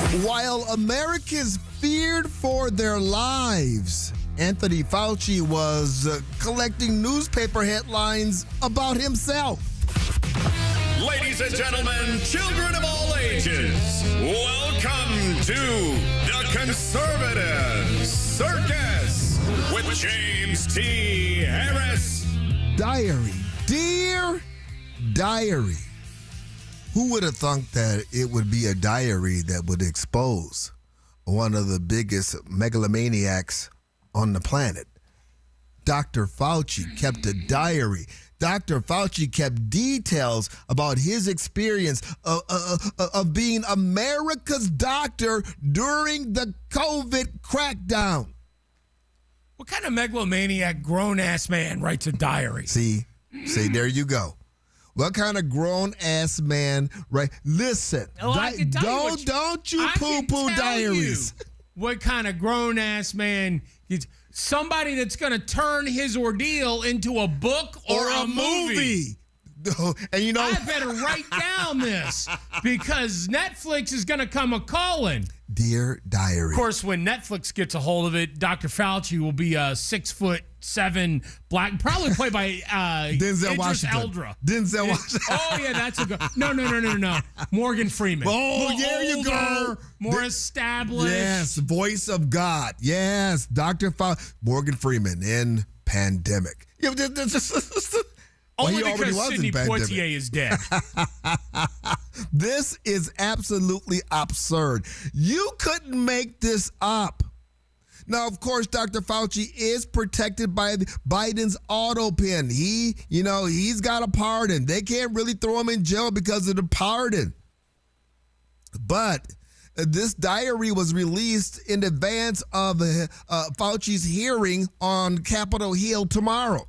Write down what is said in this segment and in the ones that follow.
While Americans feared for their lives, Anthony Fauci was collecting newspaper headlines about himself. Ladies and gentlemen, children of all ages, welcome to the Conservative Circus with James T. Harris. Diary. Dear Diary. Who would have thought that it would be a diary that would expose one of the biggest megalomaniacs on the planet? Dr. Fauci kept a diary. Dr. Fauci kept details about his experience of being America's doctor during the COVID crackdown. What kind of megalomaniac grown-ass man writes a diary? See, there you go. What kind of grown-ass man, right? Listen, don't you poo-poo diaries. What kind of grown-ass man is somebody that's going to turn his ordeal into a book or a movie. And you know, I better write down this because Netflix is going to come a-calling. Dear Diary. Of course, when Netflix gets a hold of it, Dr. Fauci will be a 6'7" black, probably played by Denzel Idris Washington. Elba. Denzel Washington. Oh yeah, that's a good. No. Morgan Freeman. Oh, there you go. More established. Yes, voice of God. Yes, Dr. Fauci. Morgan Freeman in Pandemic. Only he because was Sidney in Pandemic. Poitier is dead. This is absolutely absurd. You couldn't make this up. Now, of course, Dr. Fauci is protected by Biden's auto pen. He's got a pardon. They can't really throw him in jail because of the pardon. But this diary was released in advance of Fauci's hearing on Capitol Hill tomorrow.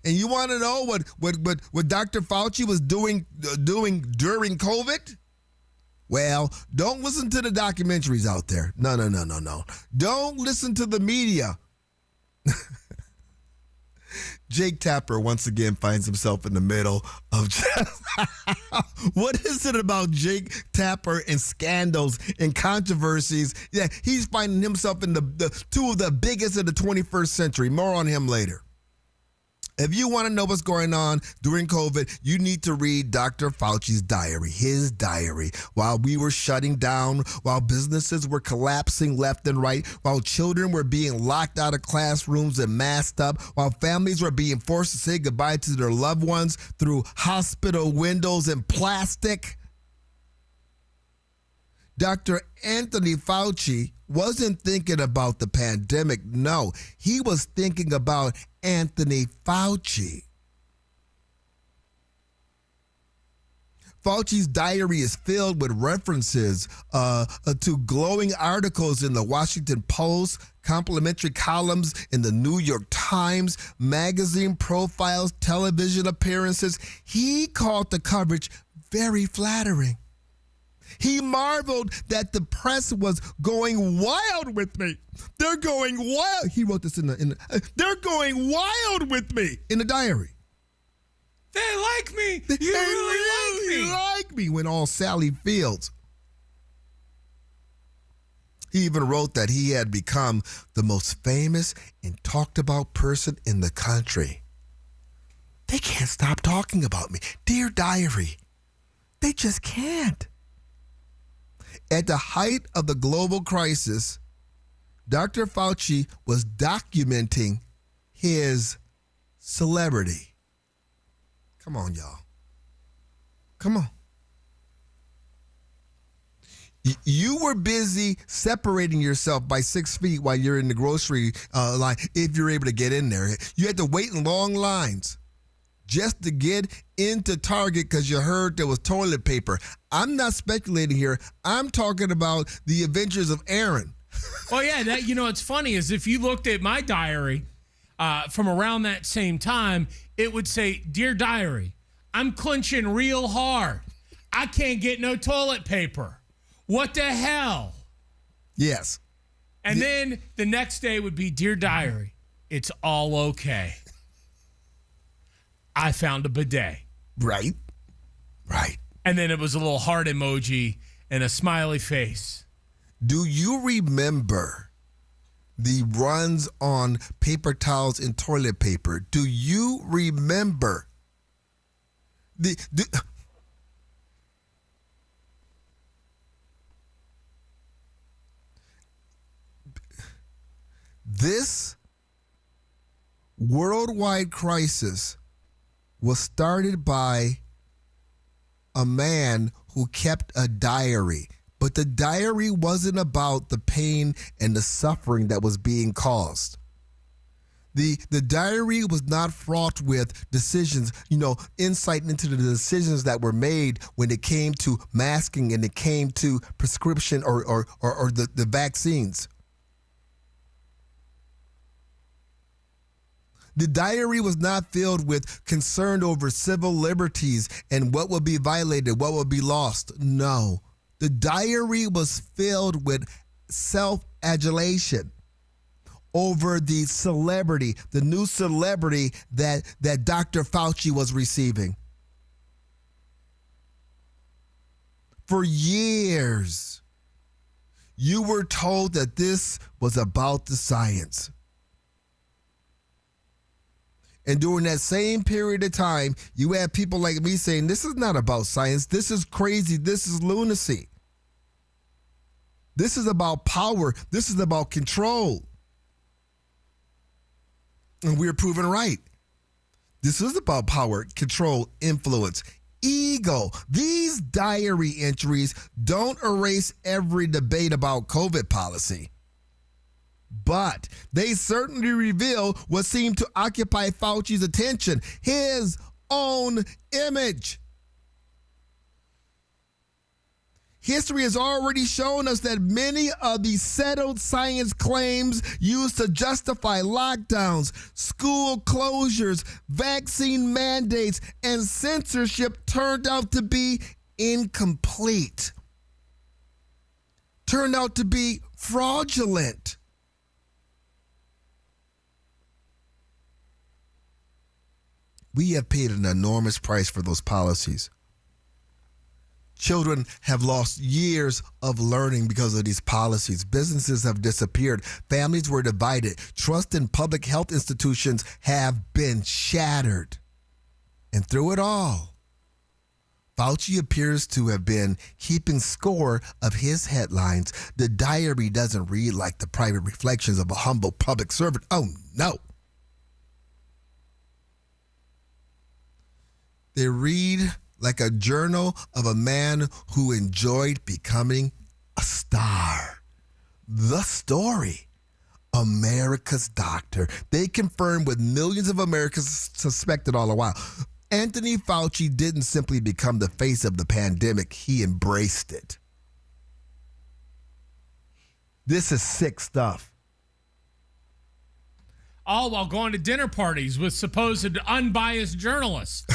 And you want to know what Dr. Fauci was doing during COVID? Well, don't listen to the documentaries out there. No. Don't listen to the media. Jake Tapper once again finds himself in the middle of what is it about Jake Tapper and scandals and controversies? Yeah, he's finding himself in the two of the biggest of the 21st century. More on him later. If you want to know what's going on during COVID, you need to read Dr. Fauci's diary, his diary. While we were shutting down, while businesses were collapsing left and right, while children were being locked out of classrooms and masked up, while families were being forced to say goodbye to their loved ones through hospital windows and plastic, Dr. Anthony Fauci wasn't thinking about the pandemic. No, he was thinking about Anthony Fauci. Fauci's diary is filled with references to glowing articles in the Washington Post, complimentary columns in the New York Times, magazine profiles, television appearances. He called the coverage very flattering. He marveled that the press was going wild with me. They're going wild. He wrote this they're going wild with me in the diary. They like me. You really like me when all Sally Fields. He even wrote that he had become the most famous and talked about person in the country. They can't stop talking about me. Dear Diary, they just can't. At the height of the global crisis, Dr. Fauci was documenting his celebrity. Come on, y'all. Come on. You were busy separating yourself by 6 feet while you're in the grocery line, if you're able to get in there. You had to wait in long lines just to get into Target because you heard there was toilet paper. I'm not speculating here. I'm talking about the Adventures of Aaron. Well, yeah, it's funny is if you looked at my diary from around that same time, it would say, Dear Diary, I'm clenching real hard. I can't get no toilet paper. What the hell? Yes. And then the next day would be, Dear Diary, it's all okay. I found a bidet. Right. And then it was a little heart emoji and a smiley face. Do you remember the runs on paper towels and toilet paper? Do you remember this worldwide crisis was started by a man who kept a diary. But the diary wasn't about the pain and the suffering that was being caused. The diary was not fraught with decisions, insight into the decisions that were made when it came to masking and it came to prescription or the vaccines. The diary was not filled with concern over civil liberties and what will be violated, what will be lost. No. The diary was filled with self-adulation over the celebrity, the new celebrity that Dr. Fauci was receiving. For years, you were told that this was about the science. And during that same period of time, you had people like me saying, this is not about science. This is crazy. This is lunacy. This is about power. This is about control. And we're proven right. This is about power, control, influence, ego. These diary entries don't erase every debate about COVID policy. But they certainly reveal what seemed to occupy Fauci's attention, his own image. History has already shown us that many of the settled science claims used to justify lockdowns, school closures, vaccine mandates, and censorship turned out to be incomplete, turned out to be fraudulent. We have paid an enormous price for those policies. Children have lost years of learning because of these policies. Businesses have disappeared. Families were divided. Trust in public health institutions have been shattered. And through it all, Fauci appears to have been keeping score of his headlines. The diary doesn't read like the private reflections of a humble public servant. Oh, no. They read like a journal of a man who enjoyed becoming a star. The story, America's doctor. They confirmed what millions of Americans suspected all the while. Anthony Fauci didn't simply become the face of the pandemic. He embraced it. This is sick stuff. All while going to dinner parties with supposed unbiased journalists.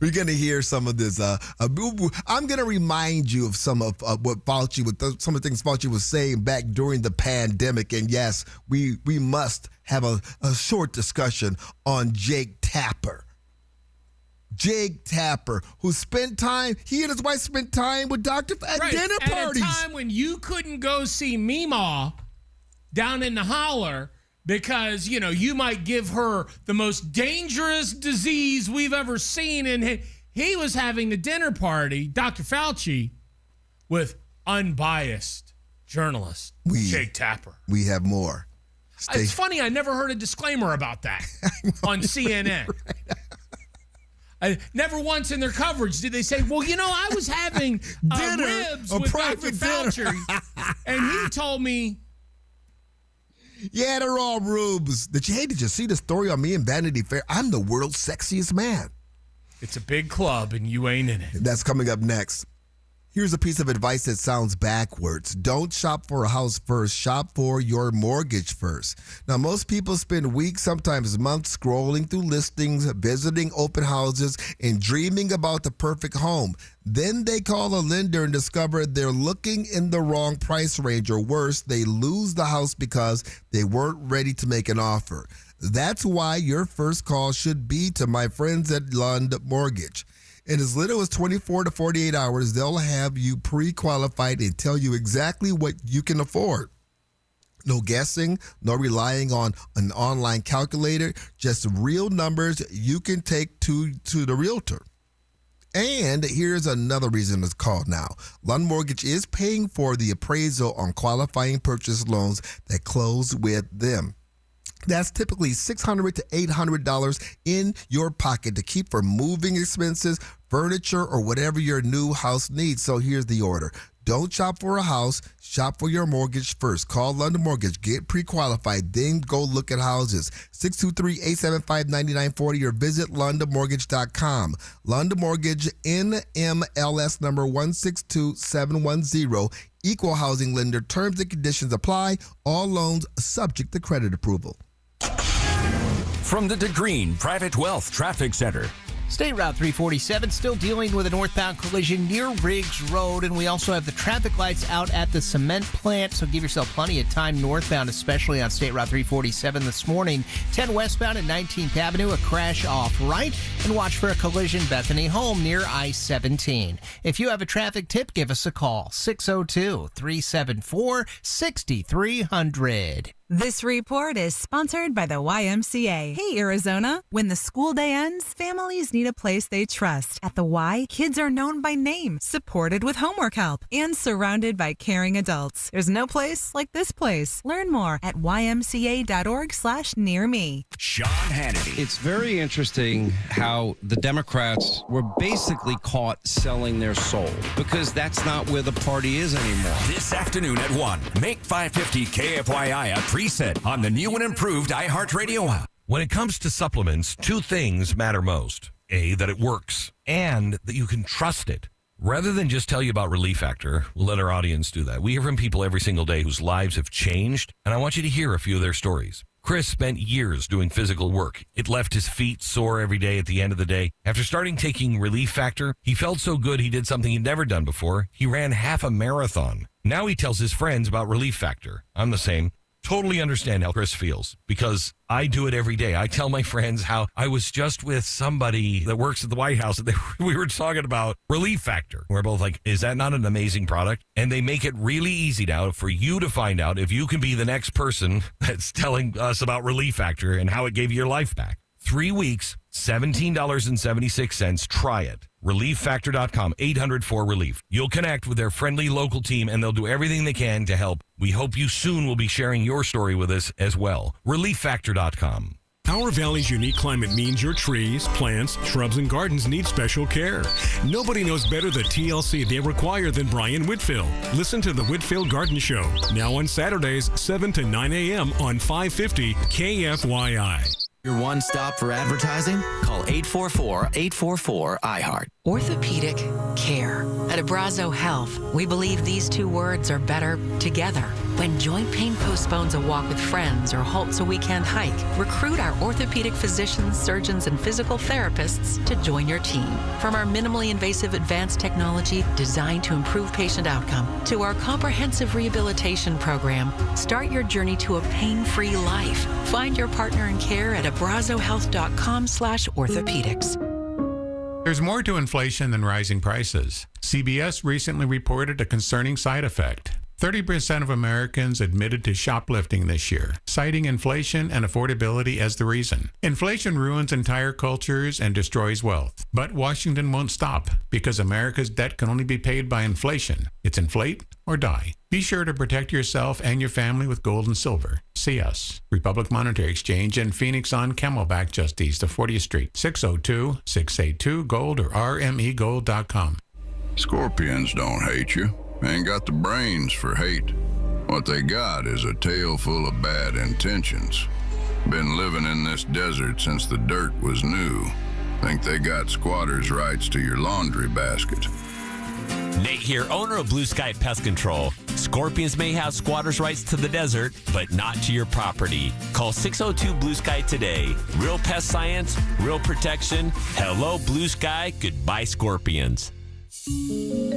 We're going to hear some of this. I'm going to remind you of some of what Fauci, some of the things Fauci was saying back during the pandemic. And yes, we must have a short discussion on Jake Tapper. Jake Tapper, who spent time, he and his wife spent time with Dr. at dinner parties. At a time when you couldn't go see Meemaw down in the holler because, you might give her the most dangerous disease we've ever seen. And he was having the dinner party, Dr. Fauci, with unbiased journalist Jake Tapper. We have more. It's funny, I never heard a disclaimer about that on CNN. Never once in their coverage did they say, well, I was having ribs with Dr. Fauci, and he told me. Yeah, they're all rubes. Did you see the story on me in Vanity Fair? I'm the world's sexiest man. It's a big club, and you ain't in it. That's coming up next. Here's a piece of advice that sounds backwards. Don't shop for a house first. Shop for your mortgage first. Now, most people spend weeks, sometimes months, scrolling through listings, visiting open houses, and dreaming about the perfect home. Then they call a lender and discover they're looking in the wrong price range, or worse, they lose the house because they weren't ready to make an offer. That's why your first call should be to my friends at Lund Mortgage. In as little as 24 to 48 hours, they'll have you pre-qualified and tell you exactly what you can afford. No guessing, no relying on an online calculator, just real numbers you can take to the realtor. And here's another reason it's called now. Lund Mortgage is paying for the appraisal on qualifying purchase loans that close with them. That's typically $600 to $800 in your pocket to keep for moving expenses, furniture, or whatever your new house needs. So here's the order. Don't shop for a house. Shop for your mortgage first. Call London Mortgage. Get pre-qualified. Then go look at houses. 623-875-9940 or visit londonmortgage.com. London Mortgage, NMLS number 162710. Equal housing lender. Terms and conditions apply. All loans subject to credit approval. From the DeGreen Private Wealth Traffic Center. State Route 347 still dealing with a northbound collision near Riggs Road, and we also have the traffic lights out at the cement plant, so give yourself plenty of time northbound, especially on State Route 347 this morning. 10 westbound at 19th Avenue, a crash off right, and watch for a collision Bethany Home near I-17. If you have a traffic tip, give us a call, 602-374-6300. This report is sponsored by the YMCA. Hey, Arizona. When the school day ends, families need a place they trust. At the Y, kids are known by name, supported with homework help, and surrounded by caring adults. There's no place like this place. Learn more at ymca.org/nearme. Sean Hannity. It's very interesting how the Democrats were basically caught selling their soul, because that's not where the party is anymore. This afternoon at 1, make 550 KFYI a preset on the new and improved iHeartRadio app. When it comes to supplements, two things matter most. A, that it works, and that you can trust it. Rather than just tell you about Relief Factor, we'll let our audience do that. We hear from people every single day whose lives have changed, and I want you to hear a few of their stories. Chris spent years doing physical work. It left his feet sore every day at the end of the day. After starting taking Relief Factor, he felt so good he did something he'd never done before. He ran half a marathon. Now he tells his friends about Relief Factor. I'm the same. Totally understand how Chris feels because I do it every day. I tell my friends how I was just with somebody that works at the White House and we were talking about Relief Factor. We're both like, is that not an amazing product? And they make it really easy now for you to find out if you can be the next person that's telling us about Relief Factor and how it gave you your life back. 3 weeks, $17.76. Try it. ReliefFactor.com, 800-4RELIEF. You'll connect with their friendly local team, and they'll do everything they can to help. We hope you soon will be sharing your story with us as well. ReliefFactor.com. Our valley's unique climate means your trees, plants, shrubs, and gardens need special care. Nobody knows better the TLC they require than Brian Whitfield. Listen to the Whitfield Garden Show, now on Saturdays, 7 to 9 a.m. on 550 KFYI. Your one stop for advertising? Call 844-844-iHeart. Orthopedic care. At Abrazo Health, we believe these two words are better together. When joint pain postpones a walk with friends or halts a weekend hike, recruit our orthopedic physicians, surgeons, and physical therapists to join your team. From our minimally invasive advanced technology designed to improve patient outcome to our comprehensive rehabilitation program, start your journey to a pain-free life. Find your partner in care at abrazohealth.com/orthopedics. There's more to inflation than rising prices. CBS recently reported a concerning side effect. 30% of Americans admitted to shoplifting this year, citing inflation and affordability as the reason. Inflation ruins entire cultures and destroys wealth. But Washington won't stop because America's debt can only be paid by inflation. It's inflate or die. Be sure to protect yourself and your family with gold and silver. See us, Republic Monetary Exchange in Phoenix on Camelback, just east of 40th Street. 602-682-GOLD or rmegold.com. Scorpions don't hate you. Ain't got the brains for hate. What they got is a tail full of bad intentions. Been living in this desert since the dirt was new. Think they got squatters' rights to your laundry basket. Nate here, owner of Blue Sky Pest Control. Scorpions may have squatters' rights to the desert, but not to your property. Call 602 Blue Sky today. Real pest science, real protection. Hello, Blue Sky. Goodbye, Scorpions.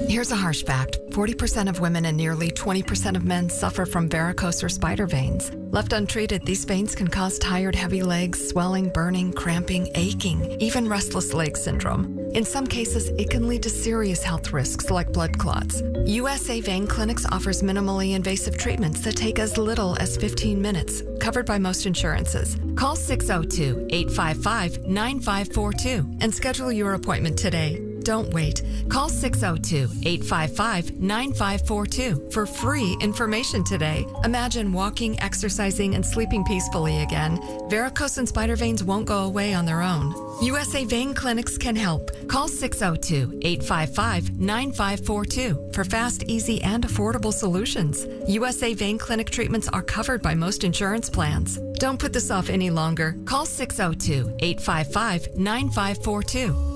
Here's a harsh fact. 40% of women and nearly 20% of men suffer from varicose or spider veins. Left untreated, these veins can cause tired, heavy legs, swelling, burning, cramping, aching, even restless leg syndrome. In some cases, it can lead to serious health risks like blood clots. USA Vein Clinics offers minimally invasive treatments that take as little as 15 minutes, covered by most insurances. Call 602-855-9542 and schedule your appointment today. Don't wait. Call 602-855-9542 for free information today. Imagine walking, exercising, and sleeping peacefully again. Varicose and spider veins won't go away on their own. USA Vein Clinics can help. Call 602-855-9542 for fast, easy, and affordable solutions. USA Vein Clinic treatments are covered by most insurance plans. Don't put this off any longer. Call 602-855-9542.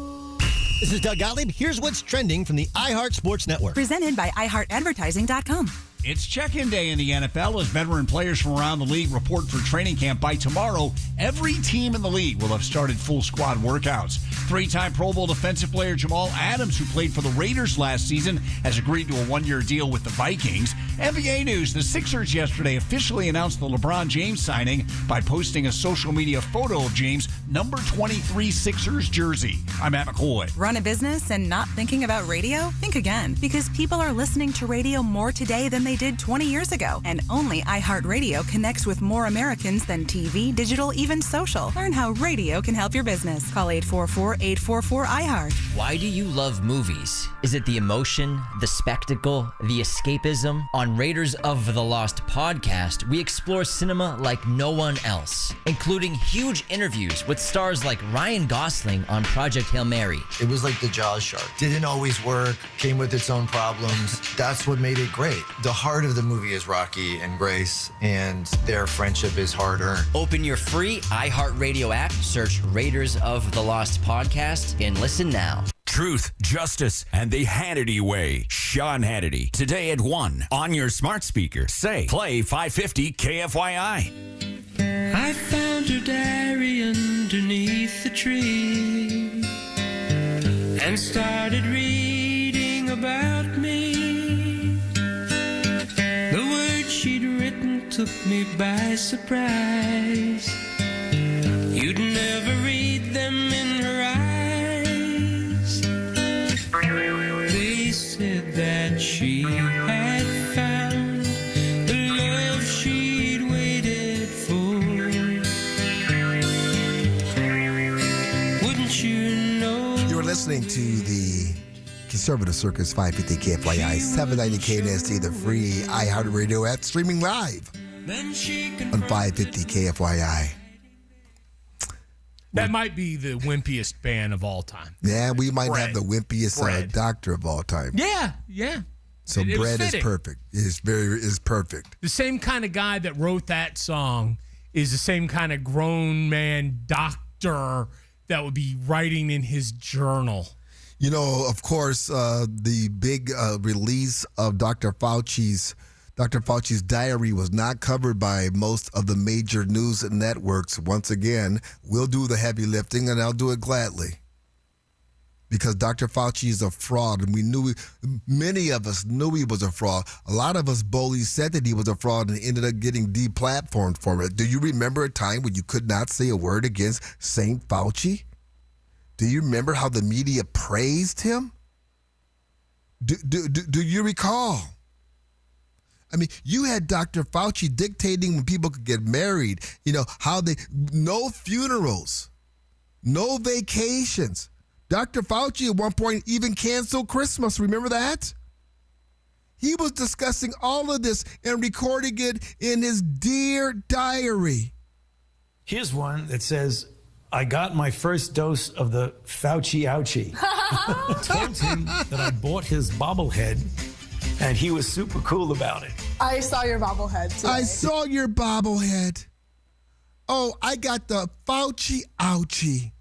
This is Doug Gottlieb. Here's what's trending from the iHeart Sports Network. Presented by iHeartAdvertising.com. It's check-in day in the NFL as veteran players from around the league report for training camp. By tomorrow, every team in the league will have started full squad workouts. Three-time Pro Bowl defensive player Jamal Adams, who played for the Raiders last season, has agreed to a one-year deal with the Vikings. NBA news, the Sixers yesterday officially announced the LeBron James signing by posting a social media photo of James' number 23 Sixers jersey. I'm Matt McCoy. Run a business and not thinking about radio? Think again, because people are listening to radio more today than they did 20 years ago. And only iHeartRadio connects with more Americans than TV, digital, even social. Learn how radio can help your business. Call 844-844-iHeart. Why do you love movies? Is it the emotion, the spectacle, the escapism? On Raiders of the Lost podcast, we explore cinema like no one else, including huge interviews with stars like Ryan Gosling on Project Hail Mary. It was like the Jaws shark. Didn't always work, came with its own problems. That's what made it great. The heart of the movie is Rocky and Grace, and their friendship is hard-earned. Open your free iHeartRadio app, search Raiders of the Lost podcast, and listen now. Truth, justice, and the Hannity way. Sean Hannity. Today at 1 on your smart speaker. Say, play 550 KFYI. I found her diary underneath the tree and started reading about me. The words she'd written took me by surprise. You'd never read them in her eyes. They said that she had found the love she'd waited for. Wouldn't you know? You're listening to the Conservative Circus 550 KFYI 790 KNST, the free iHeartRadio app, streaming live on 550 KFYI. That might be the wimpiest band of all time. Yeah, we might Bread. have the wimpiest doctor of all time. Yeah. So It was Bread is fitting. perfect. Is perfect. The same kind of guy that wrote that song is the same kind of grown man doctor that would be writing in his journal. You know, of course, the big release of Dr. Fauci's diary was not covered by most of the major news networks. Once again, we'll do the heavy lifting, and I'll do it gladly. Because Dr. Fauci is a fraud, and many of us knew he was a fraud. A lot of us boldly said that he was a fraud and ended up getting deplatformed for it. Do you remember a time when you could not say a word against St. Fauci? Do you remember how the media praised him? Do you recall? I mean, you had Dr. Fauci dictating when people could get married, no funerals, no vacations. Dr. Fauci at one point even canceled Christmas. Remember that? He was discussing all of this and recording it in his dear diary. Here's one that says, I got my first dose of the Fauci ouchie. Told him that I bought his bobblehead, and he was super cool about it. I saw your bobblehead today. I saw your bobblehead. Oh, I got the Fauci ouchie.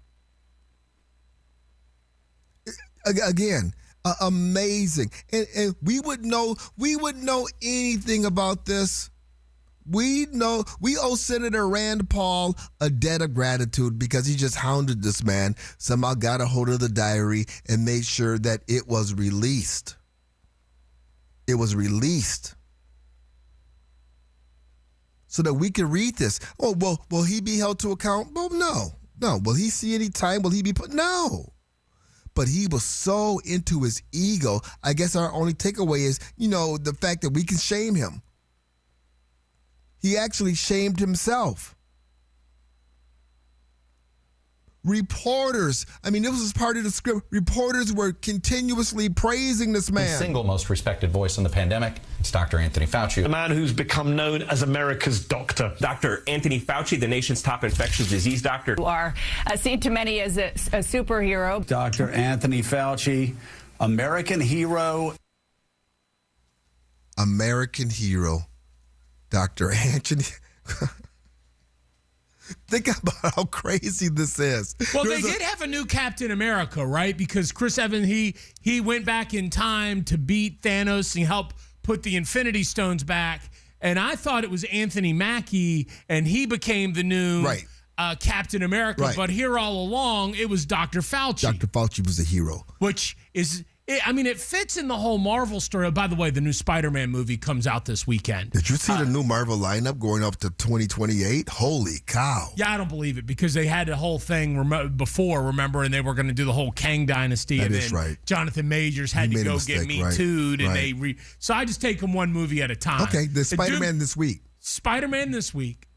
Again, amazing. And we would know anything about this We owe Senator Rand Paul a debt of gratitude because he just hounded this man, somehow got a hold of the diary and made sure that it was released. It was released so that we could read this. Oh, well, will he be held to account? Well, no. Will he see any time? Will he be put? No. But he was so into his ego. I guess our only takeaway is, the fact that we can shame him. He actually shamed himself. Reporters, this was part of the script. Reporters were continuously praising this man. The single most respected voice in the pandemic is Dr. Anthony Fauci. A man who's become known as America's doctor. Dr. Anthony Fauci, the nation's top infectious disease doctor. Who are seen to many as a superhero. Dr. Anthony Fauci, American hero. American hero. Dr. Anthony. Think about how crazy this is. Well, they did have a new Captain America, right? Because Chris Evans, he went back in time to beat Thanos and help put the Infinity Stones back. And I thought it was Anthony Mackie, and he became the new Captain America. Right. But here all along, it was Dr. Fauci. Dr. Fauci was the hero. Which is... it fits in the whole Marvel story. By the way, the new Spider-Man movie comes out this weekend. Did you see the new Marvel lineup going up to 2028? Holy cow. Yeah, I don't believe it because they had the whole thing before, remember, and they were going to do the whole Kang Dynasty. That and is then right. Jonathan Majors had to go get Me Too'd. And so I just take them one movie at a time. Okay, the Spider-Man this week. Spider-Man this week.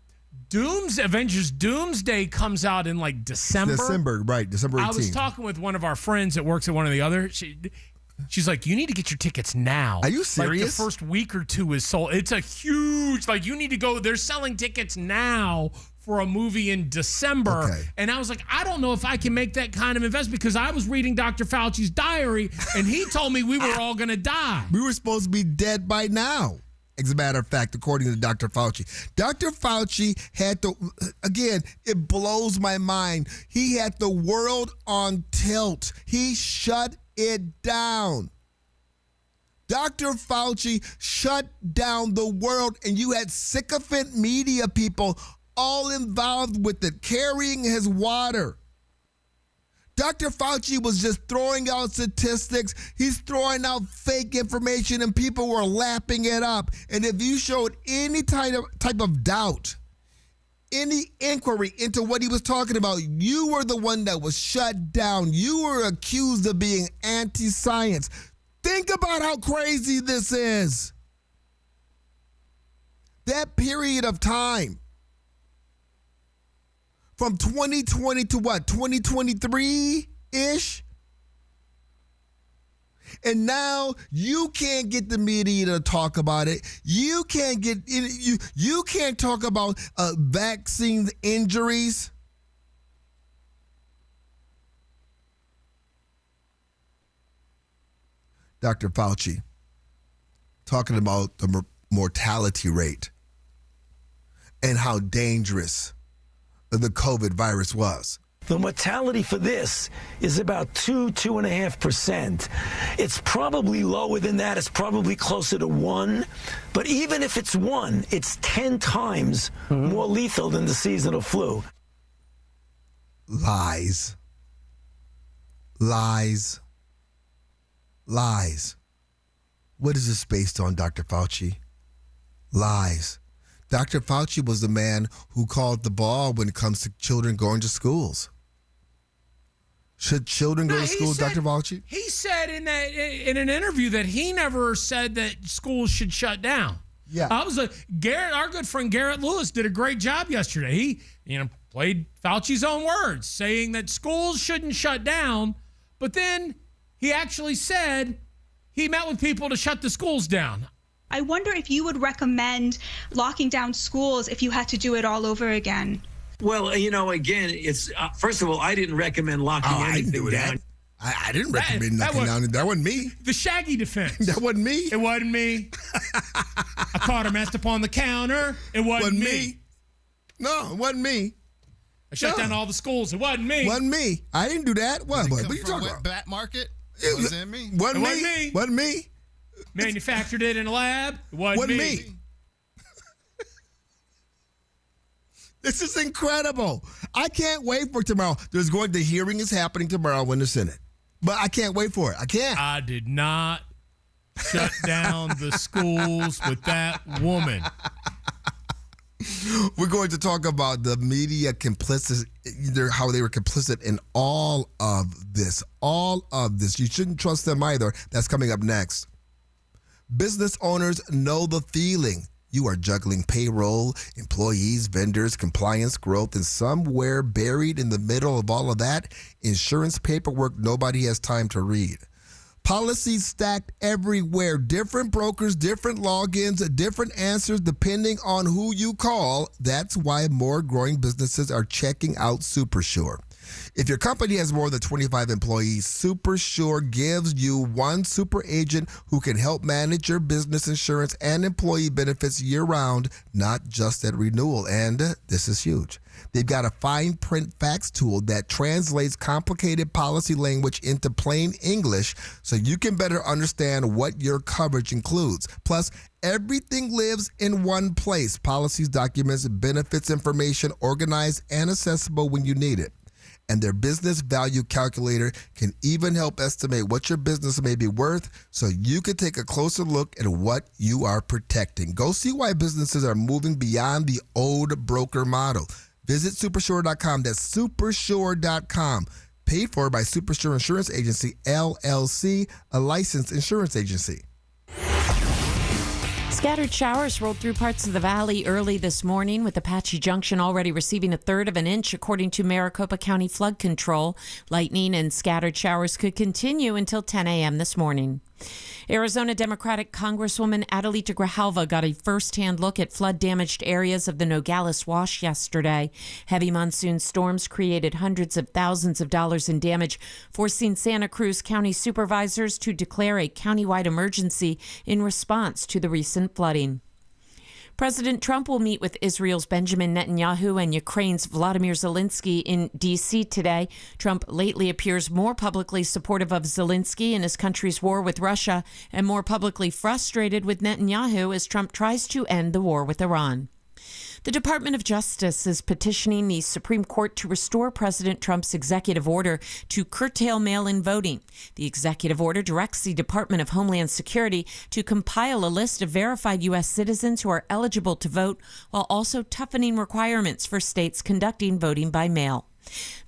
Avengers Doomsday comes out in December. December 18th. I was talking with one of our friends that works at one of the other. She's like, you need to get your tickets now. Are you serious? The first week or two is sold. It's a huge, you need to go. They're selling tickets now for a movie in December. Okay. And I was like, I don't know if I can make that kind of investment because I was reading Dr. Fauci's diary and he told me we were all going to die. We were supposed to be dead by now. As a matter of fact, according to Dr. Fauci. Dr. Fauci had it blows my mind. He had the world on tilt. He shut it down. Dr. Fauci shut down the world, and you had sycophant media people all involved with it, carrying his water. Dr. Fauci was just throwing out statistics. He's throwing out fake information, and people were lapping it up. And if you showed any type of doubt, any inquiry into what he was talking about, you were the one that was shut down. You were accused of being anti-science. Think about how crazy this is. That period of time. From 2020 to what? 2023-ish? And now you can't get the media to talk about it. You can't you can't talk about vaccine injuries. Dr. Fauci talking about the mortality rate and how dangerous the COVID virus was. The mortality for this is about 2.5%. It's probably lower than that. It's probably closer to 1. But even if it's 1, it's 10 times more lethal than the seasonal flu. Lies. Lies. Lies. What is this based on, Dr. Fauci? Lies. Dr. Fauci was the man who called the ball when it comes to children going to schools. Should children go to school, Dr. Fauci? He said in an interview that he never said that schools should shut down. Yeah. Our good friend Garrett Lewis did a great job yesterday. He, played Fauci's own words, saying that schools shouldn't shut down, but then he actually said he met with people to shut the schools down. I wonder if you would recommend locking down schools if you had to do it all over again. Well, again, it's first of all, I didn't recommend locking anything down. I didn't recommend knocking down. That wasn't me. The Shaggy defense. That wasn't me. It wasn't me. I caught her messed up on the counter. It wasn't me. No, it wasn't me. I shut down all the schools. It wasn't me. Wasn't me. I didn't do that. What are you talking about? Bat market? It wasn't me. Wasn't me. Wasn't me. Manufactured it in a lab. It wasn't me. This is incredible. I can't wait for tomorrow. The hearing is happening tomorrow in the Senate. But I can't wait for it. I can't. I did not shut down the schools with that woman. We're going to talk about the media complicit, how they were complicit in all of this. All of this. You shouldn't trust them either. That's coming up next. Business owners know the feeling. You are juggling payroll, employees, vendors, compliance, growth, and somewhere buried in the middle of all of that, insurance paperwork nobody has time to read. Policies stacked everywhere, different brokers, different logins, different answers depending on who you call. That's why more growing businesses are checking out SuperSure. If your company has more than 25 employees, SuperSure gives you one super agent who can help manage your business insurance and employee benefits year-round, not just at renewal. And this is huge. They've got a fine print fax tool that translates complicated policy language into plain English so you can better understand what your coverage includes. Plus, everything lives in one place. Policies, documents, benefits information, organized and accessible when you need it. And their business value calculator can even help estimate what your business may be worth so you can take a closer look at what you are protecting. Go see why businesses are moving beyond the old broker model. Visit supersure.com. That's supersure.com. Paid for by Supersure Insurance Agency, LLC, a licensed insurance agency. Scattered showers rolled through parts of the valley early this morning, with Apache Junction already receiving a third of an inch, according to Maricopa County Flood Control. Lightning and scattered showers could continue until 10 a.m. this morning. Arizona Democratic Congresswoman Adelita Grijalva got a first-hand look at flood-damaged areas of the Nogales Wash yesterday. Heavy monsoon storms created hundreds of thousands of dollars in damage, forcing Santa Cruz County supervisors to declare a countywide emergency in response to the recent flooding. President Trump will meet with Israel's Benjamin Netanyahu and Ukraine's Volodymyr Zelensky in D.C. today. Trump lately appears more publicly supportive of Zelensky in his country's war with Russia and more publicly frustrated with Netanyahu as Trump tries to end the war with Iran. The Department of Justice is petitioning the Supreme Court to restore President Trump's executive order to curtail mail-in voting. The executive order directs the Department of Homeland Security to compile a list of verified U.S. citizens who are eligible to vote, while also toughening requirements for states conducting voting by mail.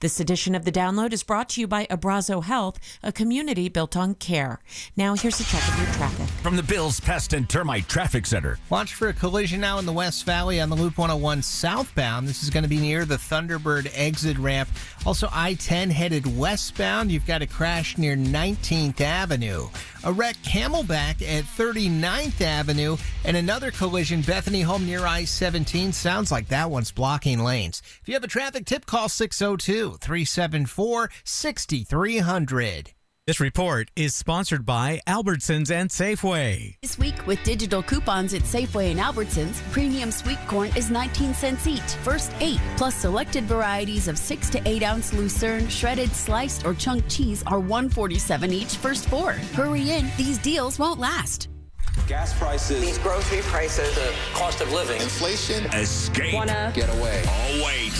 This edition of The Download is brought to you by Abrazo Health, a community built on care. Now here's a check of your traffic. From the Bills Pest and Termite Traffic Center. Watch for a collision now in the West Valley on the Loop 101 southbound. This is going to be near the Thunderbird exit ramp. Also, I-10 headed westbound. You've got a crash near 19th Avenue. A wreck Camelback at 39th Avenue. And another collision Bethany home near I-17. Sounds like that one's blocking lanes. If you have a traffic tip, call 602-374-6300. This report is sponsored by Albertsons and Safeway. This week with digital coupons at Safeway and Albertsons, premium sweet corn is 19 cents each, first 8, plus selected varieties of 6 to 8 ounce lucerne, shredded, sliced, or chunk cheese are $1.47 each, first 4. Hurry in, these deals won't last. Gas prices, these grocery prices, the cost of living, inflation. Escape. Wanna get away. Oh, wait.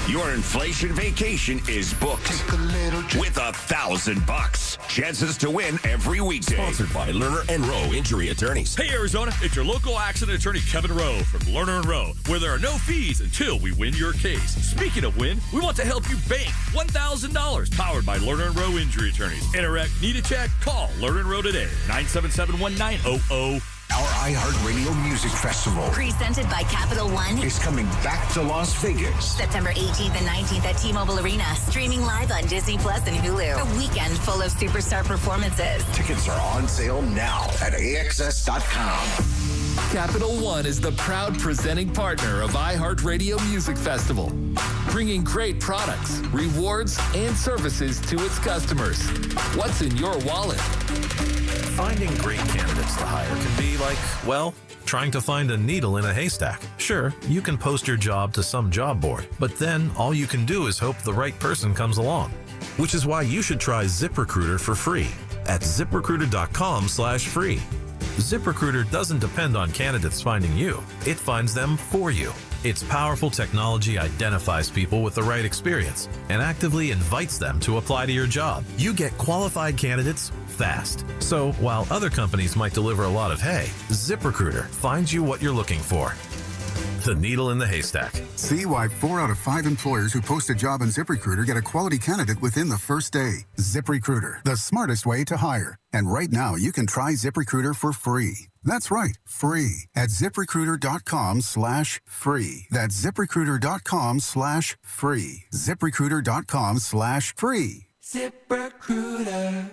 Your inflation vacation is booked with $1,000. Chances to win every weekday. Sponsored by Lerner and Rowe Injury Attorneys. Hey, Arizona, it's your local accident attorney, Kevin Rowe from Lerner and Rowe, where there are no fees until we win your case. Speaking of win, we want to help you bank $1,000, powered by Lerner and Rowe Injury Attorneys. Interact, need a check? Call Lerner and Rowe today, 977-1900. Our iHeartRadio Music Festival, presented by Capital One, is coming back to Las Vegas. September 18th and 19th at T-Mobile Arena. Streaming live on Disney Plus and Hulu. A weekend full of superstar performances. Tickets are on sale now at AXS.com. Capital One is the proud presenting partner of iHeartRadio Music Festival, bringing great products, rewards, and services to its customers. What's in your wallet? Finding great candidates to hire can be like, well, trying to find a needle in a haystack. Sure, you can post your job to some job board, but then all you can do is hope the right person comes along. Which is why you should try ZipRecruiter for free at ZipRecruiter.com/free. ZipRecruiter doesn't depend on candidates finding you. It finds them for you. Its powerful technology identifies people with the right experience and actively invites them to apply to your job. You get qualified candidates fast. So while other companies might deliver a lot of hay, ZipRecruiter finds you what you're looking for. The needle in the haystack. See why 4 out of 5 employers who post a job on ZipRecruiter get a quality candidate within the first day. ZipRecruiter, the smartest way to hire. And right now, you can try ZipRecruiter for free. That's right, free at ZipRecruiter.com/free. That's ZipRecruiter.com/free. ZipRecruiter.com/free. ZipRecruiter.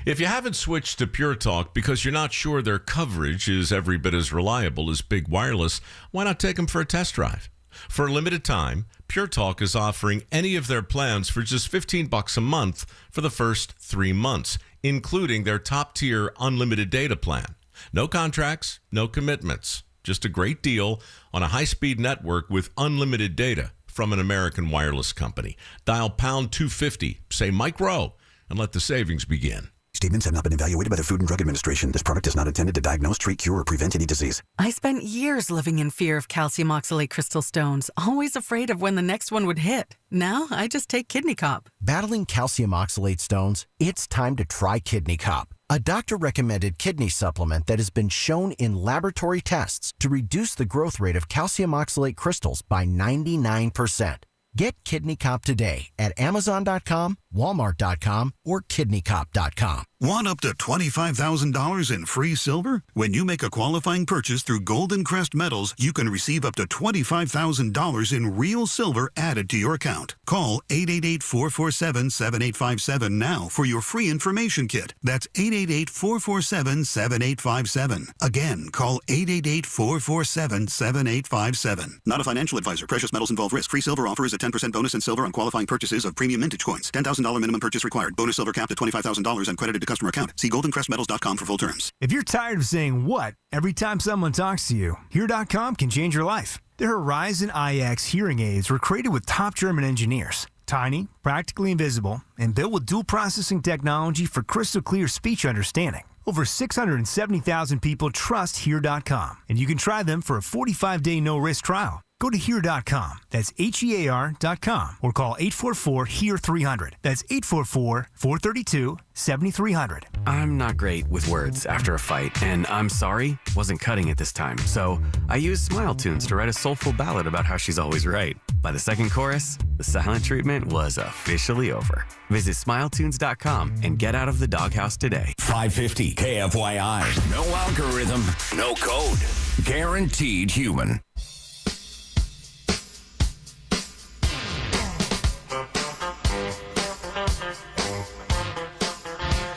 If you haven't switched to Pure Talk because you're not sure their coverage is every bit as reliable as Big Wireless, why not take them for a test drive? For a limited time, Pure Talk is offering any of their plans for just $15 a month for the first 3 months, including their top-tier unlimited data plan. No contracts, no commitments, just a great deal on a high-speed network with unlimited data from an American wireless company. Dial pound 250, say Mike Rowe, and let the savings begin. Statements have not been evaluated by the Food and Drug Administration. This product is not intended to diagnose, treat, cure, or prevent any disease. I spent years living in fear of calcium oxalate crystal stones, always afraid of when the next one would hit. Now, I just take Kidney Cop. Battling calcium oxalate stones? It's time to try Kidney Cop, a doctor-recommended kidney supplement that has been shown in laboratory tests to reduce the growth rate of calcium oxalate crystals by 99%. Get Kidney Cop today at Amazon.com, Walmart.com, or KidneyCop.com. Want up to $25,000 in free silver? When you make a qualifying purchase through Golden Crest Metals, you can receive up to $25,000 in real silver added to your account. Call 888-447-7857 now for your free information kit. That's 888-447-7857. Again, call 888-447-7857. Not a financial advisor. Precious metals involve risk. Free silver offer is a 10% bonus in silver on qualifying purchases of premium mintage coins. $10,000 minimum purchase required. Bonus silver capped at $25,000 and credited to customer account. See goldencrestmetals.com for full terms. If you're tired of saying what every time someone talks to you, Hear.com can change your life. Their Horizon IX hearing aids were created with top German engineers. Tiny, practically invisible, and built with dual processing technology for crystal clear speech understanding. Over 670,000 people trust Hear.com, and you can try them for a 45-day no-risk trial. Go to Hear.com. That's HEAR.com. Or call 844-HEAR-300. That's 844-432-7300. I'm not great with words after a fight, and I'm sorry wasn't cutting it this time. So I used Smile Tunes to write a soulful ballad about how she's always right. By the second chorus, the silent treatment was officially over. Visit SmileTunes.com and get out of the doghouse today. 550 KFYI. No algorithm, no code. Guaranteed human.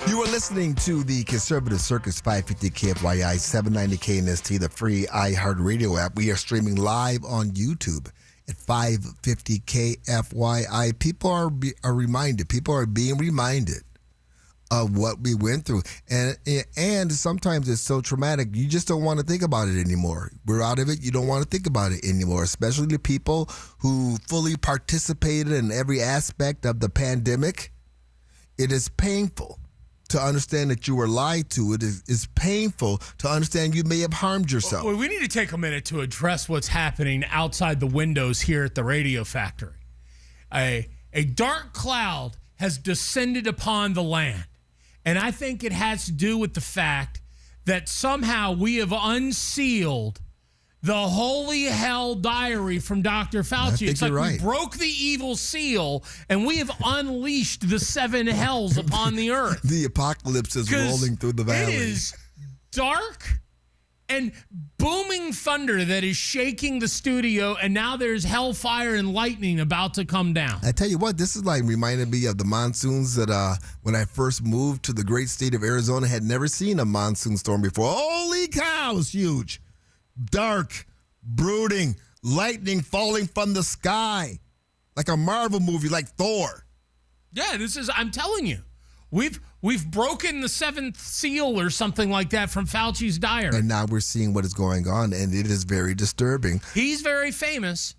You are listening to the Conservative Circus 550 KFYI 790 KNST, the free iHeartRadio app. We are streaming live on YouTube at 550 KFYI. People are reminded. People are being reminded of what we went through. And sometimes it's so traumatic, you just don't want to think about it anymore. We're out of it. You don't want to think about it anymore, especially the people who fully participated in every aspect of the pandemic. It is painful to understand that you were lied to. It is painful to understand you may have harmed yourself. Well, we need to take a minute to address what's happening outside the windows here at the Radio Factory. A dark cloud has descended upon the land, and I think it has to do with the fact that somehow we have unsealed the holy hell diary from Dr. Fauci. It's like we broke the evil seal and we have unleashed the 7 hells upon the earth. The apocalypse is rolling through the valley. It is dark and booming thunder that is shaking the studio, and now there's hellfire and lightning about to come down. I tell you what, this is like reminding me of the monsoons that when I first moved to the great state of Arizona, had never seen a monsoon storm before. Holy cow, it's huge. Dark, brooding, lightning falling from the sky, like a Marvel movie, like Thor. Yeah, I'm telling you, we've broken the 7th seal or something like that from Fauci's diary. And now we're seeing what is going on, and it is very disturbing. He's very famous.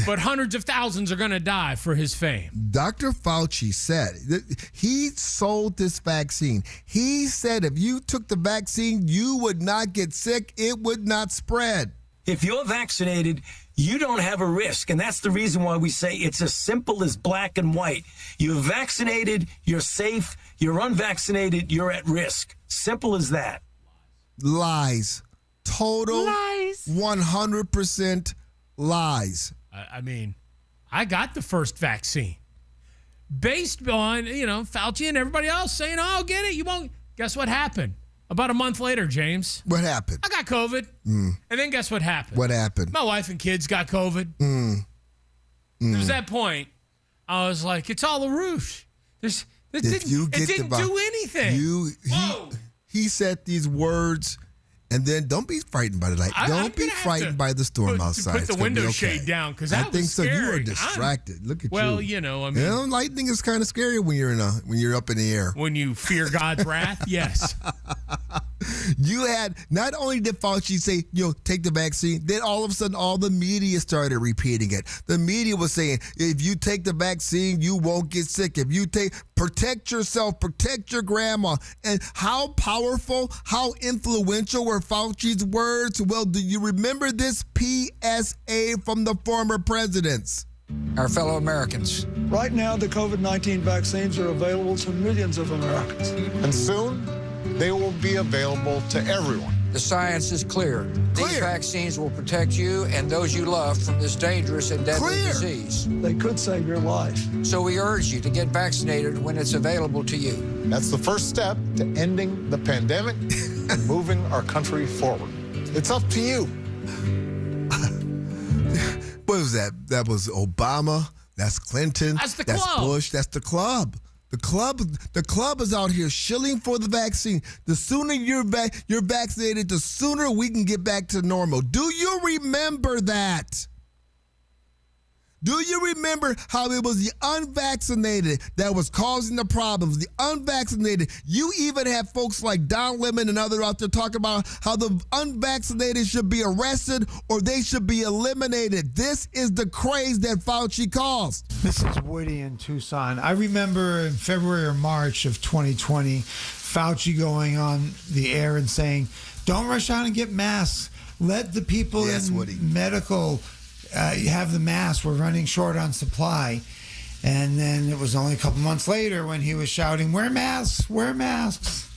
but hundreds of thousands are going to die for his fame. Dr. Fauci said he sold this vaccine. He said if you took the vaccine, you would not get sick. It would not spread. If you're vaccinated, you don't have a risk. And that's the reason why we say it's as simple as black and white. You're vaccinated, you're safe. You're unvaccinated, you're at risk. Simple as that. Lies. Total lies. 100% lies. I mean, I got the first vaccine based on, Fauci and everybody else saying, oh, get it. You won't. Guess what happened? About a month later, James. What happened? I got COVID. And then guess what happened? What happened? My wife and kids got COVID. There was that point. I was like, it's all a ruse. It didn't do anything. He said these words, and then don't be frightened by the light. Don't be frightened by the storm outside. Put the window shade down because I think so. You are distracted. Look at you. Well, lightning is kind of scary when you're up in the air. When you fear God's wrath, yes. You had, not only did Fauci say, take the vaccine, then all of a sudden all the media started repeating it. The media was saying, if you take the vaccine, you won't get sick. If you protect yourself, protect your grandma. And how powerful, how influential were Fauci's words? Well, do you remember this PSA from the former presidents? Our fellow Americans. Right now, the COVID-19 vaccines are available to millions of Americans. And soon, they will be available to everyone. The science is clear. These vaccines will protect you and those you love from this dangerous and deadly disease. They could save your life. So we urge you to get vaccinated when it's available to you. That's the first step to ending the pandemic and moving our country forward. It's up to you. What was that? That was Obama. That's Clinton. That's club. Bush. That's the club. The club is out here shilling for the vaccine. The sooner you're vaccinated, the sooner we can get back to normal. Do you remember that? Do you remember how it was the unvaccinated that was causing the problems? The unvaccinated. You even have folks like Don Lemon and others out there talking about how the unvaccinated should be arrested or they should be eliminated. This is the craze that Fauci caused. This is Woody in Tucson. I remember in February or March of 2020, Fauci going on the air and saying, don't rush out and get masks. Let the people in medical have the masks. We're running short on supply. And then it was only a couple months later when he was shouting, wear masks, wear masks.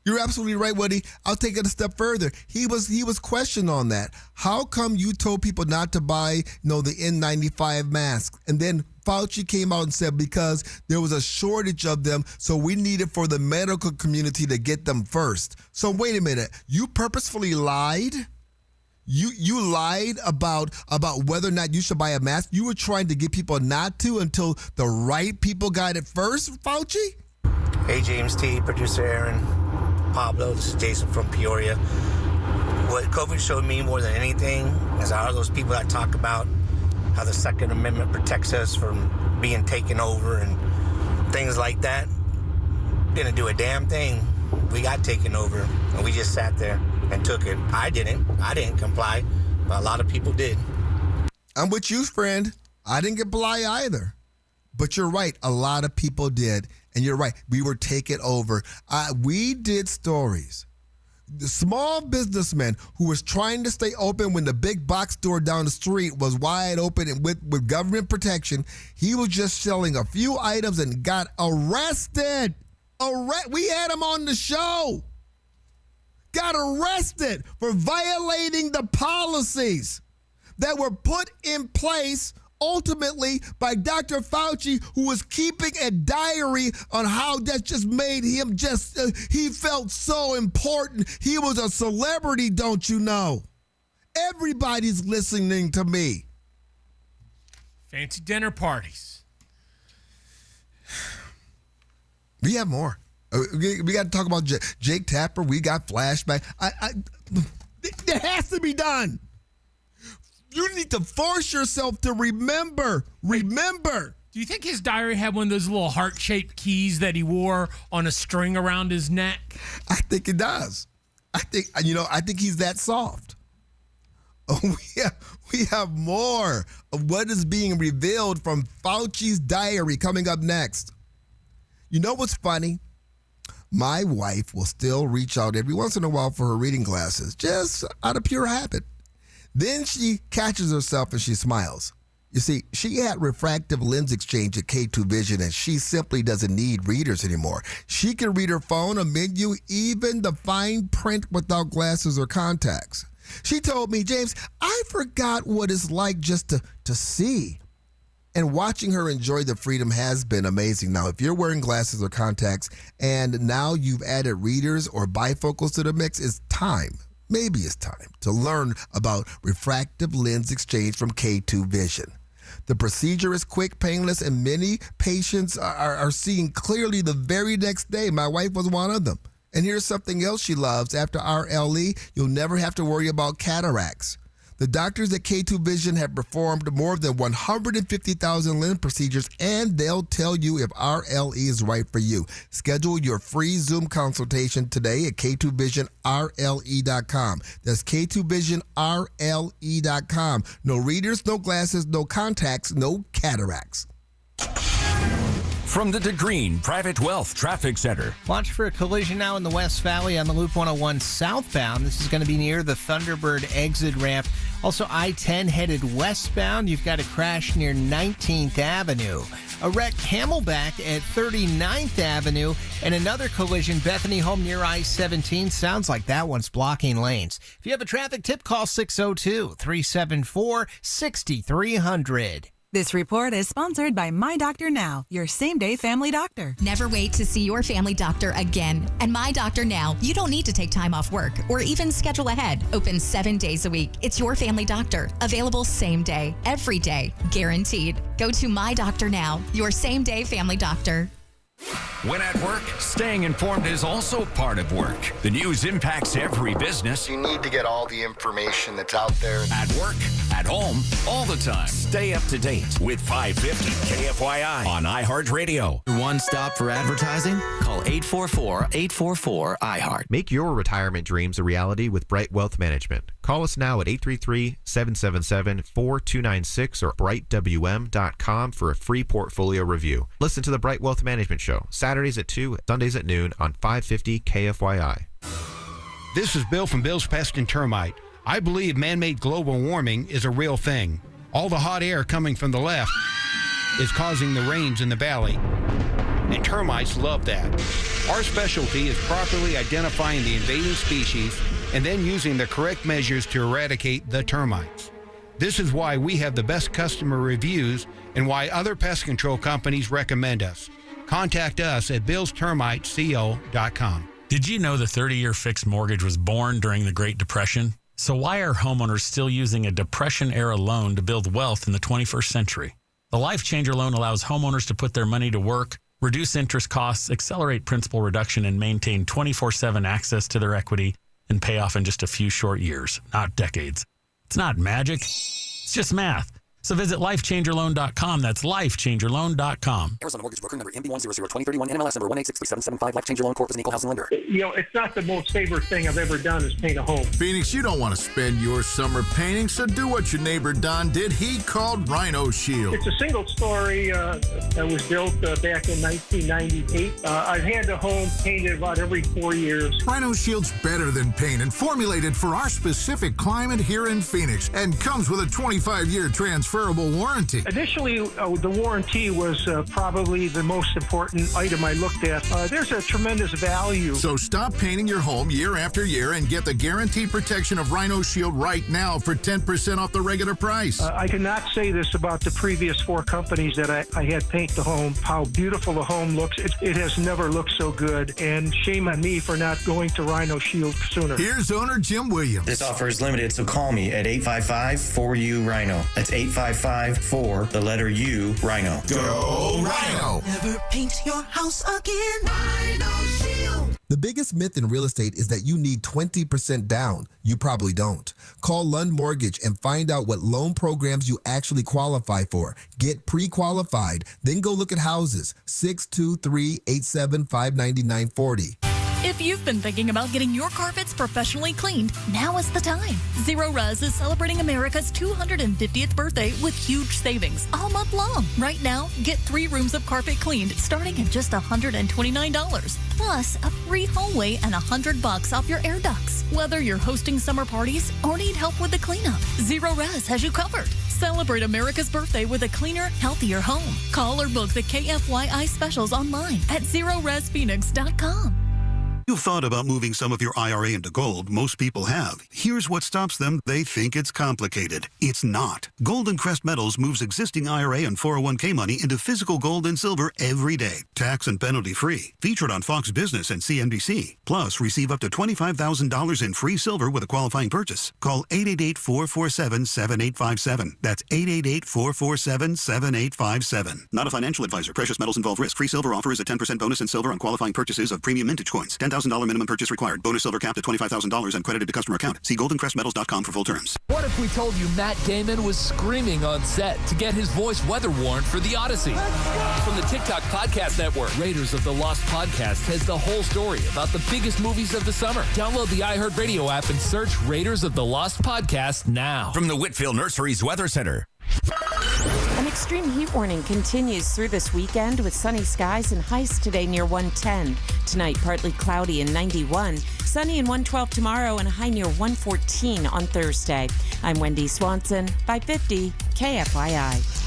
You're absolutely right, Woody. I'll take it a step further. He was questioned on that. How come you told people not to buy, the N95 masks? And then Fauci came out and said because there was a shortage of them, so we needed for the medical community to get them first. So wait a minute. You purposefully lied? You lied about whether or not you should buy a mask. You were trying to get people not to until the right people got it first, Fauci? Hey, James T., producer Aaron, Pablo, this is Jason from Peoria. What COVID showed me more than anything is how those people that talk about how the Second Amendment protects us from being taken over and things like that didn't do a damn thing. We got taken over, and we just sat there and took it. I didn't comply, but a lot of people did. I'm with you, friend. I didn't comply either. But you're right. A lot of people did. And you're right. We were taken over. We did stories. The small businessman who was trying to stay open when the big box store down the street was wide open and with government protection, he was just selling a few items and got arrested. We had him on the show. Got arrested for violating the policies that were put in place ultimately by Dr. Fauci, who was keeping a diary on how that just made him he felt so important. He was a celebrity, don't you know? Everybody's listening to me. Fancy dinner parties. We have more. We got to talk about Jake Tapper. We got flashback. It has to be done. You need to force yourself to remember. Remember. Do you think his diary had one of those little heart-shaped keys that he wore on a string around his neck? I think it does. I think he's that soft. We have more of what is being revealed from Fauci's diary coming up next. You know what's funny? My wife will still reach out every once in a while for her reading glasses, just out of pure habit. Then she catches herself and she smiles. You see, she had refractive lens exchange at K2 Vision, and she simply doesn't need readers anymore. She can read her phone, a menu, even the fine print without glasses or contacts. She told me, James, I forgot what it's like just to see. And watching her enjoy the freedom has been amazing. Now, if you're wearing glasses or contacts and now you've added readers or bifocals to the mix, it's time. Maybe it's time to learn about refractive lens exchange from K2 Vision. The procedure is quick, painless, and many patients are seeing clearly the very next day. My wife was one of them. And here's something else she loves. After RLE, you'll never have to worry about cataracts. The doctors at K2 Vision have performed more than 150,000 lens procedures, and they'll tell you if RLE is right for you. Schedule your free Zoom consultation today at K2VisionRLE.com. That's K2VisionRLE.com. No readers, no glasses, no contacts, no cataracts. From the DeGreen Private Wealth Traffic Center. Watch for a collision now in the West Valley on the Loop 101 southbound. This is going to be near the Thunderbird exit ramp. Also, I-10 headed westbound. You've got a crash near 19th Avenue. A wreck Camelback at 39th Avenue. And another collision, Bethany home near I-17. Sounds like that one's blocking lanes. If you have a traffic tip, call 602-374-6300. This report is sponsored by My Doctor Now, your same-day family doctor. Never wait to see your family doctor again. And My Doctor Now, you don't need to take time off work or even schedule ahead. Open 7 days a week. It's your family doctor. Available same day, every day, guaranteed. Go to My Doctor Now, your same-day family doctor. When at work, staying informed is also part of work. The news impacts every business. You need to get all the information that's out there. At work, at home, all the time. Stay up to date with 550 KFYI on iHeartRadio. One stop for advertising? Call 844-844-iHeart. Make your retirement dreams a reality with Bright Wealth Management. Call us now at 833-777-4296 or brightwm.com for a free portfolio review. Listen to the Bright Wealth Management Show, Saturdays at 2, Sundays at noon on 550 KFYI. This is Bill from Bill's Pest and Termite. I believe man-made global warming is a real thing. All the hot air coming from the left is causing the rains in the valley, and termites love that. Our specialty is properly identifying the invading species and then using the correct measures to eradicate the termites. This is why we have the best customer reviews and why other pest control companies recommend us. Contact us at billstermiteco.com. Did you know the 30-year fixed mortgage was born during the Great Depression? So why are homeowners still using a Depression-era loan to build wealth in the 21st century? The Life Changer loan allows homeowners to put their money to work, reduce interest costs, accelerate principal reduction, and maintain 24/7 access to their equity and pay off in just a few short years, not decades. It's not magic. It's just math. So visit lifechangerloan.com. That's lifechangerloan.com. Arizona Mortgage Broker number MB1002031, NMLS number 1863775. Life Changer Loan Corp is an equal housing lender. You know, it's not the most favorite thing I've ever done is paint a home. Phoenix, you don't want to spend your summer painting, so do what your neighbor Don did. He called Rhino Shield. It's a single story that was built back in 1998. I've had the home painted about every 4 years. Rhino Shield's better than paint and formulated for our specific climate here in Phoenix and comes with a 25-year transferable warranty. Initially, the warranty was probably the most important item I looked at. There's a tremendous value. So stop painting your home year after year and get the guaranteed protection of Rhino Shield right now for 10% off the regular price. I cannot say this about the previous 4 companies that I had paint the home, how beautiful the home looks. It has never looked so good, and shame on me for not going to Rhino Shield sooner. Here's owner Jim Williams. This offer is limited, so call me at 855-4U-RHINO. That's 855-4, the letter U, Rhino. Go Rhino! Never paint your house again. Rhino Shield. The biggest myth in real estate is that you need 20% down. You probably don't. Call Lund Mortgage and find out what loan programs you actually qualify for. Get pre-qualified, then go look at houses. 623-875-9940. If you've been thinking about getting your carpets professionally cleaned, now is the time. Zero Res is celebrating America's 250th birthday with huge savings all month long. Right now, get 3 rooms of carpet cleaned starting at just $129. Plus, a free hallway and $100 off your air ducts. Whether you're hosting summer parties or need help with the cleanup, Zero Res has you covered. Celebrate America's birthday with a cleaner, healthier home. Call or book the KFYI specials online at ZeroResPhoenix.com. You've thought about moving some of your IRA into gold. Most people have. Here's what stops them. They think it's complicated. It's not. Golden Crest Metals moves existing IRA and 401k money into physical gold and silver every day. Tax and penalty free. Featured on Fox Business and CNBC. Plus, receive up to $25,000 in free silver with a qualifying purchase. Call 888-447-7857. That's 888-447-7857. Not a financial advisor. Precious metals involve risk. Free silver offer is a 10% bonus in silver on qualifying purchases of premium mintage coins. $10,000 minimum purchase required. Bonus silver capped at $25,000 and credited to customer account. See goldencrestmetals.com for full terms. What if we told you Matt Damon was screaming on set to get his voice weather warned for The Odyssey? From the TikTok Podcast Network, Raiders of the Lost Podcast has the whole story about the biggest movies of the summer. Download the iHeartRadio app and search Raiders of the Lost Podcast now. From the Whitfield Nurseries Weather Center. An extreme heat warning continues through this weekend with sunny skies and highs today near 110. Tonight, partly cloudy and 91. Sunny and 112 tomorrow and a high near 114 on Thursday. I'm Wendy Swanson, 550 KFYI.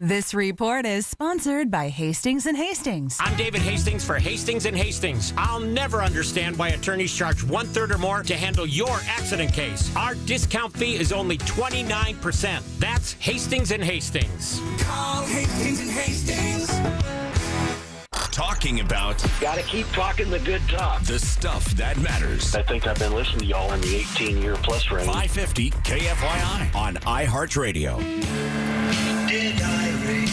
This report is sponsored by Hastings & Hastings. I'm David Hastings for Hastings & Hastings. I'll never understand why attorneys charge 1/3 or more to handle your accident case. Our discount fee is only 29%. That's Hastings & Hastings. Call Hastings & Hastings. Talking about... Gotta keep talking the good talk. The stuff that matters. I think I've been listening to y'all in the 18-year plus range. 550 KFYI on iHeartRadio. Dear diary,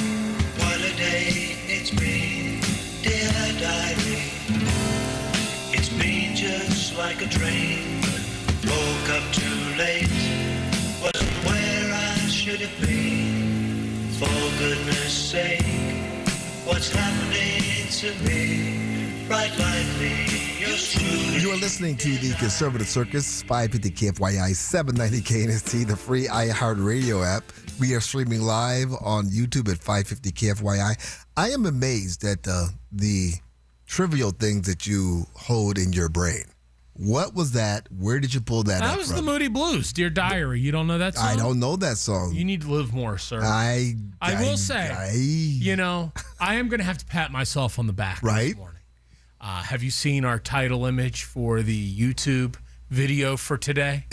what a day it's been. Dear diary, it's been just like a dream. Woke up too late, wasn't where I should have been. For goodness sake, what's happening to me? Right likely, yours truly. You are listening to the Conservative Circus, 550 KFYI, 790 KNST, the free iHeartRadio app. We are streaming live on YouTube at 550 KFYI. I am amazed at the trivial things that you hold in your brain. What was that? Where did you pull that up That was from? the Moody Blues, Dear Diary. You don't know that song? I don't know that song. You need to live more, sir. I will say, I am going to have to pat myself on the back right? this morning. Have you seen our title image for the YouTube video for today?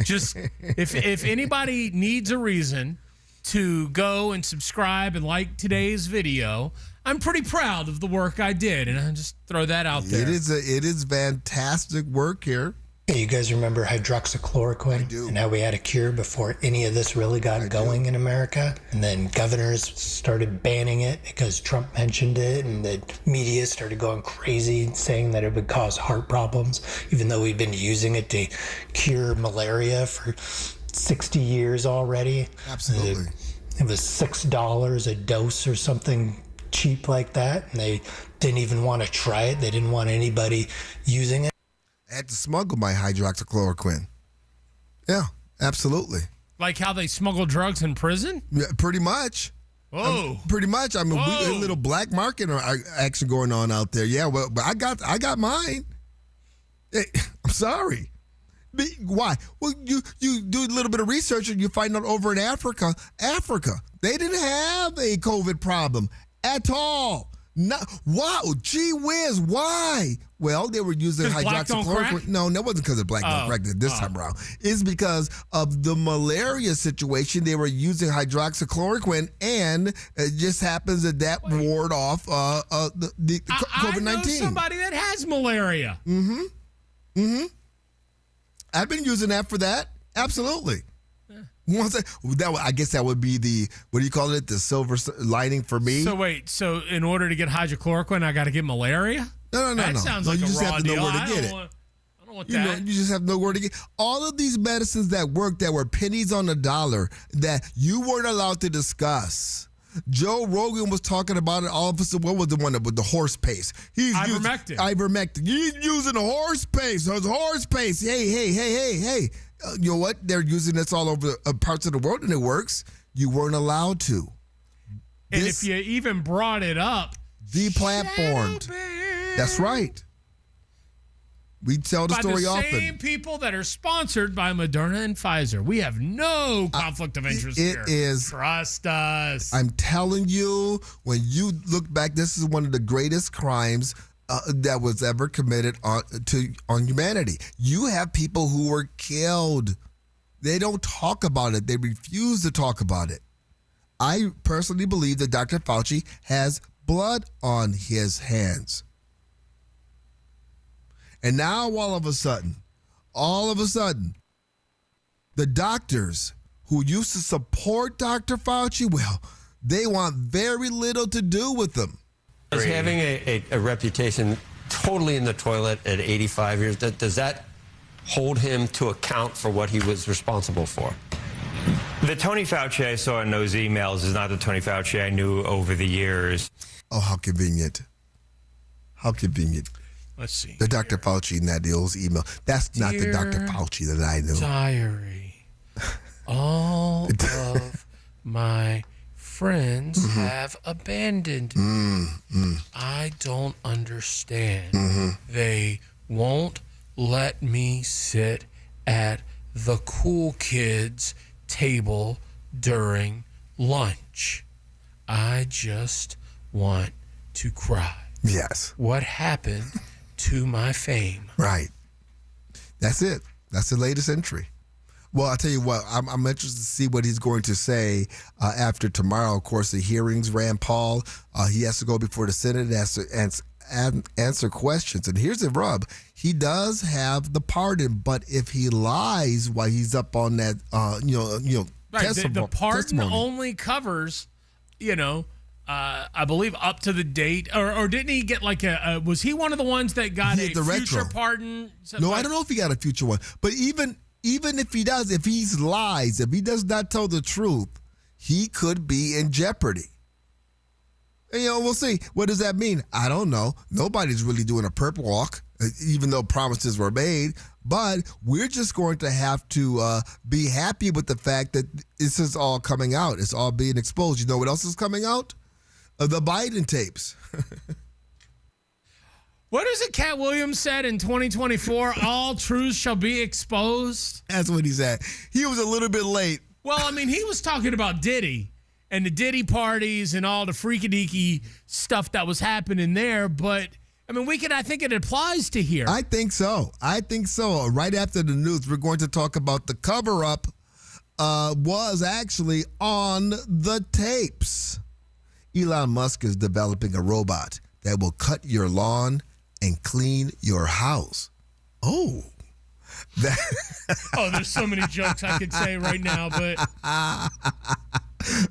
Just if anybody needs a reason to go and subscribe and like today's video, I'm pretty proud of the work I did, and I just throw that out there. It is fantastic work here. Hey, you guys remember hydroxychloroquine? I do. And how we had a cure before any of this really got going in America? And then governors started banning it because Trump mentioned it, and the media started going crazy saying that it would cause heart problems, even though we've been using it to cure malaria for 60 years already. Absolutely. It was $6 a dose or something cheap like that, and they didn't even want to try it. They didn't want anybody using it. I had to smuggle my hydroxychloroquine. Yeah, absolutely. Like how they smuggle drugs in prison? Yeah, pretty much. Whoa. Pretty much. I mean, a little black market action going on out there. Yeah, well, but I got mine. Hey, I'm sorry. Why? Well, you do a little bit of research and you find out over in Africa, they didn't have a COVID problem at all. Wow, gee whiz, why? Well, they were using hydroxychloroquine. No, that wasn't because of black don't crack this time around. It's because of the malaria situation. They were using hydroxychloroquine, and it just happens that ward off the COVID-19. I know somebody that has malaria. Mm-hmm. I've been using that for that. Absolutely. I guess that would be the, what do you call it? The silver lining for me. So wait, in order to get hydrochloroquine, I got to get malaria? No. That sounds like you a just raw have to know deal. where to get it. I don't want that. You just have to know where to get all of these medicines that work that were pennies on the dollar that you weren't allowed to discuss Joe Rogan was talking about it. All of a sudden, what was the one with the horse pace? Ivermectin. Ivermectin. He's using the horse pace. So it's horse pace. Hey. You know what? They're using this all over parts of the world, and it works. You weren't allowed to. And if you even brought it up, deplatformed. That's right. We tell the story often. By the same people that are sponsored by Moderna and Pfizer. We have no conflict of interest here. It is. Trust us. I'm telling you, when you look back, this is one of the greatest crimes that was ever committed on humanity. You have people who were killed. They don't talk about it. They refuse to talk about it. I personally believe that Dr. Fauci has blood on his hands. And now all of a sudden, the doctors who used to support Dr. Fauci, well, they want very little to do with them. Is having a reputation totally in the toilet at 85 years, does that hold him to account for what he was responsible for? The Tony Fauci I saw in those emails is not the Tony Fauci I knew over the years. Oh, how convenient. How convenient. Let's see. The Dr. Fauci in that deal's email. That's not the Dr. Fauci that I knew. Diary. All of my friends have abandoned me. I don't understand. They won't let me sit at the cool kids' table during lunch. I just want to cry. Yes. What happened to my fame? Right. That's it. That's the latest entry. Well, I'll tell you what, I'm interested to see what he's going to say after tomorrow. Of course, the hearings, Rand Paul, he has to go before the Senate and answer questions. And here's the rub. He does have the pardon, but if he lies while he's up on that, Right, the pardon only covers, I believe up to the date, or didn't he get like was he one of the ones that got a future pardon? No, I don't know if he got a future one, but even if he does, if he lies, if he does not tell the truth, he could be in jeopardy. And, we'll see. What does that mean? I don't know. Nobody's really doing a perp walk, even though promises were made. But we're just going to have to be happy with the fact that this is all coming out. It's all being exposed. You know what else is coming out? The Biden tapes. What is it Cat Williams said in 2024? All truths shall be exposed. That's what he said. He was a little bit late. Well, I mean, he was talking about Diddy and the Diddy parties and all the freaky-deaky stuff that was happening there. But, I mean, I think it applies to here. I think so. Right after the news, we're going to talk about the cover-up was actually on the tapes. Elon Musk is developing a robot that will cut your lawn and clean your house. Oh. There's so many jokes I could say right now, but...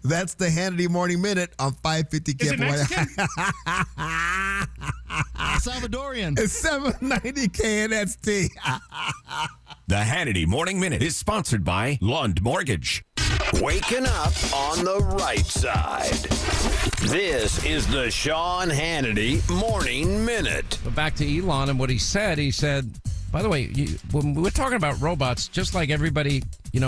That's the Hannity Morning Minute on 550 Is it Mexican? Salvadorian. It's 790 KNST. The Hannity Morning Minute is sponsored by Lund Mortgage. Waking up on the right side. This is the Sean Hannity Morning Minute. But back to Elon and what he said. He said, by the way, when we're talking about robots, just like everybody,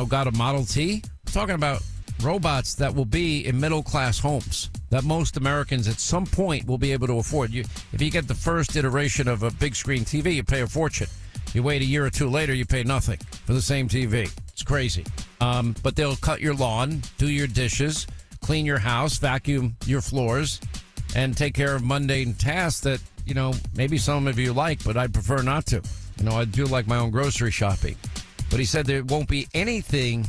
got a Model T, we're talking about robots that will be in middle-class homes that most Americans at some point will be able to afford. If you get the first iteration of a big screen TV, you pay a fortune. You wait a year or two later, you pay nothing for the same TV. It's crazy. But they'll cut your lawn, do your dishes, clean your house, vacuum your floors, and take care of mundane tasks that, maybe some of you like, but I'd prefer not to. I do like my own grocery shopping. But he said there won't be anything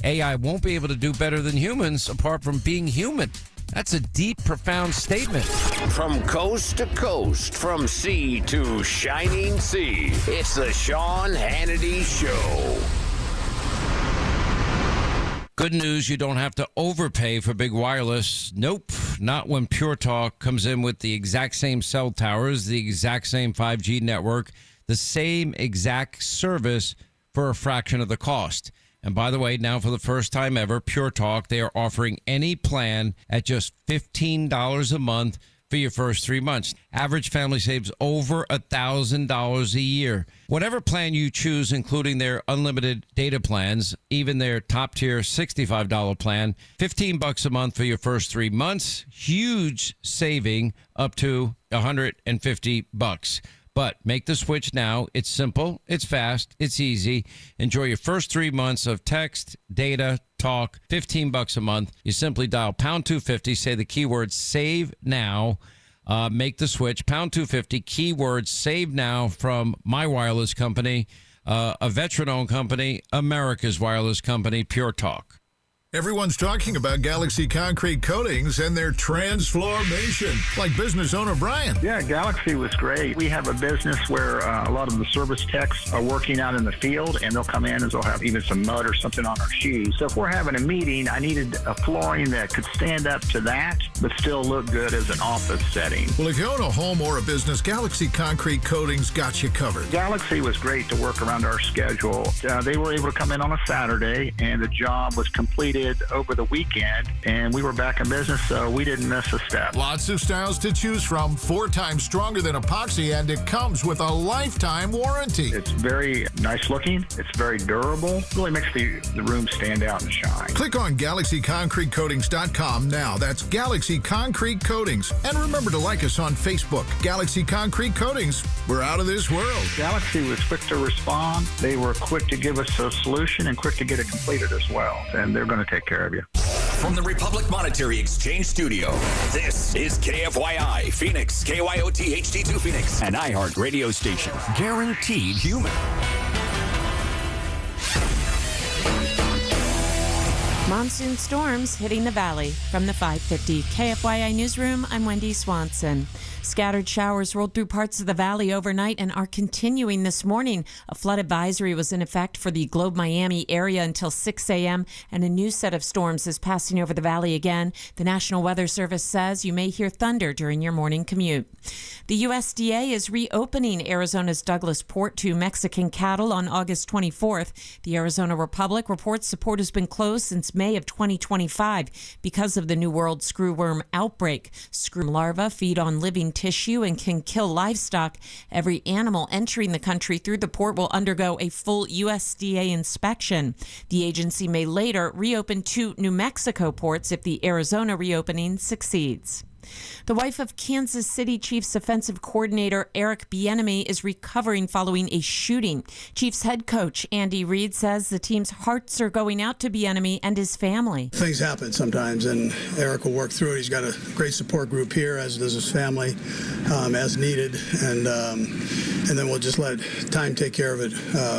AI won't be able to do better than humans apart from being human. That's a deep, profound statement. From coast to coast, from sea to shining sea, it's the Sean Hannity Show. Good news, you don't have to overpay for big wireless. Nope, not when Pure Talk comes in with the exact same cell towers, the exact same 5G network, the same exact service for a fraction of the cost. And by the way, now for the first time ever, Pure Talk, they are offering any plan at just $15 a month for your first 3 months. Average family saves over $1,000 a year. Whatever plan you choose, including their unlimited data plans, even their top tier $65 plan, $15 a month for your first 3 months. Huge saving up to $150. But make the switch now. It's simple, it's fast, it's easy. Enjoy your first 3 months of text, data, talk, $15 a month. You simply dial pound 250, say the keyword save now. Make the switch, pound 250, keyword save now from my wireless company, a veteran-owned company, America's wireless company, Pure Talk. Everyone's talking about Galaxy Concrete Coatings and their transformation, like business owner Brian. Yeah, Galaxy was great. We have a business where a lot of the service techs are working out in the field, and they'll come in and they'll have even some mud or something on our shoes. So if we're having a meeting, I needed a flooring that could stand up to that, but still look good as an office setting. Well, if you own a home or a business, Galaxy Concrete Coatings got you covered. Galaxy was great to work around our schedule. They were able to come in on a Saturday, and the job was completed over the weekend, and we were back in business, so we didn't miss a step. Lots of styles to choose from, 4 times stronger than epoxy, and it comes with a lifetime warranty. It's very nice looking. It's very durable. Really makes the room stand out and shine. Click on GalaxyConcreteCoatings.com now. That's Galaxy Concrete Coatings. And remember to like us on Facebook. Galaxy Concrete Coatings. We're out of this world. Galaxy was quick to respond. They were quick to give us a solution and quick to get it completed as well. And they're going to take care of you. From the Republic Monetary Exchange Studio, this is KFYI Phoenix, KYOT HD2 Phoenix, an iHeart radio station. Guaranteed human. Monsoon storms hitting the valley. From the 550 KFYI Newsroom, I'm Wendy Swanson. Scattered showers rolled through parts of the valley overnight and are continuing this morning. A flood advisory was in effect for the Globe Miami area until 6 a.m., and a new set of storms is passing over the valley again. The National Weather Service says you may hear thunder during your morning commute. The USDA is reopening Arizona's Douglas Port to Mexican cattle on August 24th. The Arizona Republic reports the port has been closed since May of 2025 because of the New World screwworm outbreak. Screwworm larvae feed on living tissue and can kill livestock. Every animal entering the country through the port will undergo a full USDA inspection. The agency may later reopen 2 New Mexico ports if the Arizona reopening succeeds. The wife of Kansas City Chiefs offensive coordinator Eric Bieniemy is recovering following a shooting. Chiefs head coach Andy Reid says the team's hearts are going out to Bieniemy and his family. Things happen sometimes, and Eric will work through it. He's got a great support group here, as does his family, as needed, and then we'll just let time take care of it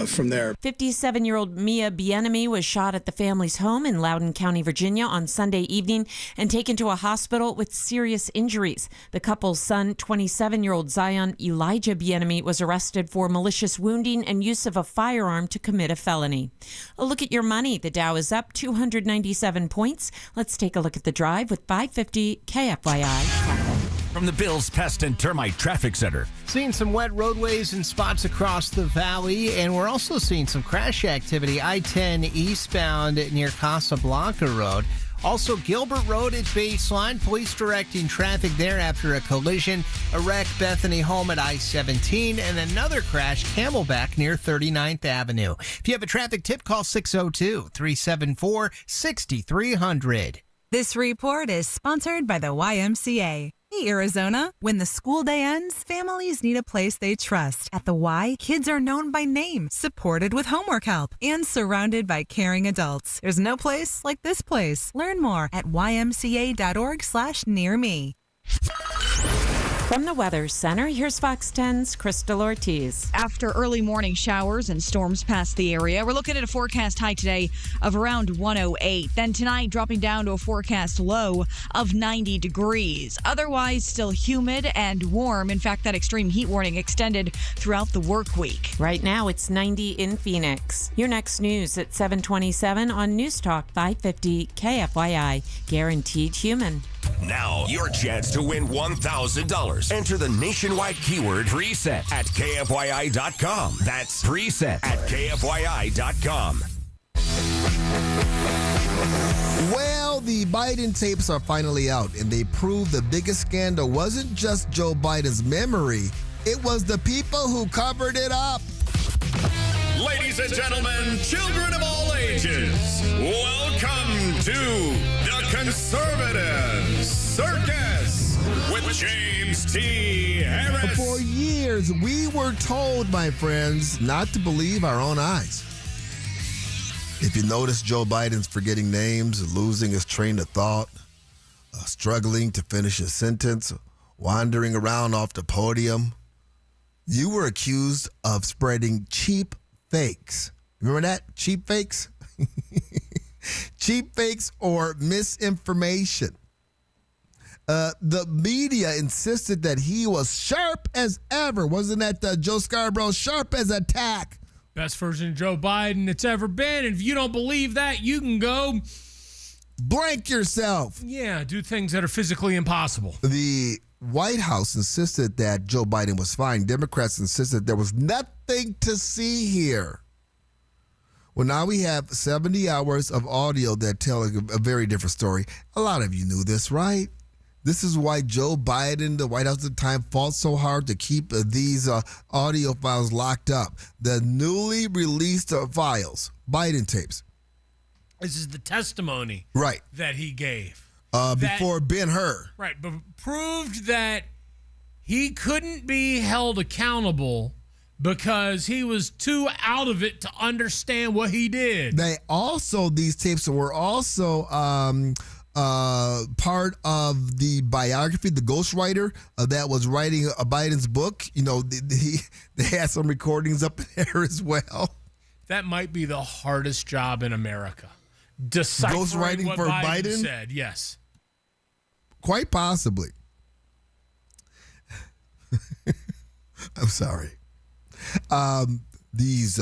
from there. 57-year-old Mia Bieniemy was shot at the family's home in Loudoun County, Virginia on Sunday evening and taken to a hospital with serious injuries. The couple's son, 27-year-old Zion Elijah Bieniemy, was arrested for malicious wounding and use of a firearm to commit a felony. A look at your money. The Dow is up 297 points. Let's take a look at the drive with 550 KFYI traffic. From the Bills Pest and Termite Traffic Center. Seeing some wet roadways in spots across the valley, and we're also seeing some crash activity I-10 eastbound near Casablanca Road. Also, Gilbert Road at Baseline. Police directing traffic there after a collision. A wreck Bethany Home at I-17, and another crash Camelback near 39th Avenue. If you have a traffic tip, call 602-374-6300. This report is sponsored by the YMCA. Hey, Arizona, when the school day ends, families need a place they trust. At the Y, kids are known by name, supported with homework help, and surrounded by caring adults. There's no place like this place. Learn more at ymca.org/nearme. From the Weather Center, here's Fox 10's Crystal Ortiz. After early morning showers and storms past the area, we're looking at a forecast high today of around 108. Then tonight, dropping down to a forecast low of 90 degrees. Otherwise, still humid and warm. In fact, that extreme heat warning extended throughout the work week. Right now, it's 90 in Phoenix. Your next news at 7:27 on News Talk 550 KFYI. Guaranteed human. Now, your chance to win $1,000. Enter the nationwide keyword preset at KFYI.com. That's preset at KFYI.com. Well, the Biden tapes are finally out, and they prove the biggest scandal wasn't just Joe Biden's memory. It was the people who covered it up. Ladies and gentlemen, children of all ages, welcome to the Conservative Circus with James T. Harris. For years, we were told, my friends, not to believe our own eyes. If you notice Joe Biden's forgetting names, losing his train of thought, struggling to finish a sentence, wandering around off the podium, you were accused of spreading cheap fakes. Remember that? Cheap fakes? Cheap fakes or misinformation. The media insisted that he was sharp as ever. Wasn't that Joe Scarborough? Sharp as a tack. Best version of Joe Biden that's ever been. And if you don't believe that, you can go blank yourself. Yeah, do things that are physically impossible. The White House insisted that Joe Biden was fine. Democrats insisted there was nothing to see here. Well, now we have 70 hours of audio that tell a very different story. A lot of you knew this, right? This is why Joe Biden, the White House at the time, fought so hard to keep these audio files locked up. The newly released files, Biden tapes. This is the testimony right that he gave. Before Ben-Hur. Right, but proved that he couldn't be held accountable because he was too out of it to understand what he did. These tapes were also part of the biography, the ghostwriter that was writing Biden's book. You know, they had some recordings up there as well. That might be the hardest job in America. Deciphering ghostwriting what for Biden said, yes. Quite possibly. I'm sorry. These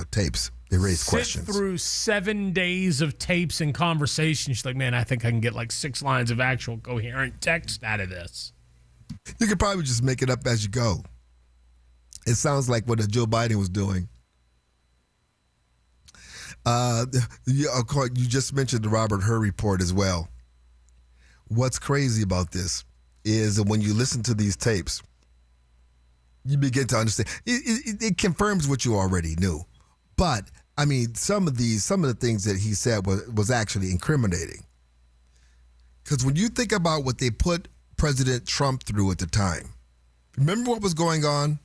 tapes, they raise questions. Through 7 days of tapes and conversations. She's like, man, I think I can get like 6 lines of actual coherent text out of this. You could probably just make it up as you go. It sounds like what Joe Biden was doing. You just mentioned the Robert Hur report as well. What's crazy about this is that when you listen to these tapes, you begin to understand. It confirms what you already knew. But, I mean, some of the things that he said was actually incriminating. Because when you think about what they put President Trump through at the time, remember what was going on?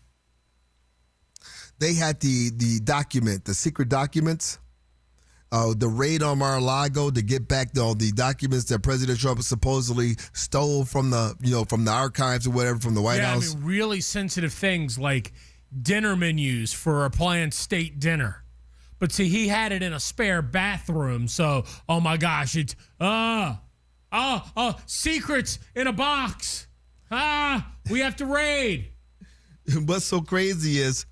They had the secret documents, the raid on Mar-a-Lago to get back all the documents that President Trump supposedly stole from the archives or whatever from the White House. I mean, really sensitive things like dinner menus for a planned state dinner. But see, he had it in a spare bathroom, so oh my gosh, it's secrets in a box. We have to raid. What's so crazy is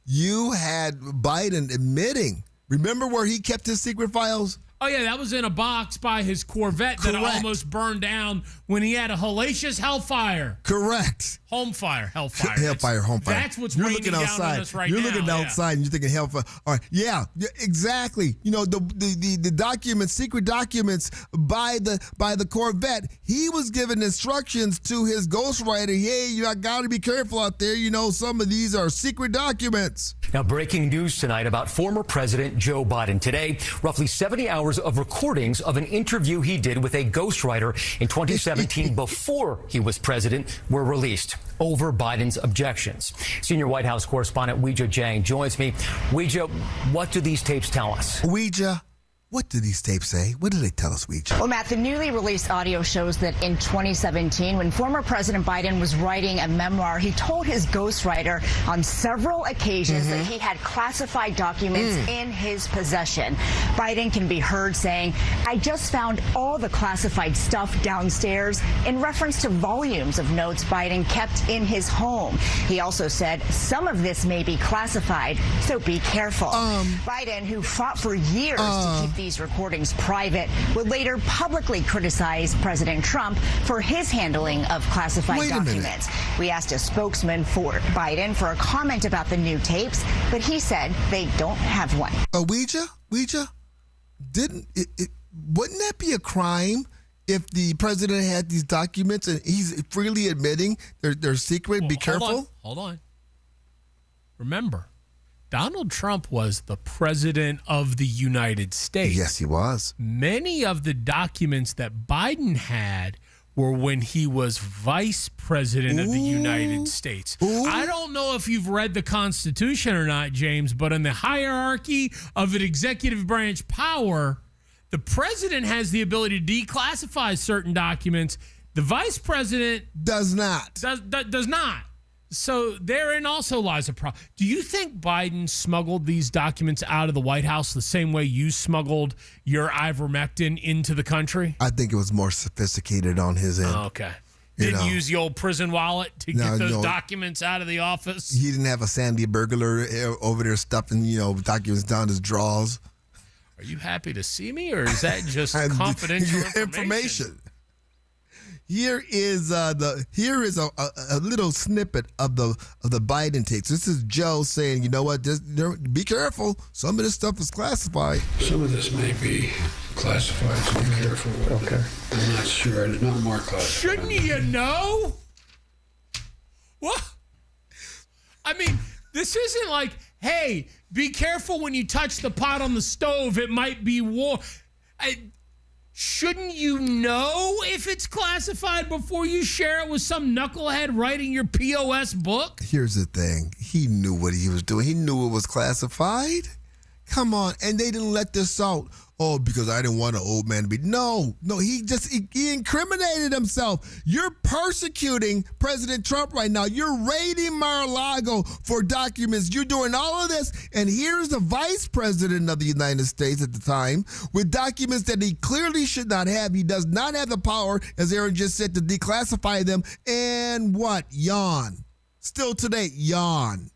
you had Biden admitting. Remember where he kept his secret files? Oh, yeah, that was in a box by his Corvette that almost burned down when he had a hellacious hellfire. Correct. Home fire. Home fire. That's what's raining down on us right now. You're looking outside and you're thinking hellfire. All right, yeah, exactly. You know, the documents, secret documents by the Corvette, he was giving instructions to his ghostwriter, hey, you got to be careful out there. You know, some of these are secret documents. Now, breaking news tonight about former President Joe Biden. Today, roughly 70 hours of recordings of an interview he did with a ghostwriter in 2017 before he was president were released over Biden's objections. Senior White House correspondent Weijia Jiang joins me. Weijia, what do these tapes tell us? Weijia, what do these tapes say? What do they tell us, Weijia? Well, Matt, the newly released audio shows that in 2017, when former President Biden was writing a memoir, he told his ghostwriter on several occasions that he had classified documents in his possession. Biden can be heard saying, I just found all the classified stuff downstairs, in reference to volumes of notes Biden kept in his home. He also said some of this may be classified, so be careful. Biden, who fought for years to keep these recordings private, would later publicly criticize President Trump for his handling of classified documents. We asked a spokesman for Biden for a comment about the new tapes, but he said they don't have one. Ouija? Wouldn't that be a crime if the president had these documents and he's freely admitting they're secret? Well, be careful. Hold on. Remember, Donald Trump was the president of the United States. Yes, he was. Many of the documents that Biden had were when he was vice president of the United States. I don't know if you've read the Constitution or not, James, but in the hierarchy of an executive branch power, the president has the ability to declassify certain documents. The vice president does not. Does not. So therein also lies a problem. Do you think Biden smuggled these documents out of the White House the same way you smuggled your ivermectin into the country? I think it was more sophisticated on his end. Okay. Didn't use the old prison wallet to get those documents out of the office? He didn't have a Sandy burglar over there stuffing, documents down his drawers. Are you happy to see me, or is that just confidential information? Here is a little snippet of the Biden tapes. This is Joe saying, you know what, be careful. Some of this stuff is classified. Some of this may be classified, so be careful with it. I'm not sure. It's not more classified. Shouldn't you know? What? I mean, this isn't like, hey, be careful when you touch the pot on the stove. It might be warm. Shouldn't you know if it's classified before you share it with some knucklehead writing your POS book? Here's the thing. He knew what he was doing. He knew it was classified. Come on. And they didn't let this out. Oh, because I didn't want an old man to be. No, he incriminated himself. You're persecuting President Trump right now. You're raiding Mar-a-Lago for documents. You're doing all of this. And here's the vice president of the United States at the time with documents that he clearly should not have. He does not have the power, as Aaron just said, to declassify them. And what? Yawn. Still today, yawn.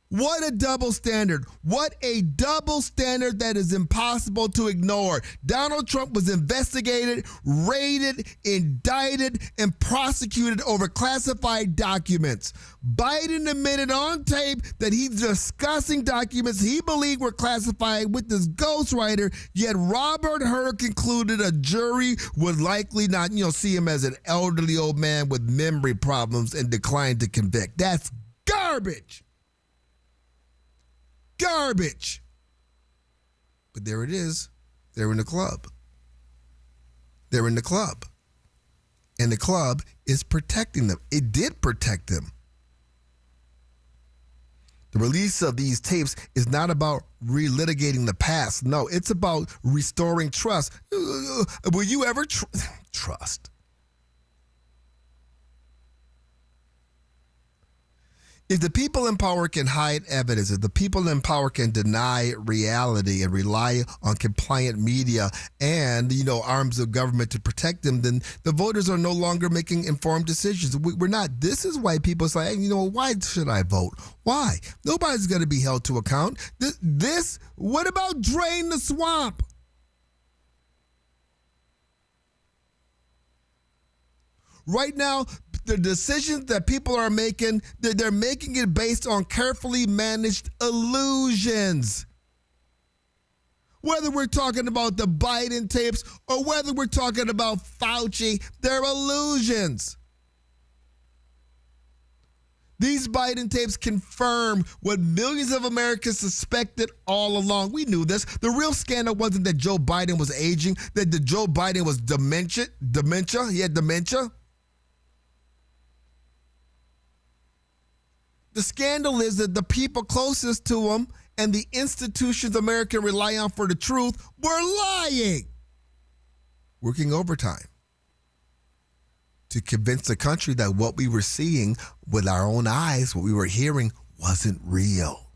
What a double standard. What a double standard that is impossible to ignore. Donald Trump was investigated, raided, indicted, and prosecuted over classified documents. Biden admitted on tape that he's discussing documents he believed were classified with this ghostwriter, yet Robert Hur concluded a jury would likely not, see him as an elderly old man with memory problems and declined to convict. That's garbage. Garbage. But there it is. They're in the club. They're in the club. And the club is protecting them. It did protect them. The release of these tapes is not about relitigating the past. No, it's about restoring trust. Will you ever trust? If the people in power can hide evidence, if the people in power can deny reality and rely on compliant media and, arms of government to protect them, then the voters are no longer making informed decisions. We're not. This is why people say, why should I vote? Why? Nobody's going to be held to account. What about drain the swamp? Right now, the decisions that people are making, they're making it based on carefully managed illusions. Whether we're talking about the Biden tapes or whether we're talking about Fauci, they're illusions. These Biden tapes confirm what millions of Americans suspected all along. We knew this. The real scandal wasn't that Joe Biden was aging, that Joe Biden was dementia. He had dementia. The scandal is that the people closest to him and the institutions America rely on for the truth were lying, working overtime to convince the country that what we were seeing with our own eyes, what we were hearing, wasn't real.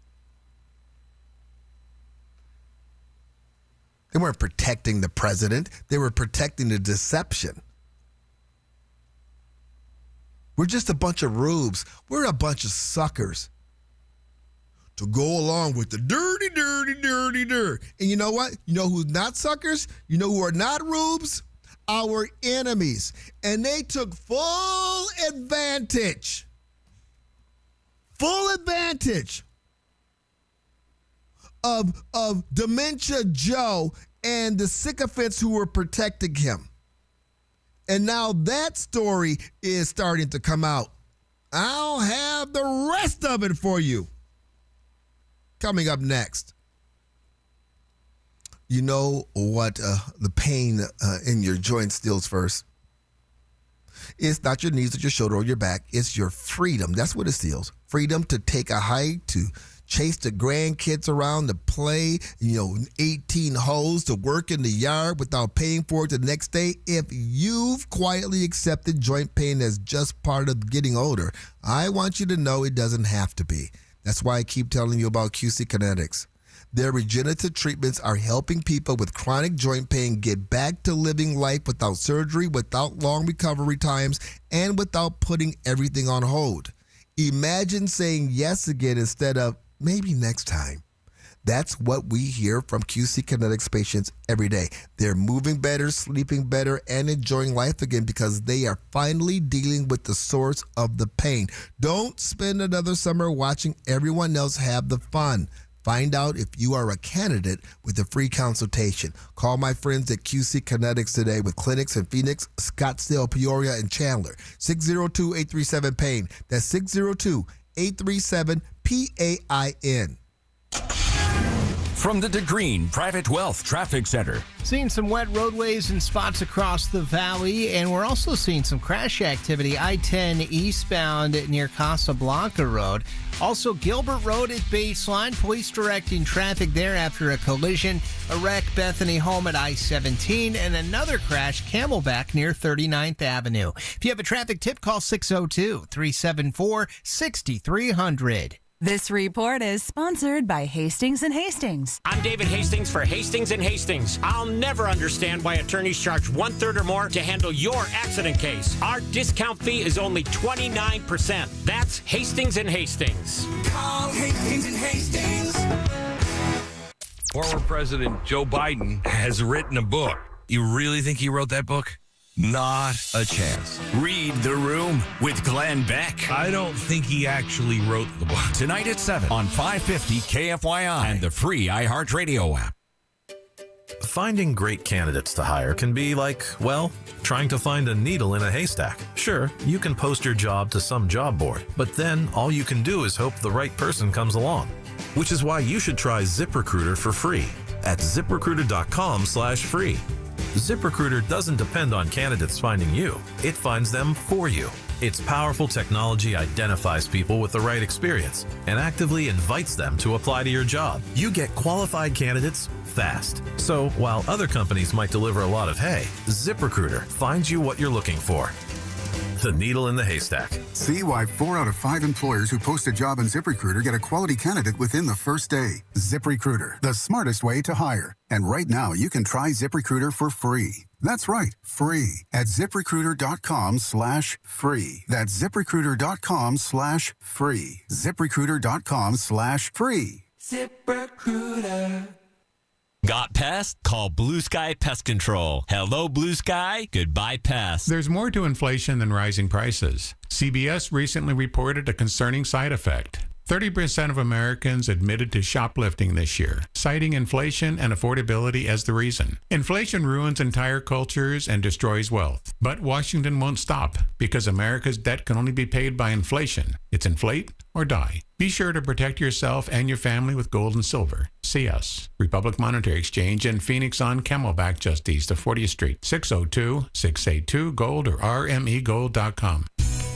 They weren't protecting the president. They were protecting the deception. We're just a bunch of rubes. We're a bunch of suckers. to go along with the dirty. And you know what? You know who's not suckers? You know who are not rubes? Our enemies. And they took full advantage of Dementia Joe and the sycophants who were protecting him. And now that story is starting to come out. I'll have the rest of it for you. Coming up next. You know what the pain in your joint steals first? It's not your knees or your shoulder or your back. It's your freedom. That's what it steals. Freedom to take a hike, to chase the grandkids around, to play, 18 holes, to work in the yard without paying for it the next day. If you've quietly accepted joint pain as just part of getting older, I want you to know it doesn't have to be. That's why I keep telling you about QC Kinetics. Their regenerative treatments are helping people with chronic joint pain get back to living life without surgery, without long recovery times, and without putting everything on hold. Imagine saying yes again instead of maybe next time. That's what we hear from QC Kinetics patients every day. They're moving better, sleeping better, and enjoying life again because they are finally dealing with the source of the pain. Don't spend another summer watching everyone else have the fun. Find out if you are a candidate with a free consultation. Call my friends at QC Kinetics today with clinics in Phoenix, Scottsdale, Peoria, and Chandler. 602-837-PAIN. That's 602-837-PAIN. From the DeGreen Private Wealth Traffic Center. Seeing some wet roadways in spots across the valley, and we're also seeing some crash activity. I-10 eastbound near Casablanca Road. Also, Gilbert Road at Baseline. Police directing traffic there after a collision. A wreck Bethany home at I-17, and another crash Camelback near 39th Avenue. If you have a traffic tip, call 602-374-6300. This report is sponsored by Hastings & Hastings. I'm David Hastings for Hastings & Hastings. I'll never understand why attorneys charge 1/3 or more to handle your accident case. Our discount fee is only 29%. That's Hastings & Hastings. Call Hastings & Hastings. Former President Joe Biden has written a book. You really think he wrote that book? Not a chance. Read The Room with Glenn Beck. I don't think he actually wrote the book. Tonight at 7 on 550 KFYI and the free iHeartRadio app. Finding great candidates to hire can be like, well, trying to find a needle in a haystack. Sure, you can post your job to some job board, but then all you can do is hope the right person comes along. Which is why you should try ZipRecruiter for free at ZipRecruiter.com/free. ZipRecruiter doesn't depend on candidates finding you. It finds them for you. Its powerful technology identifies people with the right experience and actively invites them to apply to your job. You get qualified candidates fast. So while other companies might deliver a lot of hay, ZipRecruiter finds you what you're looking for. The needle in the haystack. See why 4 out of 5 employers who post a job on ZipRecruiter get a quality candidate within the first day. ZipRecruiter, the smartest way to hire. And right now, you can try ZipRecruiter for free. That's right, free at ZipRecruiter.com/free. That's ZipRecruiter.com/free. ZipRecruiter.com/free. ZipRecruiter. Got pests? Call Blue Sky Pest Control. Hello, Blue Sky. Goodbye, pests. There's more to inflation than rising prices. CBS recently reported a concerning side effect. 30% of Americans admitted to shoplifting this year, citing inflation and affordability as the reason. Inflation ruins entire cultures and destroys wealth. But Washington won't stop because America's debt can only be paid by inflation. It's inflate or die. Be sure to protect yourself and your family with gold and silver. See us, Republic Monetary Exchange in Phoenix on Camelback just east of 40th Street. 602-682-GOLD or rmegold.com.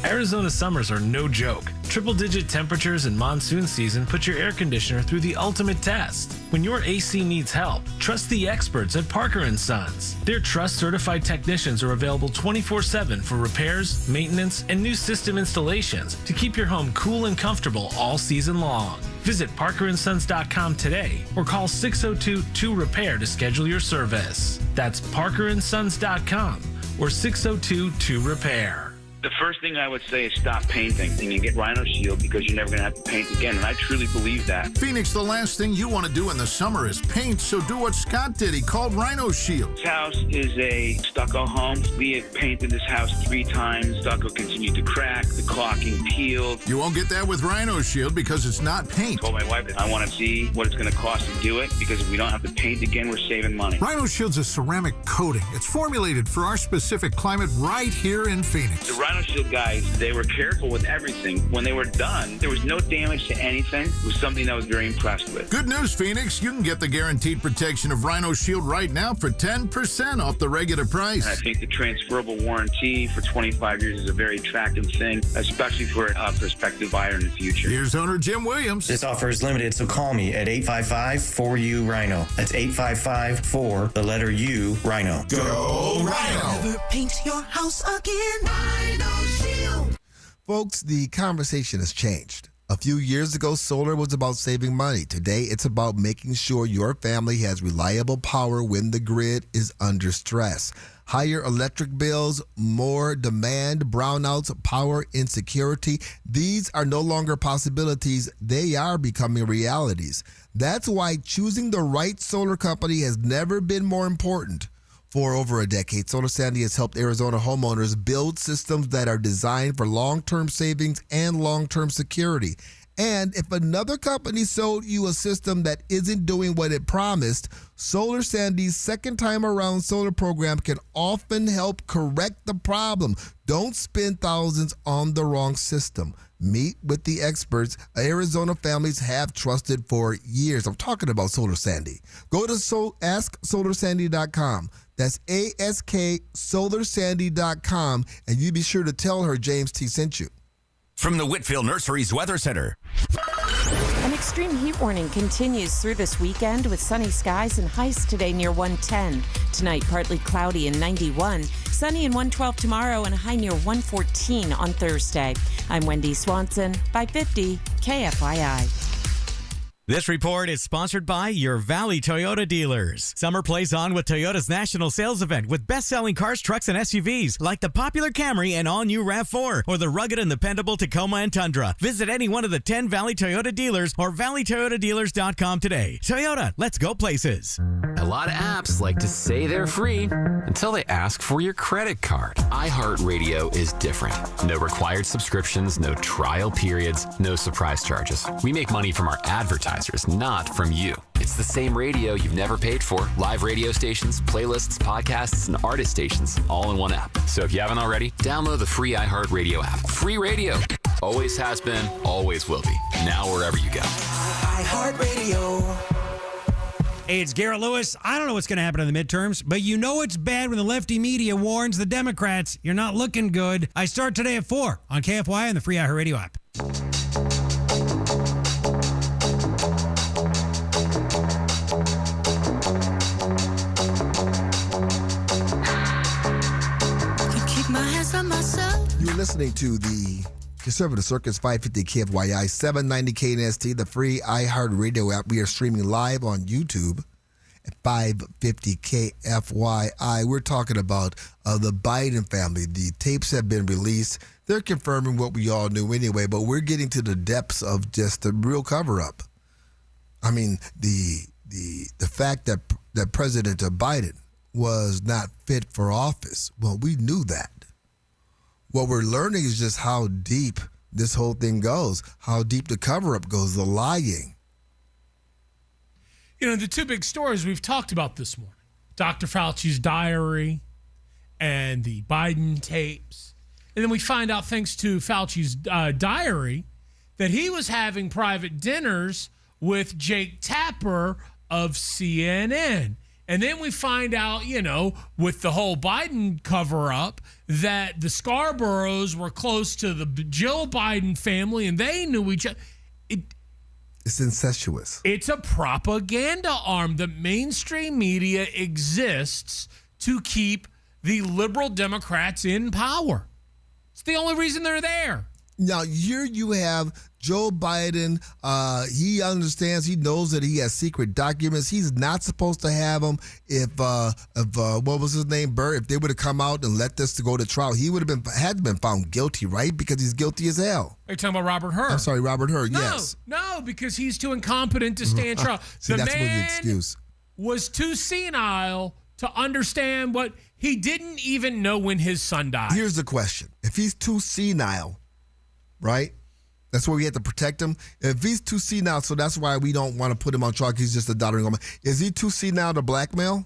Arizona summers are no joke. Triple-digit temperatures in monsoon season put your air conditioner through the ultimate test. When your AC needs help, trust the experts at Parker & Sons. Their trust-certified technicians are available 24/7 for repairs, maintenance, and new system installations to keep your home cool and comfortable all season long. Visit parkerandsons.com today or call 602-2-REPAIR to schedule your service. That's parkerandsons.com or 602-2-REPAIR. The first thing I would say is stop painting and you get Rhino Shield because you're never going to have to paint again. And I truly believe that. Phoenix, the last thing you want to do in the summer is paint, so do what Scott did. He called Rhino Shield. This house is a stucco home. We have painted this house 3 times. Stucco continued to crack. The caulking peeled. You won't get that with Rhino Shield because it's not paint. I told my wife that I want to see what it's going to cost to do it because if we don't have to paint again, we're saving money. Rhino Shield's a ceramic coating. It's formulated for our specific climate right here in Phoenix. The Rhino Shield guys, they were careful with everything. When they were done, there was no damage to anything. It was something I was very impressed with. Good news, Phoenix. You can get the guaranteed protection of Rhino Shield right now for 10% off the regular price. And I think the transferable warranty for 25 years is a very attractive thing, especially for a prospective buyer in the future. Here's owner Jim Williams. This offer is limited, so call me at 855-4U-RHINO. That's 855-4, the letter U, Rhino. Go Rhino! Never paint your house again. Rhino Shield. Folks, the conversation has changed. A few years ago, solar was about saving money. Today, it's about making sure your family has reliable power when the grid is under stress. Higher electric bills, more demand, brownouts, power insecurity. These are no longer possibilities. They are becoming realities. That's why choosing the right solar company has never been more important. For over a decade, Solar Sandy has helped Arizona homeowners build systems that are designed for long-term savings and long-term security. And if another company sold you a system that isn't doing what it promised, Solar Sandy's second time around solar program can often help correct the problem. Don't spend thousands on the wrong system. Meet with the experts Arizona families have trusted for years. I'm talking about Solar Sandy. Go to AskSolarSandy.com. That's AskSolarSandy.com, and you be sure to tell her James T. sent you. From the Whitfield Nurseries Weather Center. An extreme heat warning continues through this weekend with sunny skies and highs today near 110. Tonight, partly cloudy and 91. Sunny and 112 tomorrow and a high near 114 on Thursday. I'm Wendy Swanson, 550 KFYI. This report is sponsored by your Valley Toyota dealers. Summer plays on with Toyota's national sales event with best-selling cars, trucks, and SUVs like the popular Camry and all-new RAV4 or the rugged and dependable Tacoma and Tundra. Visit any one of the 10 Valley Toyota dealers or valleytoyotadealers.com today. Toyota, let's go places. A lot of apps like to say they're free until they ask for your credit card. iHeartRadio is different. No required subscriptions, no trial periods, no surprise charges. We make money from our advertisers, not from you. It's the same radio you've never paid for. Live radio stations, playlists, podcasts, and artist stations all in one app. So if you haven't already, download the free iHeartRadio app. Free radio. Always has been, always will be. Now wherever you go. iHeartRadio. Hey, it's Garrett Lewis. I don't know what's going to happen in the midterms, but you know it's bad when the lefty media warns the Democrats you're not looking good. I start today at 4 on KFY and the free iHeartRadio app. You're listening to the Conservative Circus 550 KFYI 790 KNST, the free iHeartRadio app. We are streaming live on YouTube at 550 KFYI. We're talking about the Biden family. The tapes have been released. They're confirming what we all knew anyway, but we're getting to the depths of just the real cover-up. I mean, the fact that President Biden was not fit for office, well, we knew that. What we're learning is just how deep this whole thing goes, how deep the cover-up goes, the lying. You know, the two big stories we've talked about this morning, Dr. Fauci's diary and the Biden tapes. And then we find out, thanks to Fauci's diary, that he was having private dinners with Jake Tapper of CNN. And then we find out, you know, with the whole Biden cover-up, that the Scarboroughs were close to the Jill Biden family and they knew each other. It's incestuous. It's a propaganda arm. The mainstream media exists to keep the liberal Democrats in power. It's the only reason they're there. Now, here you have Joe Biden. He understands, he knows that he has secret documents. He's not supposed to have them. If what was his name, Burr, if they would have come out and let this to go to trial, he would have had been found guilty, right? Because he's guilty as hell. Are you talking about Robert Hur? I'm sorry, Robert Hur, No, yes. no, because he's too incompetent to stand trial. See, that's what the excuse. Was too senile to understand what he didn't even know when his son died. Here's the question. If he's too senile, right? That's why we have to protect him. If he's too senile, so that's why we don't want to put him on trial. He's just a doddering woman. Is he too senile to blackmail?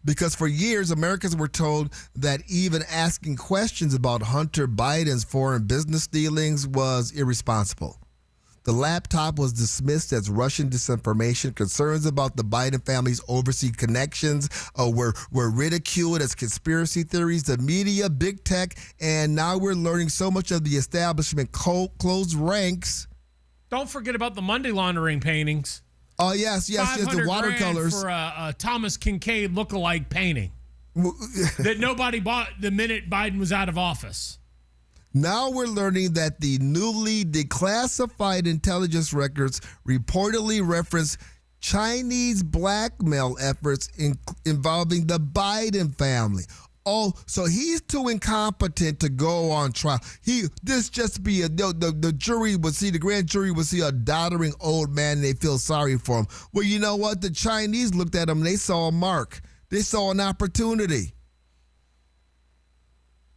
Because for years, Americans were told that even asking questions about Hunter Biden's foreign business dealings was irresponsible. The laptop was dismissed as Russian disinformation. Concerns about the Biden family's overseas connections were ridiculed as conspiracy theories. The media, big tech, and now we're learning so much of the establishment closed ranks. Don't forget about the money laundering paintings. Oh, yes, the watercolors. For a Thomas Kincaid lookalike painting that nobody bought the minute Biden was out of office. Now we're learning that the newly declassified intelligence records reportedly reference Chinese blackmail efforts involving the Biden family. Oh, so he's too incompetent to go on trial. The jury would see, the grand jury would see a doddering old man and they feel sorry for him. Well, you know what? The Chinese looked at him and they saw a mark. They saw an opportunity.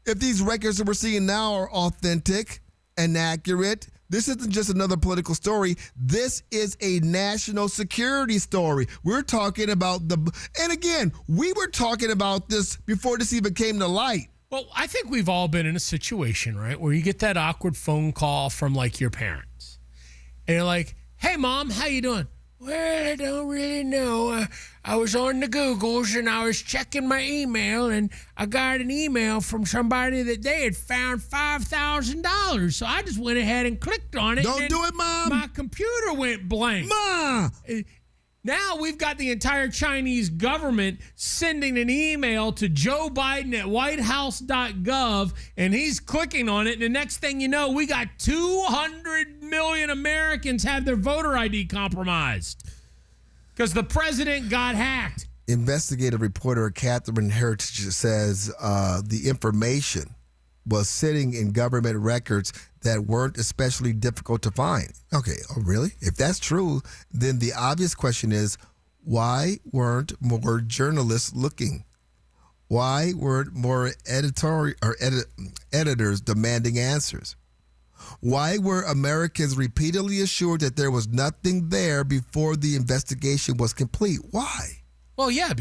If these records that we're seeing now are authentic and accurate, this isn't just another political story. This is a national security story. We're talking about and again, we were talking about this before this even came to light. Well, I think we've all been in a situation, right, where you get that awkward phone call from like your parents. And you're like, "Hey, Mom, how you doing?" "Well, I don't really know. I was on the Googles and I was checking my email and I got an email from somebody that they had found $5,000. So I just went ahead and clicked on it. Don't do it, Mom. My computer went blank." Mom! Now we've got the entire Chinese government sending an email to Joe Biden at whitehouse.gov, and he's clicking on it. And the next thing you know, we got 200 million Americans have their voter ID compromised because the president got hacked. Investigative reporter Catherine Heritage says the information was sitting in government records that weren't especially difficult to find. Okay, oh really? If that's true, then the obvious question is, why weren't more journalists looking? Why weren't more editors demanding answers? Why were Americans repeatedly assured that there was nothing there before the investigation was complete? Why? Well, yeah,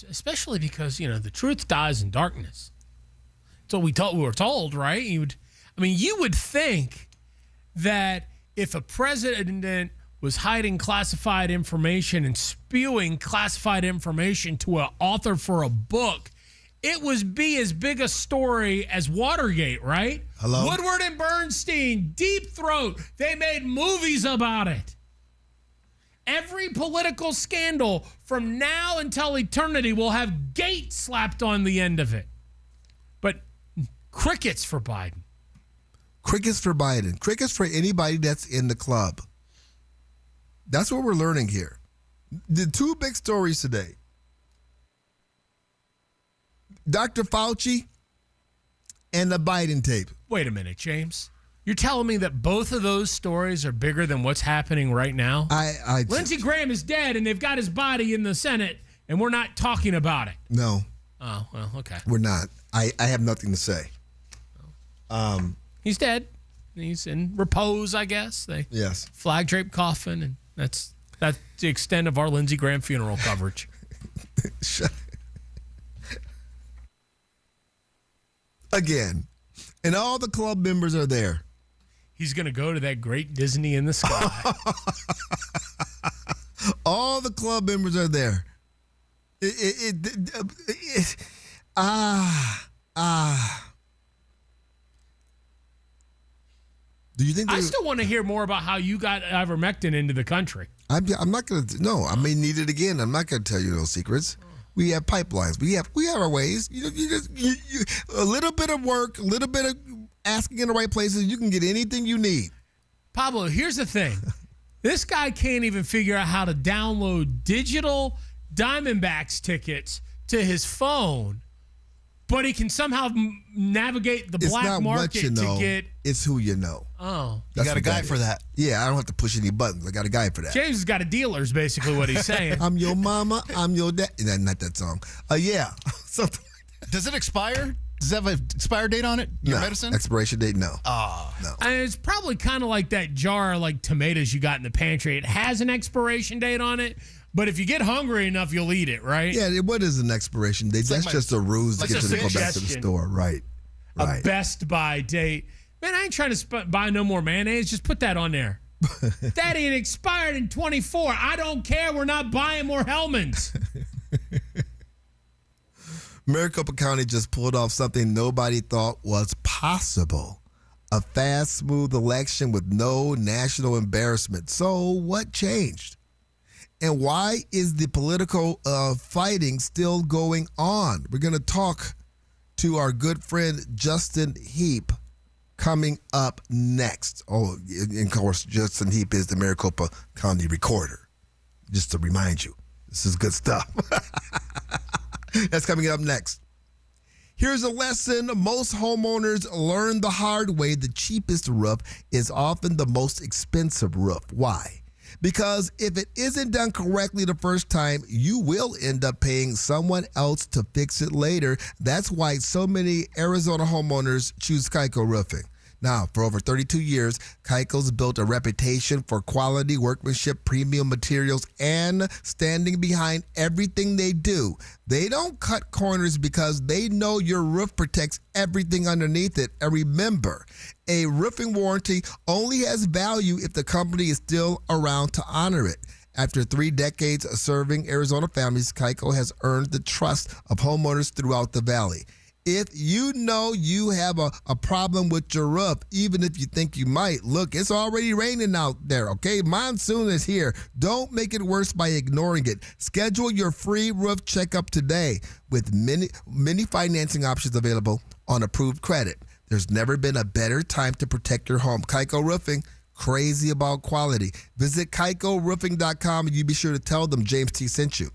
especially because, the truth dies in darkness. So we were told, right? You would think that if a president was hiding classified information and spewing classified information to an author for a book, it would be as big a story as Watergate, right? Hello? Woodward and Bernstein, Deep Throat, they made movies about it. Every political scandal from now until eternity will have gate slapped on the end of it. But crickets for Biden. Crickets for Biden. Crickets for anybody that's in the club. That's what we're learning here. The two big stories today. Dr. Fauci and the Biden tape. Wait a minute, James. You're telling me that both of those stories are bigger than what's happening right now? Lindsey Graham is dead and they've got his body in the Senate and we're not talking about it. No. Oh, well, okay. We're not. I have nothing to say. He's dead. He's in repose, I guess. Yes. Flag draped coffin, and that's the extent of our Lindsey Graham funeral coverage. Again, and all the club members are there. He's going to go to that great Disney in the sky. All the club members are there. Do you think I still want to hear more about how you got ivermectin into the country. I'm not going to. No, I may need it again. I'm not going to tell you those secrets. We have pipelines. We have our ways. You a little bit of work, a little bit of asking in the right places, you can get anything you need. Pablo, here's the thing. This guy can't even figure out how to download digital Diamondbacks tickets to his phone, but he can somehow navigate the black market to get. It's who you know. Oh, you got a guy for that. Yeah, I don't have to push any buttons. I got a guy for that. James has got a dealer, is basically what he's saying. I'm your mama. I'm your dad. Not that song. Yeah, something. Does it expire? Does it have an expire date on it? Your medicine? Expiration date? No. No. And it's probably kind of like that jar of like tomatoes you got in the pantry. It has an expiration date on it, but if you get hungry enough, you'll eat it, right? Yeah, what is an expiration date? That's just a ruse to get you to go back to the store. Right. A Best Buy date. Man, I ain't trying to buy no more mayonnaise. Just put that on there. That ain't expired in 24. I don't care. We're not buying more Hellmann's. Maricopa County just pulled off something nobody thought was possible. A fast, smooth election with no national embarrassment. So what changed? And why is the political fighting still going on? We're going to talk to our good friend Justin Heap coming up next. Oh, and of course, Justin Heap is the Maricopa County Recorder. Just to remind you, this is good stuff. That's coming up next. Here's a lesson most homeowners learn the hard way. The cheapest roof is often the most expensive roof. Why? Because if it isn't done correctly the first time, you will end up paying someone else to fix it later. That's why so many Arizona homeowners choose Kaiko Roofing. Now, for over 32 years, Kaiko's built a reputation for quality workmanship, premium materials, and standing behind everything they do. They don't cut corners because they know your roof protects everything underneath it. And remember, a roofing warranty only has value if the company is still around to honor it. After 3 decades of serving Arizona families, Kaiko has earned the trust of homeowners throughout the valley. If you know you have a problem with your roof, even if you think you might, look, it's already raining out there, okay? Monsoon is here. Don't make it worse by ignoring it. Schedule your free roof checkup today with many financing options available on approved credit. There's never been a better time to protect your home. Kaiko Roofing, crazy about quality. Visit KaikoRoofing.com and you be sure to tell them James T. sent you.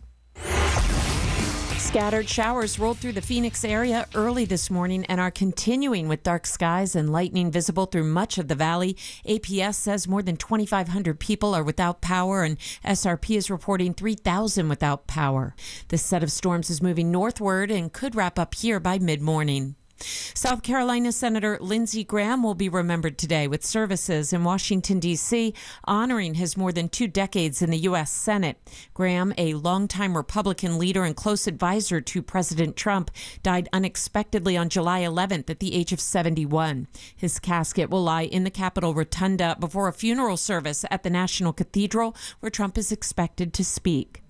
Scattered showers rolled through the Phoenix area early this morning and are continuing with dark skies and lightning visible through much of the valley. APS says more than 2,500 people are without power, and SRP is reporting 3,000 without power. This set of storms is moving northward and could wrap up here by mid-morning. South Carolina Senator Lindsey Graham will be remembered today with services in Washington, D.C., honoring his more than 2 decades in the U.S. Senate. Graham, a longtime Republican leader and close advisor to President Trump, died unexpectedly on July 11th at the age of 71. His casket will lie in the Capitol Rotunda before a funeral service at the National Cathedral, where Trump is expected to speak.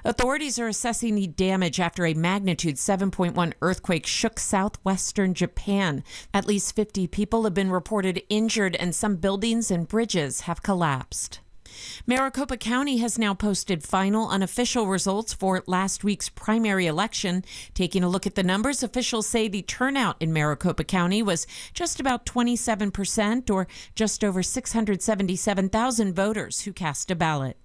Authorities are assessing the damage after a magnitude 7.1 earthquake shook southwestern Japan. At least 50 people have been reported injured, and some buildings and bridges have collapsed. Maricopa County has now posted final unofficial results for last week's primary election. Taking a look at the numbers, officials say the turnout in Maricopa County was just about 27%, or just over 677,000 voters who cast a ballot.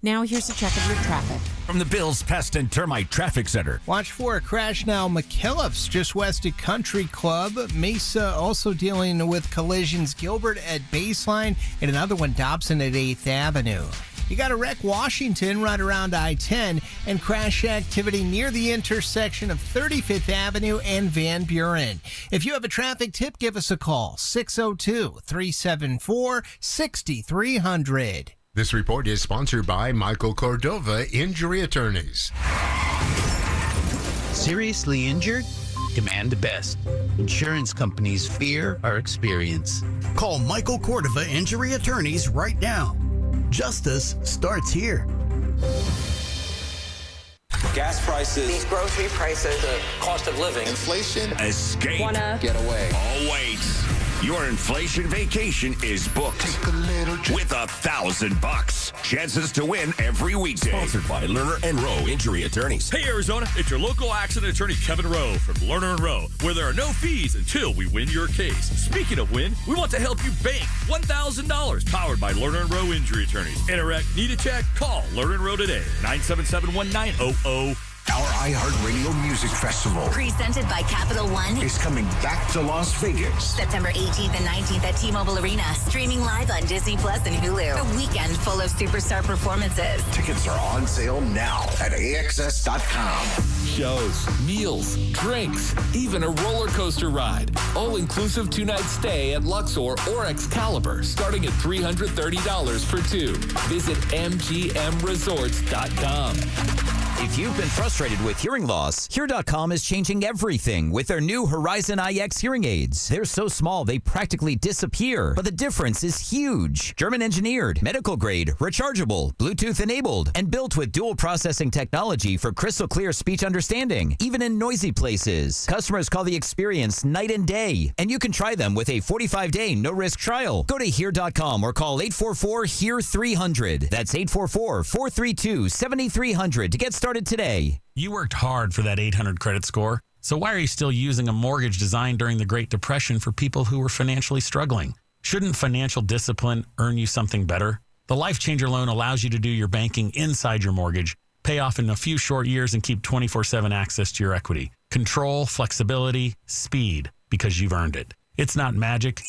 Now here's a check of your traffic. From the Bills Pest and Termite Traffic Center. Watch for a crash now. McKillop's just west of Country Club. Mesa also dealing with collisions. Gilbert at Baseline and another one, Dobson at 8th Avenue. You got a wreck Washington right around I-10 and crash activity near the intersection of 35th Avenue and Van Buren. If you have a traffic tip, give us a call, 602-374-6300. This report is sponsored by Michael Cordova Injury Attorneys. Seriously injured? Demand the best. Insurance companies fear our experience. Call Michael Cordova Injury Attorneys right now. Justice starts here. Gas prices, these grocery prices, the cost of living, inflation, escape, get away. Oh, wait. Your inflation vacation is booked. Take a little trip. With $1,000. Chances to win every weekday. Sponsored by Lerner and Rowe Injury Attorneys. Hey, Arizona, it's your local accident attorney, Kevin Rowe from Lerner and Rowe, where there are no fees until we win your case. Speaking of win, we want to help you bank $1,000, powered by Lerner and Rowe Injury Attorneys. Interact, need a check? Call Lerner and Rowe today, 977-1900. Our iHeartRadio Music Festival, presented by Capital One, is coming back to Las Vegas. September 18th and 19th at T-Mobile Arena. Streaming live on Disney Plus and Hulu. A weekend full of superstar performances. Tickets are on sale now at AXS.com. Shows, meals, drinks, even a roller coaster ride. All-inclusive 2-night stay at Luxor or Excalibur, starting at $330 for two. Visit MGMResorts.com. If you've been frustrated with hearing loss, Hear.com is changing everything with their new Horizon IX hearing aids. They're so small they practically disappear, but the difference is huge. German engineered, medical grade, rechargeable, Bluetooth enabled, and built with dual processing technology for crystal clear speech understanding, even in noisy places. Customers call the experience night and day, and you can try them with a 45-day no-risk trial. Go to Hear.com or call 844-HEAR-300. That's 844-432-7300 to get started today. You worked hard for that 800 credit score, so why are you still using a mortgage designed during the Great Depression for people who were financially struggling? Shouldn't financial discipline earn you something better? The Life Changer loan allows you to do your banking inside your mortgage, pay off in a few short years, and keep 24/7 access to your equity. Control, flexibility, speed, because you've earned it. It's not magic,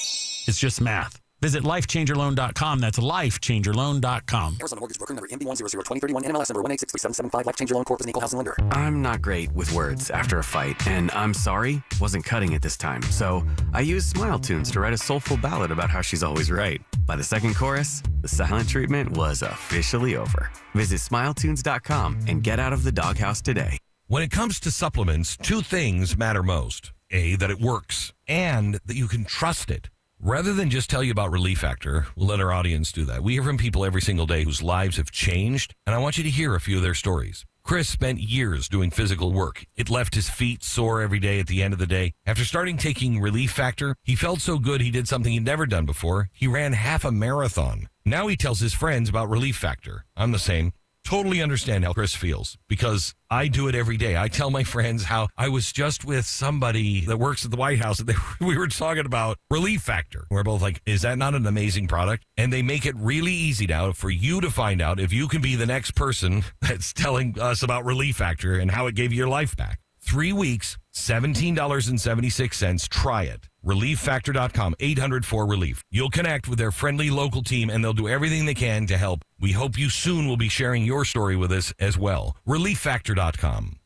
it's just math. Visit lifechangerloan.com. That's lifechangerloan.com. Arizona Mortgage Broker number MB1002031 NMLS number 1863775. Life Changer Loan Corp is an equal housing lender. I'm not great with words after a fight, and I'm sorry wasn't cutting it this time. So I used Smile Tunes to write a soulful ballad about how she's always right. By the second chorus, the silent treatment was officially over. Visit smiletunes.com and get out of the doghouse today. When it comes to supplements, two things matter most. A, that it works, and that you can trust it. Rather than just tell you about Relief Factor, we'll let our audience do that. We hear from people every single day whose lives have changed, and I want you to hear a few of their stories. Chris spent years doing physical work. It left his feet sore every day at the end of the day. After starting taking Relief Factor, he felt so good he did something he'd never done before. He ran half a marathon. Now he tells his friends about Relief Factor. I'm the same. Totally understand how Chris feels because I do it every day. I tell my friends how I was just with somebody that works at the White House and we were talking about Relief Factor. We're both like, is that not an amazing product? And they make it really easy now for you to find out if you can be the next person that's telling us about Relief Factor and how it gave you your life back. 3 weeks, $17.76. Try it. ReliefFactor.com, 800-4RELIEF. You'll connect with their friendly local team, and they'll do everything they can to help. We hope you soon will be sharing your story with us as well. ReliefFactor.com.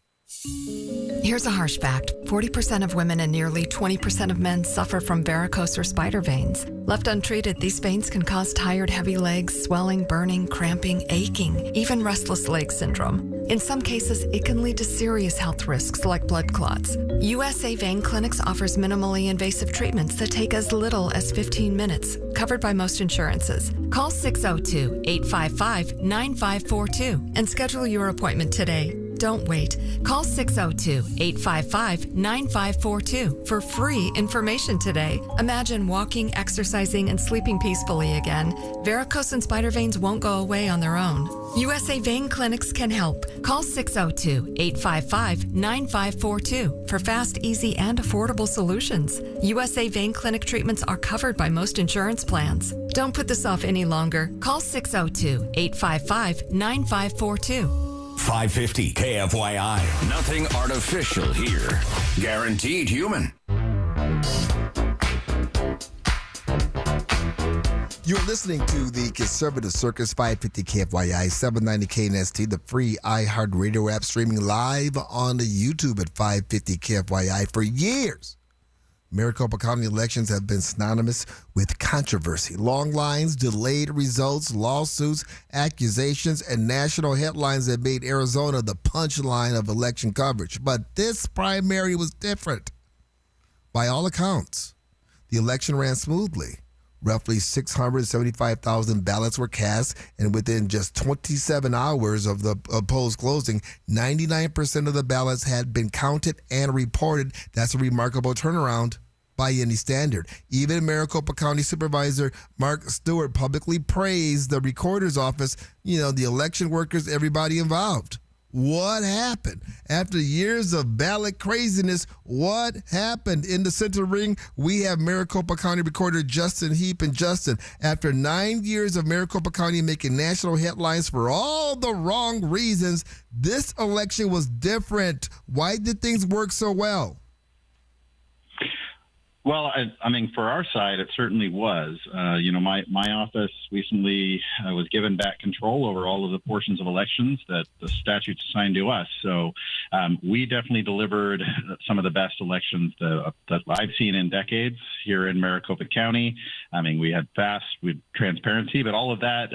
Here's a harsh fact. 40% of women and nearly 20% of men suffer from varicose or spider veins. Left untreated, these veins can cause tired, heavy legs, swelling, burning, cramping, aching, even restless leg syndrome. In some cases, it can lead to serious health risks like blood clots. USA Vein Clinics offers minimally invasive treatments that take as little as 15 minutes, covered by most insurances. Call 602-855-9542 and schedule your appointment today. Don't wait. Call 602-855-9542 for free information today. Imagine walking, exercising, and sleeping peacefully again. Varicose and spider veins won't go away on their own. USA Vein Clinics can help. Call 602-855-9542 for fast, easy, and affordable solutions. USA Vein Clinic treatments are covered by most insurance plans. Don't put this off any longer. Call 602-855-9542. 550 KFYI. Nothing artificial here. Guaranteed human. You're listening to the Conservative Circus, 550 KFYI, 790 KNST, the free iHeartRadio app, streaming live on the YouTube at 550 KFYI. For years, Maricopa County elections have been synonymous with controversy. Long lines, delayed results, lawsuits, accusations, and national headlines that made Arizona the punchline of election coverage. But this primary was different. By all accounts, the election ran smoothly. Roughly 675,000 ballots were cast, and within just 27 hours of the polls closing, 99% of the ballots had been counted and reported. That's a remarkable turnaround. by any standard. Even Maricopa County Supervisor Mark Stewart publicly praised the recorder's office, the election workers, everybody involved. What happened? After years of ballot craziness, what happened? In the center ring, we have Maricopa County Recorder Justin Heap. And Justin, after 9 years of Maricopa County making national headlines for all the wrong reasons, this election was different. Why did things work so well? Well, I mean, for our side, it certainly was. My office recently was given back control over all of the portions of elections that the statutes assigned to us. So we definitely delivered some of the best elections that I've seen in decades here in Maricopa County. I mean, we had transparency, but all of that,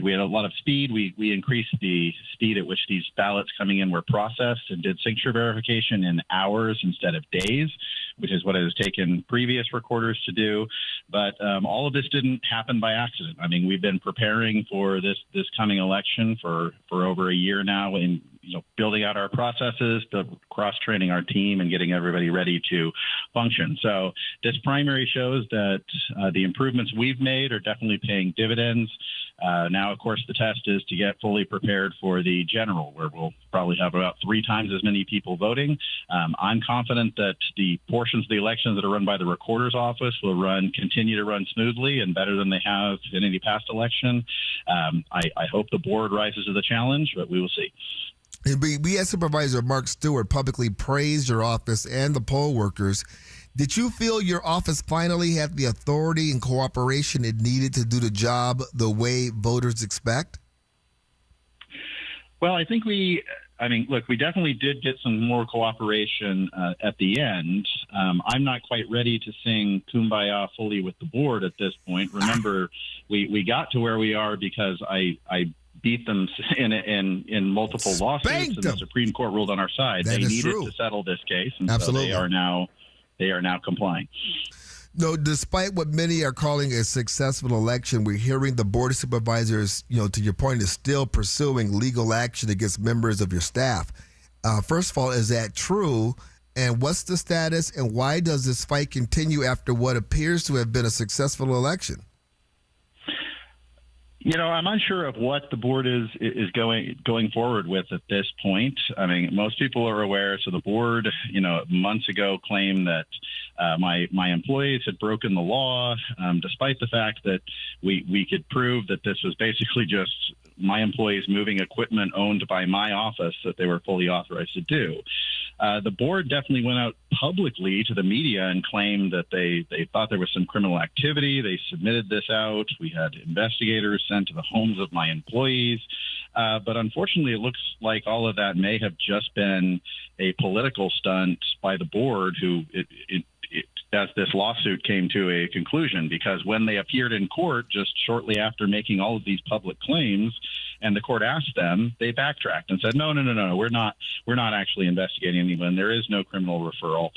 we had a lot of speed. We increased the speed at which these ballots coming in were processed and did signature verification in hours instead of days, which is what it has taken previous recorders to do. But all of this didn't happen by accident. I mean, we've been preparing for this coming election for over a year now, and building out our processes, cross-training our team, and getting everybody ready to function. So this primary shows that the improvements we've made are definitely paying dividends. Now, of course, the test is to get fully prepared for the general, where we'll probably have about 3 times as many people voting. I'm confident that the portions of the elections that are run by the recorder's office will continue to run smoothly and better than they have in any past election. I hope the board rises to the challenge, but we will see. We had Supervisor Mark Stewart publicly praise your office and the poll workers. Did you feel your office finally had the authority and cooperation it needed to do the job the way voters expect? Well, I think we definitely did get some more cooperation at the end. I'm not quite ready to sing Kumbaya fully with the board at this point. Remember, we got to where we are because I beat them in multiple lawsuits, and the Supreme Court ruled on our side. They needed to settle this case, and Absolutely. So they are now complying. No, despite what many are calling a successful election, we're hearing the Board of Supervisors, to your point, is still pursuing legal action against members of your staff. First of all, is that true? And what's the status, and why does this fight continue after what appears to have been a successful election? I'm unsure of what the board is going forward with at this point. I mean, most people are aware. So the board, months ago claimed that my employees had broken the law, despite the fact that we could prove that this was basically just my employees moving equipment owned by my office that they were fully authorized to do. The board definitely went out publicly to the media and claimed that they thought there was some criminal activity. They submitted this out. We had investigators sent to the homes of my employees. But unfortunately, it looks like all of that may have just been a political stunt by the board as this lawsuit came to a conclusion, because when they appeared in court just shortly after making all of these public claims, and the court asked them, they backtracked and said, no, we're not actually investigating anyone. There is no criminal referral.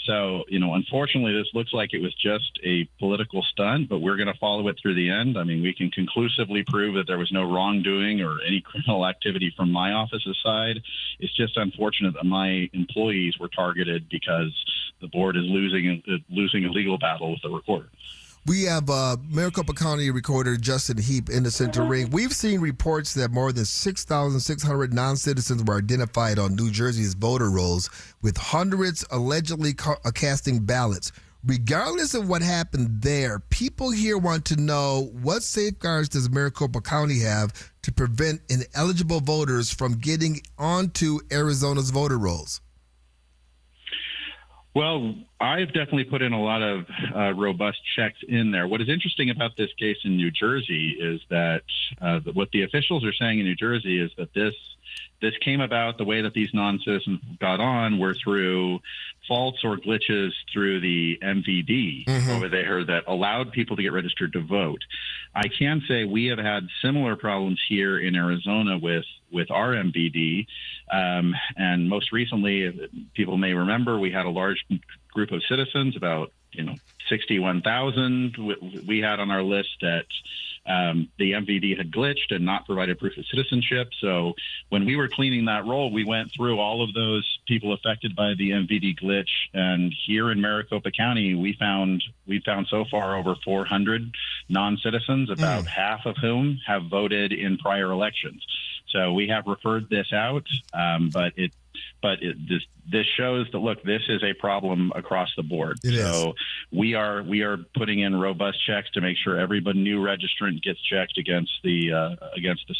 So, unfortunately, this looks like it was just a political stunt, but we're going to follow it through the end. I mean, we can conclusively prove that there was no wrongdoing or any criminal activity from my office's side. It's just unfortunate that my employees were targeted because the board is losing a legal battle with the recorder. We have Maricopa County Recorder Justin Heap in the center ring. We've seen reports that more than 6,600 non-citizens were identified on New Jersey's voter rolls, with hundreds allegedly casting ballots. Regardless of what happened there, people here want to know, what safeguards does Maricopa County have to prevent ineligible voters from getting onto Arizona's voter rolls? Well, I've definitely put in a lot of robust checks in there. What is interesting about this case in New Jersey is that what the officials are saying in New Jersey is that this came about, the way that these non-citizens got on were through faults or glitches through the MVD over there that allowed people to get registered to vote. I can say we have had similar problems here in Arizona with our MVD. And most recently, people may remember, we had a large group of citizens, about 61,000 we had on our list that the MVD had glitched and not provided proof of citizenship. So when we were cleaning that roll, we went through all of those people affected by the MVD glitch. And here in Maricopa County, we found so far over 400 non-citizens, about half of whom have voted in prior elections. So we have referred this out, but this shows that, look, this is a problem across the board. So we are putting in robust checks to make sure every new registrant gets checked against the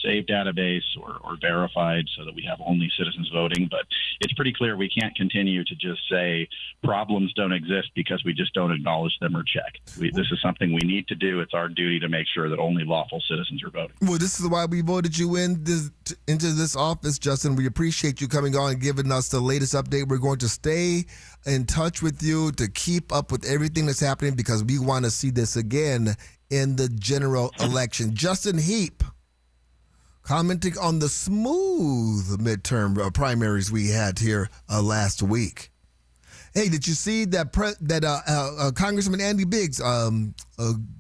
SAVE database or verified, so that we have only citizens voting. But it's pretty clear we can't continue to just say problems don't exist because we just don't acknowledge them or check. This is something we need to do. It's our duty to make sure that only lawful citizens are voting. Well, this is why we voted you into this office, Justin. We appreciate you coming on and giving us the latest update. We're going to stay in touch with you to keep up with everything that's happening, because we want to see this again in the general election. Justin Heap commenting on the smooth midterm primaries we had here last week. Hey, did you see that Congressman Andy Biggs,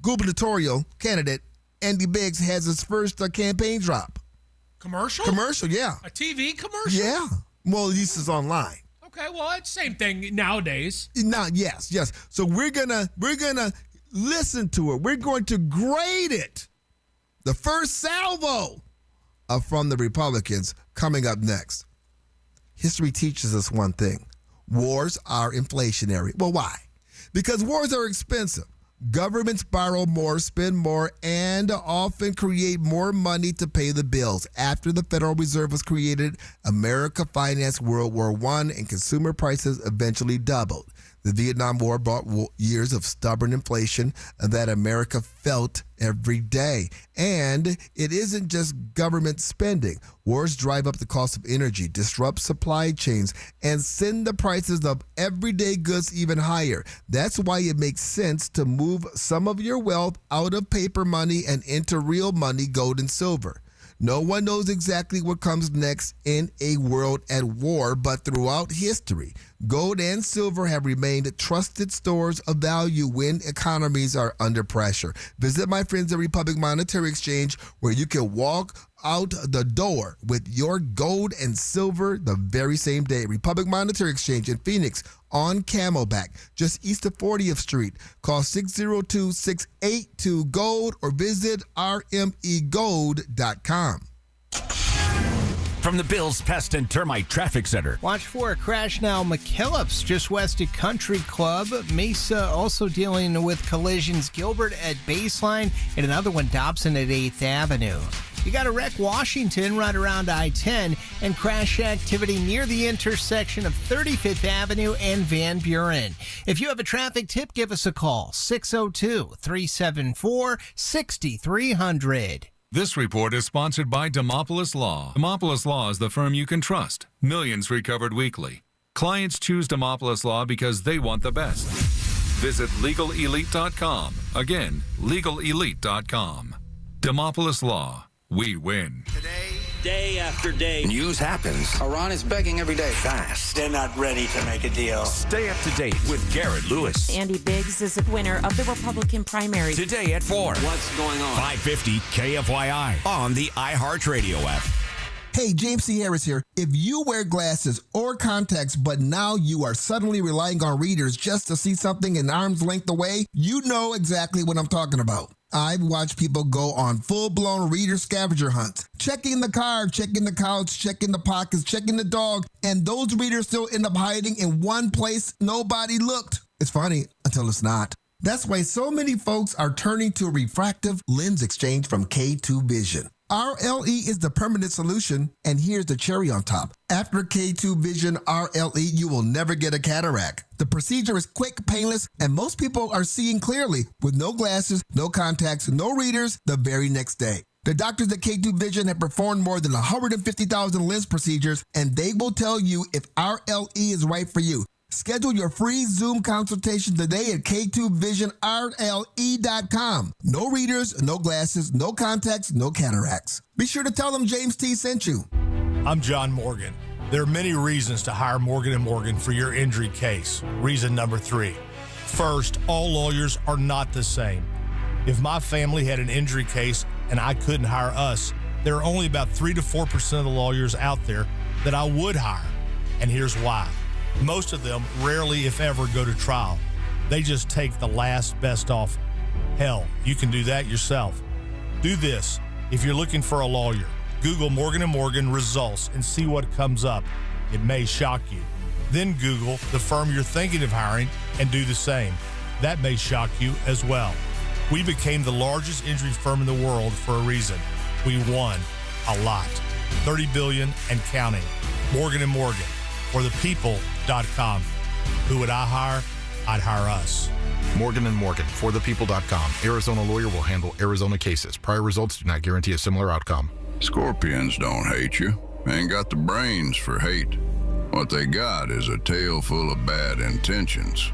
gubernatorial candidate Andy Biggs, has his first campaign drop? Commercial, yeah. A TV commercial? Yeah. Well, at least it's online. Okay, well, it's the same thing nowadays. Yes. So we're gonna listen to it. We're going to grade it. The first salvo from the Republicans coming up next. History teaches us one thing. Wars are inflationary. Well, why? Because wars are expensive. Governments borrow more, spend more, and often create more money to pay the bills. After the Federal Reserve was created, America financed World War I, and consumer prices eventually doubled. The Vietnam War brought years of stubborn inflation that America felt every day. And it isn't just government spending. Wars drive up the cost of energy, disrupt supply chains, and send the prices of everyday goods even higher. That's why it makes sense to move some of your wealth out of paper money and into real money, gold and silver. No one knows exactly what comes next in a world at war, but throughout history, gold and silver have remained trusted stores of value when economies are under pressure. Visit my friends at Republic Monetary Exchange, where you can walk out the door with your gold and silver the very same day. Republic Monetary Exchange in Phoenix on Camelback, just east of 40th Street. Call 602-682-GOLD or visit rmegold.com. From the Bills Pest and Termite Traffic Center. Watch for a crash now. McKillop's just west of Country Club. Mesa also dealing with collisions. Gilbert at Baseline, and another one, Dobson at 8th Avenue. You got a wreck Washington right around I-10, and crash activity near the intersection of 35th Avenue and Van Buren. If you have a traffic tip, give us a call, 602-374-6300. This report is sponsored by Demopolis Law. Demopolis Law is the firm you can trust. Millions recovered weekly. Clients choose Demopolis Law because they want the best. Visit LegalElite.com. Again, LegalElite.com. Demopolis Law. We win. Day after day, News happens. Iran is begging every day. fast. They're not ready to make a deal. Stay up to date with Garrett Lewis. Andy Biggs is the winner of the Republican primary. Today at 4. What's going on? 550 KFYI on the iHeartRadio app. Hey, James C. Harris here. If you wear glasses or contacts, but now you are suddenly relying on readers just to see something an arm's length away, you know exactly what I'm talking about. I've watched people go on full-blown reader scavenger hunts, checking the car, checking the couch, checking the pockets, checking the dog, and those readers still end up hiding in one place nobody looked. It's funny until it's not. That's why so many folks are turning to a refractive lens exchange from K2 Vision. RLE is the permanent solution, and here's the cherry on top. After K2 Vision RLE, you will never get a cataract. The procedure is quick, painless, and most people are seeing clearly with no glasses, no contacts, no readers the very next day. The doctors at K2 Vision have performed more than 150,000 lens procedures, and they will tell you if RLE is right for you. Schedule your free Zoom consultation today at K2VisionRLE.com. No readers, no glasses, no contacts, no cataracts. Be sure to tell them James T. sent you. I'm John Morgan. There are many reasons to hire Morgan & Morgan for your injury case. Reason number 3. First, all lawyers are not the same. If my family had an injury case and I couldn't hire us, there are only about 3 to 4% of the lawyers out there that I would hire. And here's why. Most of them rarely, if ever, go to trial. They just take the last best offer. Hell, you can do that yourself. Do this. If you're looking for a lawyer, Google Morgan & Morgan results and see what comes up. It may shock you. Then Google the firm you're thinking of hiring and do the same. That may shock you as well. We became the largest injury firm in the world for a reason. We won a lot. $30 billion and counting. Morgan & Morgan. ForThePeople.com. Who would I hire? I'd hire us. Morgan & Morgan. ForThePeople.com. Arizona lawyer will handle Arizona cases. Prior results do not guarantee a similar outcome. Scorpions don't hate you. Ain't got the brains for hate. What they got is a tail full of bad intentions.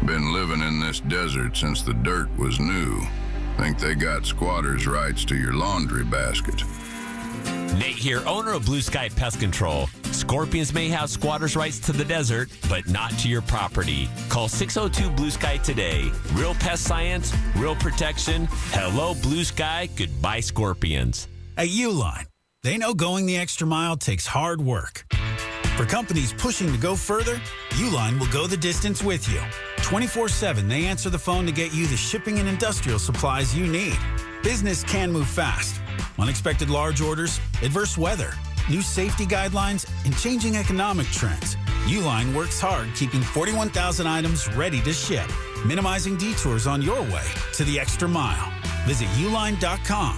Been living in this desert since the dirt was new. Think they got squatters' rights to your laundry basket. Nate here, owner of Blue Sky Pest Control. Scorpions may have squatters' rights to the desert, but not to your property. Call 602 Blue Sky today. Real pest science, real protection. Hello, Blue Sky. Goodbye, Scorpions. At Uline, they know going the extra mile takes hard work. For companies pushing to go further, Uline will go the distance with you. 24/7, they answer the phone to get you the shipping and industrial supplies you need. Business can move fast. Unexpected large orders, adverse weather, new safety guidelines, and changing economic trends. Uline works hard keeping 41,000 items ready to ship, minimizing detours on your way to the extra mile. Visit uline.com.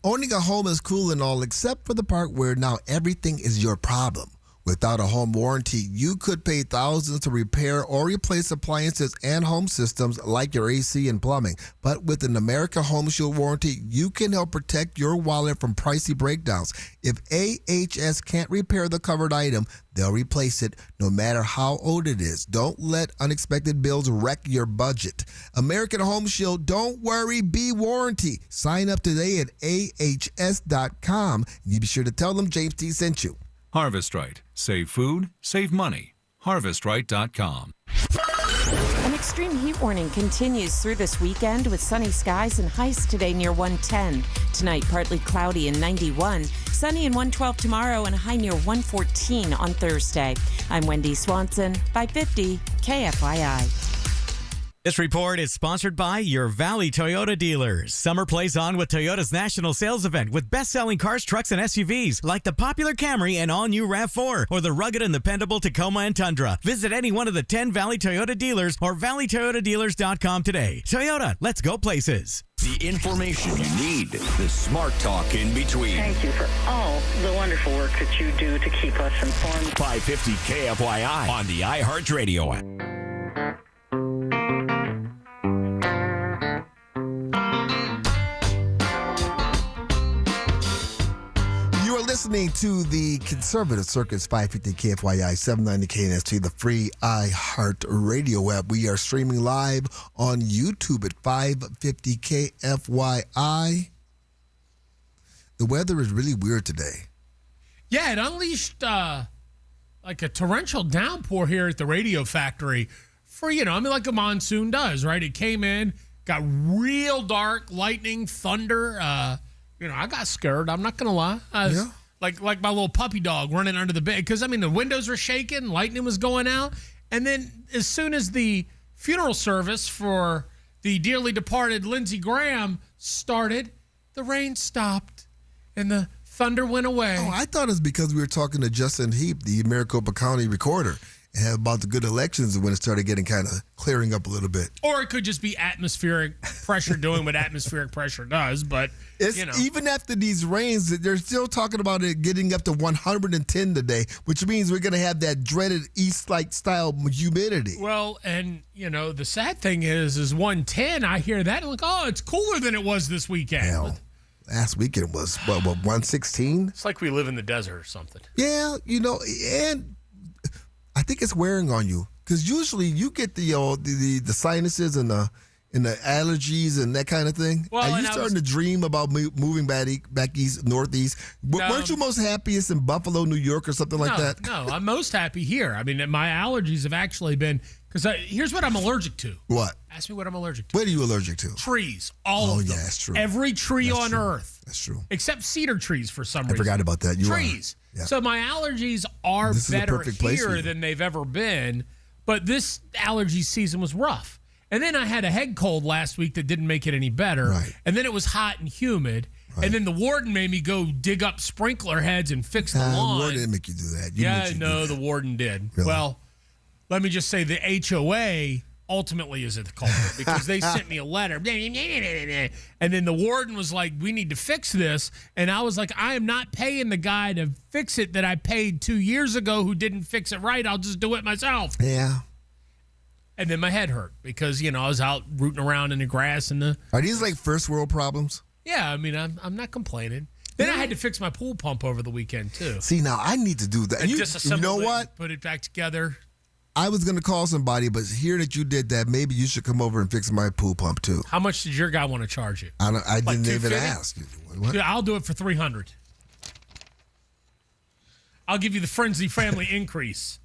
Owning a home is cool and all, except for the part where now everything is your problem. Without a home warranty, you could pay thousands to repair or replace appliances and home systems like your AC and plumbing. But with an America Home Shield warranty, you can help protect your wallet from pricey breakdowns. If AHS can't repair the covered item, they'll replace it no matter how old it is. Don't let unexpected bills wreck your budget. American Home Shield, don't worry, be warranty. Sign up today at ahs.com. And you be sure to tell them James T sent you. Harvest Right. Save food, save money. HarvestRight.com. An extreme heat warning continues through this weekend with sunny skies and highs today near 110. Tonight, partly cloudy and 91. Sunny and 112 tomorrow and a high near 114 on Thursday. I'm Wendy Swanson, 550 KFYI. This report is sponsored by your Valley Toyota dealers. Summer plays on with Toyota's national sales event with best-selling cars, trucks, and SUVs like the popular Camry and all-new RAV4 or the rugged and dependable Tacoma and Tundra. Visit any one of the 10 Valley Toyota dealers or valleytoyotadealers.com today. Toyota, let's go places. The information you need, the smart talk in between. Thank you for all the wonderful work that you do to keep us informed. 550 KFYI on the iHeartRadio app. Listening to the conservative Circus 550 KFYI 790 KNST, the free iHeart Radio app. We are streaming live on YouTube at 550 KFYI. The weather is really weird today. Yeah, it unleashed like a torrential downpour here at the radio factory for, like a monsoon does, right? It came in, got real dark, lightning, thunder. I got scared. I'm not going to lie. Yeah. Like my little puppy dog running under the bed. Because, the windows were shaking, lightning was going out. And then as soon as the funeral service for the dearly departed Lindsey Graham started, the rain stopped and the thunder went away. Oh, I thought it was because we were talking to Justin Heap, the Maricopa County recorder, and about the good elections when it started getting kind of clearing up a little bit. Or it could just be atmospheric pressure doing what atmospheric pressure does. But, even after these rains, they're still talking about it getting up to 110 today, which means we're going to have that dreaded east-like style humidity. Well, and, the sad thing is 110, I hear that, and it's cooler than it was this weekend. Hell, last weekend was, 116? It's like we live in the desert or something. Yeah, and I think it's wearing on you because usually you get the sinuses and and the allergies and that kind of thing? Well, Are you starting to dream about moving back east, northeast? Weren't you most happiest in Buffalo, New York, or something like that? No, I'm most happy here. I mean, my allergies have actually been, because here's what I'm allergic to. What? Ask me what I'm allergic to. What are you allergic to? Trees. All of them. Yeah, that's true. Every tree on Earth. That's true. Except cedar trees for some reason. I forgot about that. Trees. Yeah. So my allergies are better here than they've ever been, but this allergy season was rough. And then I had a head cold last week that didn't make it any better. Right. And then it was hot and humid. Right. And then the warden made me go dig up sprinkler heads and fix the lawn. The warden didn't make you do that. The warden did. Really? Well, let me just say the HOA ultimately is at the culprit because they sent me a letter. And then the warden was like, we need to fix this. And I was like, I am not paying the guy to fix it that I paid 2 years ago who didn't fix it right. I'll just do it myself. Yeah. And then my head hurt because, I was out rooting around in the grass. Are these like first world problems? Yeah, I mean, I'm not complaining. Then I had to fix my pool pump over the weekend, too. See, now I need to do that. You know what? Put it back together. I was going to call somebody, but hearing that you did that, maybe you should come over and fix my pool pump, too. How much did your guy want to charge you? I didn't even ask. What? Yeah, I'll do it for $300. I'll give you the Frenzy family increase.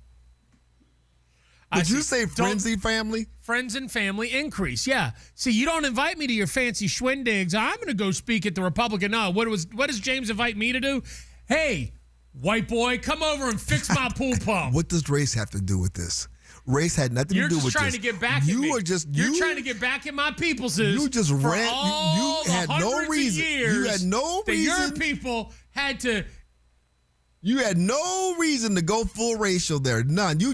Did you say Frenzy family? Friends and family increase, yeah. See, you don't invite me to your fancy schwindigs. I'm going to go speak at the Republican. No, what does James invite me to do? Hey, white boy, come over and fix my pool pump. What does race have to do with this? Race had nothing to do with this. You're just trying to get back at me. You're trying to get back at my peoples. You just ran. You had no reason. You had no reason. Your people had to. You had no reason to go full racial there. None. You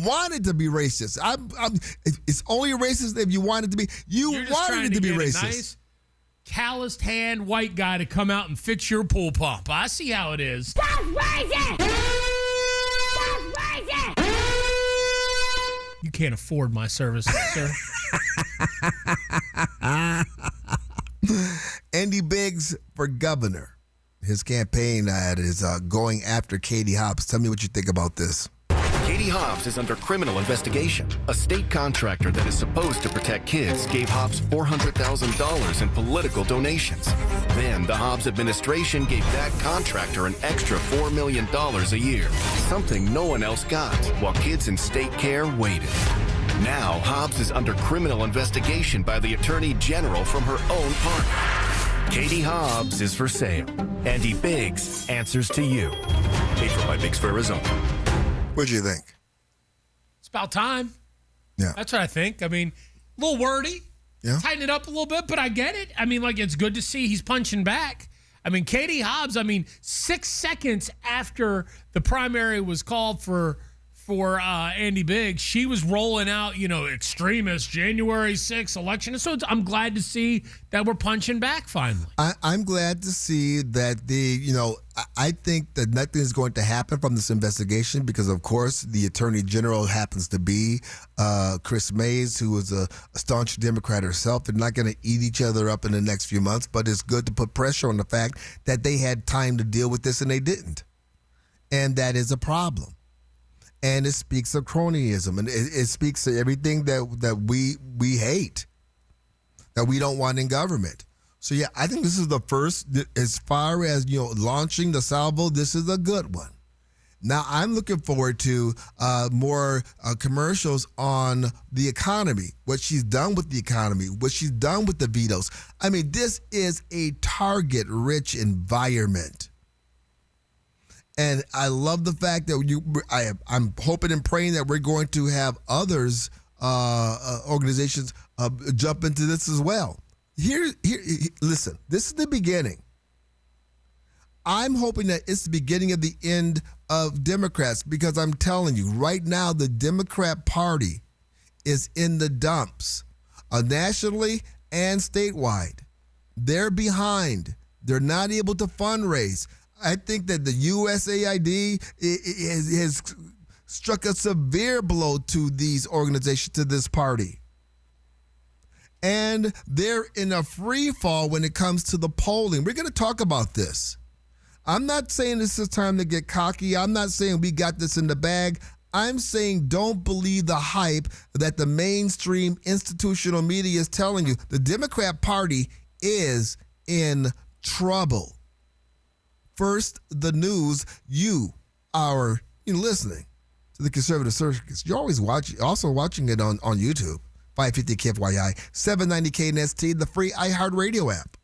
wanted to be racist. It's only racist if you wanted to be. You wanted to be racist. A nice, calloused hand white guy to come out and fix your pool pump. I see how it is. That's racist. That's racist. You can't afford my services, sir. Andy Biggs for governor. His campaign ad is going after Katie Hobbs. Tell me what you think about this. Katie Hobbs is under criminal investigation. A state contractor that is supposed to protect kids gave Hobbs $400,000 in political donations. Then the Hobbs administration gave that contractor an extra $4 million a year, something no one else got, while kids in state care waited. Now Hobbs is under criminal investigation by the Attorney General from her own party. Katie Hobbs is for sale. Andy Biggs answers to you. Paid for by Biggs for Arizona. What do you think? It's about time. Yeah. That's what I think. I mean, a little wordy. Yeah. Tighten it up a little bit, but I get it. I mean, it's good to see he's punching back. I mean, Katie Hobbs, 6 seconds after the primary was called for Andy Biggs, she was rolling out, extremist January 6th election. So I'm glad to see that we're punching back finally. I'm glad to see that I think that nothing is going to happen from this investigation because, of course, the Attorney General happens to be Chris Mays, who is a staunch Democrat herself. They're not going to eat each other up in the next few months, but it's good to put pressure on the fact that they had time to deal with this and they didn't. And that is a problem. And it speaks of cronyism, and it speaks to everything that we hate, that we don't want in government. So, yeah, I think this is the first, as far as, launching the salvo, this is a good one. Now, I'm looking forward to more commercials on the economy, what she's done with the economy, what she's done with the vetoes. I mean, this is a target-rich environment. And I love the fact that I'm hoping and praying that we're going to have others, organizations, jump into this as well. Listen, this is the beginning. I'm hoping that it's the beginning of the end of Democrats because I'm telling you, right now, the Democrat Party is in the dumps, nationally and statewide. They're behind. They're not able to fundraise. I think that the USAID has struck a severe blow to these organizations, to this party. And they're in a free fall when it comes to the polling. We're going to talk about this. I'm not saying this is time to get cocky. I'm not saying we got this in the bag. I'm saying don't believe the hype that the mainstream institutional media is telling you. The Democrat Party is in trouble. First, the news. You are listening to the Conservative Circus. You're always watching it on YouTube. 550 KFYI, 790 KNST, the free iHeartRadio app.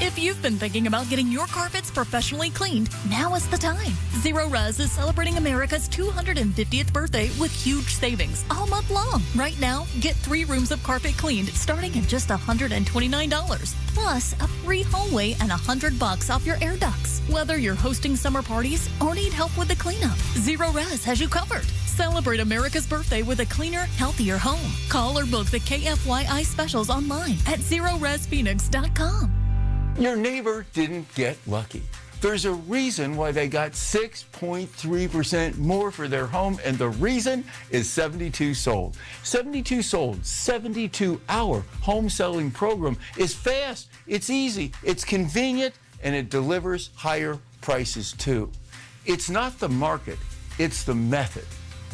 If you've been thinking about getting your carpets professionally cleaned, now is the time. Zero Res is celebrating America's 250th birthday with huge savings all month long. Right now, get 3 rooms of carpet cleaned starting at just $129, plus a free hallway and $100 off your air ducts. Whether you're hosting summer parties or need help with the cleanup, Zero Res has you covered. Celebrate America's birthday with a cleaner, healthier home. Call or book the KFYI specials online at ZeroResPhoenix.com. Your neighbor didn't get lucky. There's a reason why they got 6.3% more for their home, and the reason is 72 Sold. 72 Sold, 72-hour home selling program is fast, it's easy, it's convenient, and it delivers higher prices too. It's not the market, it's the method.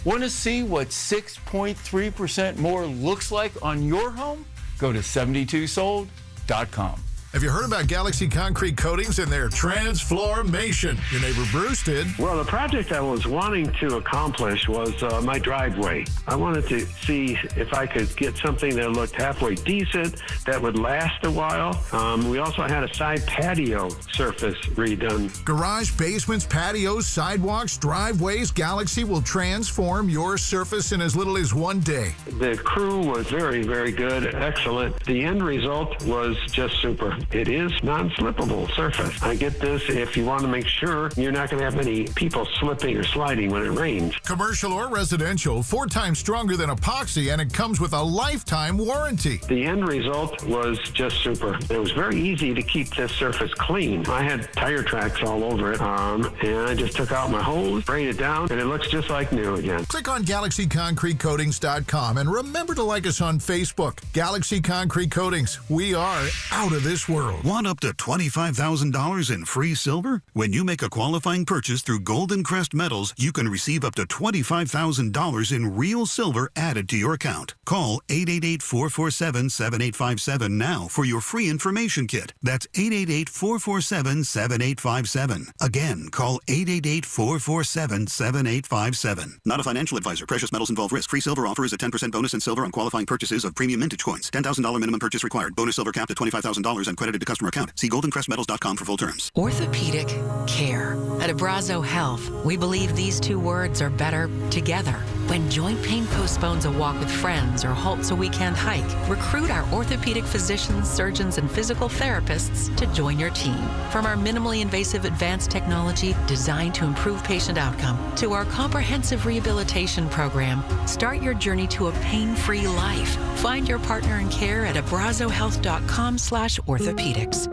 Want to see what 6.3% more looks like on your home? Go to 72sold.com. Have you heard about Galaxy Concrete Coatings and their transformation? Your neighbor Bruce did. Well, the project I was wanting to accomplish was my driveway. I wanted to see if I could get something that looked halfway decent, that would last a while. We also had a side patio surface redone. Garage, basements, patios, sidewalks, driveways, Galaxy will transform your surface in as little as 1 day. The crew was very, very good, excellent. The end result was just super. It is non-slippable surface. I get this if you want to make sure you're not going to have any people slipping or sliding when it rains. Commercial or residential, 4 times stronger than epoxy, and it comes with a lifetime warranty. The end result was just super. It was very easy to keep this surface clean. I had tire tracks all over it, and I just took out my hose, sprayed it down, and it looks just like new again. Click on GalaxyConcreteCoatings.com and remember to like us on Facebook. Galaxy Concrete Coatings. We are out of this world. Want up to $25,000 in free silver? When you make a qualifying purchase through Golden Crest Metals, you can receive up to $25,000 in real silver added to your account. Call 888-447-7857 now for your free information kit. That's 888-447-7857. Again, call 888-447-7857. Not a financial advisor. Precious metals involve risk. Free silver offer is a 10% bonus in silver on qualifying purchases of premium mintage coins. $10,000 minimum purchase required. Bonus silver capped at $25,000 and credited to customer account. See goldencrestmetals.com for full terms. Orthopedic care. At Abrazo Health, we believe these 2 words are better together. When joint pain postpones a walk with friends or halts a weekend hike, recruit our orthopedic physicians, surgeons, and physical therapists to join your team. From our minimally invasive advanced technology designed to improve patient outcome to our comprehensive rehabilitation program, start your journey to a pain-free life. Find your partner in care at abrazohealth.com/orthopedics.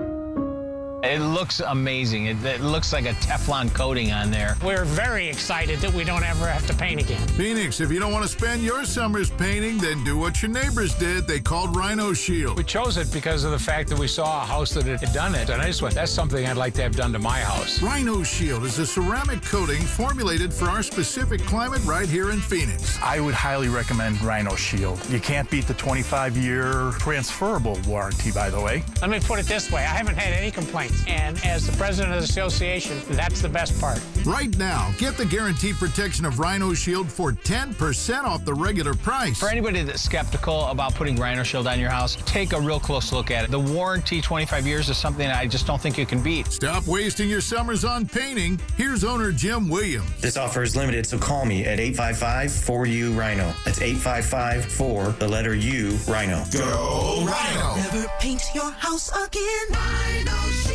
It looks amazing. It looks like a Teflon coating on there. We're very excited that we don't ever have to paint again. Phoenix, if you don't want to spend your summers painting, then do what your neighbors did. They called Rhino Shield. We chose it because of the fact that we saw a house that had done it, and I just went, that's something I'd like to have done to my house. Rhino Shield is a ceramic coating formulated for our specific climate right here in Phoenix. I would highly recommend Rhino Shield. You can't beat the 25-year transferable warranty, by the way. Let me put it this way. I haven't had any complaints. And as the president of the association, that's the best part. Right now, get the guaranteed protection of Rhino Shield for 10% off the regular price. For anybody that's skeptical about putting Rhino Shield on your house, take a real close look at it. The warranty, 25 years, is something I just don't think you can beat. Stop wasting your summers on painting. Here's owner Jim Williams. This offer is limited, so call me at 855-4U-RHINO. That's 855-4, the letter U, Rhino. Go Rhino! Never paint your house again. Rhino Shield.